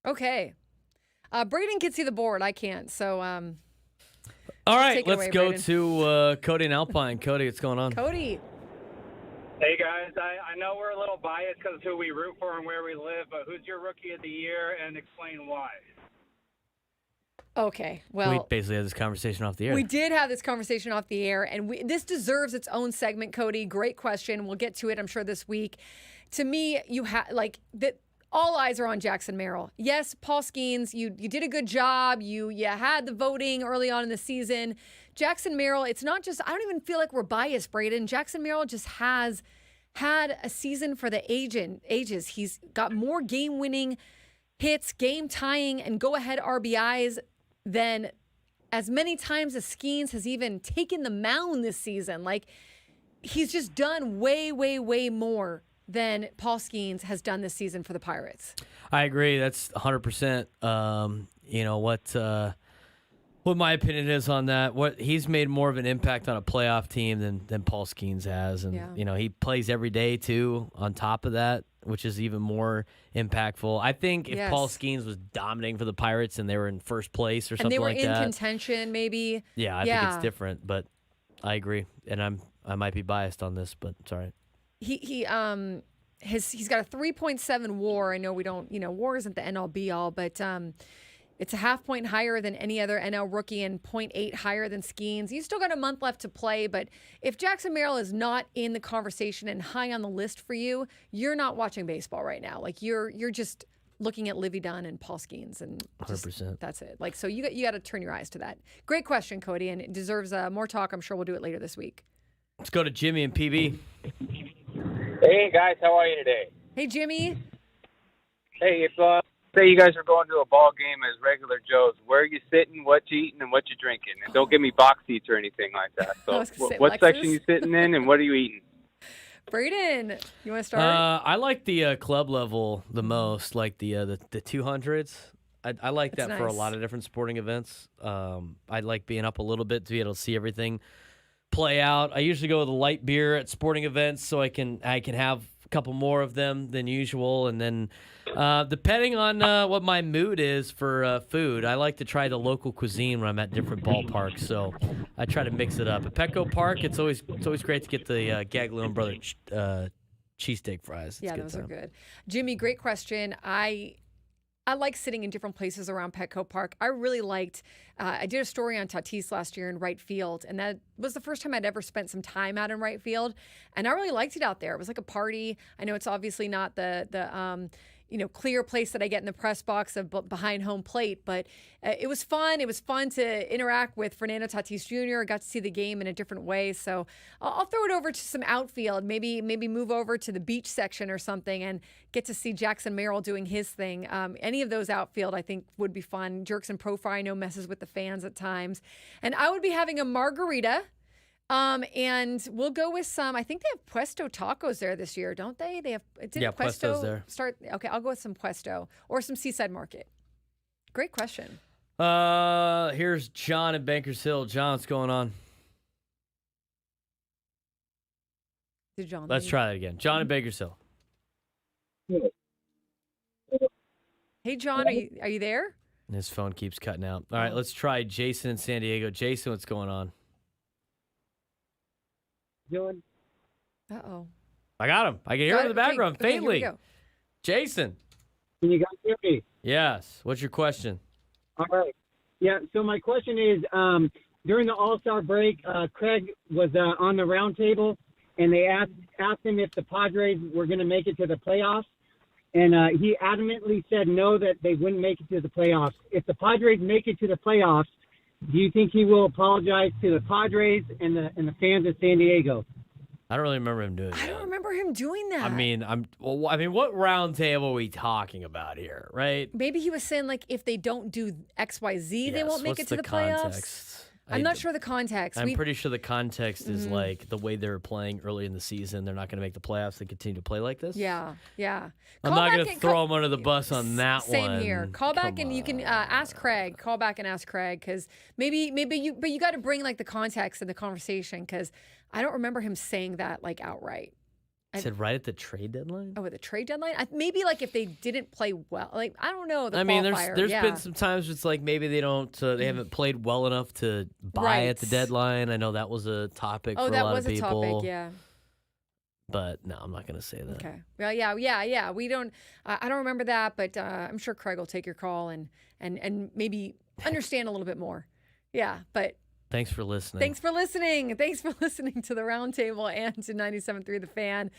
Okay. Braden can see the board. I can't. So, All right, take it let's away, go Braden. to Cody and Alpine. Cody, what's going on? Cody. Hey, guys. I know we're a little biased because of who we root for and where we live, but who's your rookie of the year, and explain why? Okay. We Well, basically had this conversation off the air. we did have this conversation off the air, and this deserves its own segment, Cody. Great question. We'll get to it, I'm sure, this week. To me, you have all eyes are on Jackson Merrill. Yes, Paul Skeens, you did a good job. You had the voting early on in the season. Jackson Merrill, it's not just, I don't even feel like we're biased, Braden. Jackson Merrill just has had a season for the ages. He's got more game-winning hits, game-tying, and go-ahead RBIs than as many times as Skeens has even taken the mound this season. Like, he's just done way, way, way more than Paul Skeens has done this season for the Pirates. I agree. That's 100%. You know what my opinion is on that. What he's made more of an impact on a playoff team than Paul Skeens has, and Yeah. he plays every day too. On top of that, which is even more impactful. I think if Yes. Paul Skeens was dominating for the Pirates and they were in first place or And something they were like in that, contention, maybe. yeah, I think it's different. But I agree, and I might be biased on this, but it's all right. He's got a 3.7 WAR. I know we don't, WAR isn't the end all be all, but it's a half point higher than any other NL rookie and 0.8 higher than Skeens. He's still got a month left to play, but if Jackson Merrill is not in the conversation and high on the list for you, you're not watching baseball right now. Like you're just looking at Livy Dunn and Paul Skeens, and just, 100%. that's it. Like, so you got to turn your eyes to that. Great question, Cody, and it deserves more talk. I'm sure we'll do it later this week. Let's go to Jimmy and PB. Hey, guys. How are you today? Hey, Jimmy. Hey, if say you guys are going to a ball game as regular Joes, where are you sitting, what you eating, and what you drinking? And don't give me box seats or anything like that. I So was gonna say what Lexus. section you sitting in, and what are you eating? Braden, you want to start? I like the club level the most, like the 200s. I like That's that for a nice. lot of different sporting events. I like being up a little bit to be able to see everything play out. I usually go with a light beer at sporting events so I can have a couple more of them than usual, and then depending on what my mood is for food, I like to try the local cuisine when I'm at different ballparks. So I try to mix it up. At Petco Park, it's always great to get the Gaglione Brother cheesesteak fries. It's a Yeah, good those time. are good. Jimmy, great question. I like sitting in different places around Petco Park. I really liked, I did a story on Tatis last year in right field, and that was the first time I'd ever spent some time out in right field, and I really liked it out there. It was like a party. I know it's obviously not the clear place that I get in the press box of behind home plate, but it was fun. It was fun to interact with Fernando Tatis Jr. I got to see the game in a different way. So I'll throw it over to some outfield, maybe move over to the beach section or something and get to see Jackson Merrill doing his thing. Any of those outfield I think would be fun. Jerks and Profile I know messes with the fans at times. And I would be having a margarita. And we'll go with some. I think they have Puesto tacos there this year, don't they? They have. Didn't Puesto's there. Start. Okay, I'll go with some Puesto or some Seaside Market. Great question. Here's John in Bankers Hill. John, what's going on? Did John? Let's leave? try that again. John in Bankers Hill. Hey, John, are you there? And his phone keeps cutting out. All right, let's try Jason in San Diego. Jason, what's going on? Doing? Uh-oh. I got him. I can hear him in the background Okay, here we faintly. go. Jason. Can you guys hear me? Yes. What's your question? All right. Yeah, so my question is, during the All-Star break, Craig was on the round table, and they asked him if the Padres were going to make it to the playoffs, and he adamantly said no, that they wouldn't make it to the playoffs. If the Padres make it to the playoffs, do you think he will apologize to the Padres and the fans of San Diego? I don't really remember him doing that. I don't remember him doing that. I mean, what round table are we talking about here, right? Maybe he was saying, like, if they don't do X, Y, Z, they Yes, won't make what's it to the context? playoffs. I'm not sure the context. I'm pretty sure the context is like the way they were playing early in the season. They're not going to make the playoffs and continue to play like this. Yeah. I'm not going to throw him under the bus on that Same one. here. Call back and you can ask Craig. Call back and ask Craig because maybe you got to bring like the context in the conversation because I don't remember him saying that like outright. I said right at the trade deadline. Oh, at the trade deadline? Maybe like if they didn't play well, like I don't know. I mean, there's been some times it's like maybe they don't, they haven't played well enough to buy at the deadline. I know that was a topic for a lot of people. That was a topic, yeah. But no, I'm not going to say that. Okay. Well, yeah. We don't. I don't remember that, but I'm sure Craig will take your call and maybe understand a little bit more. Yeah, but. Thanks for listening. Thanks for listening to the Roundtable and to 97.3 The Fan.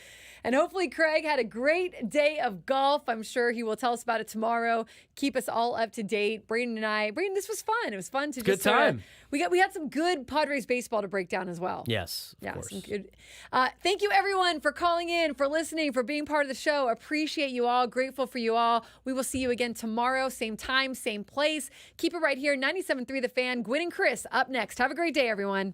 And hopefully Craig had a great day of golf. I'm sure he will tell us about it tomorrow. Keep us all up to date. Braden and I. Braden, this was fun. It was fun to good time. We had some good Padres baseball to break down as well. Yes, of course. Some good. Thank you everyone for calling in, for listening, for being part of the show. Appreciate you all. Grateful for you all. We will see you again tomorrow, same time, same place. Keep it right here, 97.3 The Fan. Gwynn and Chris up next. Have a great day, everyone.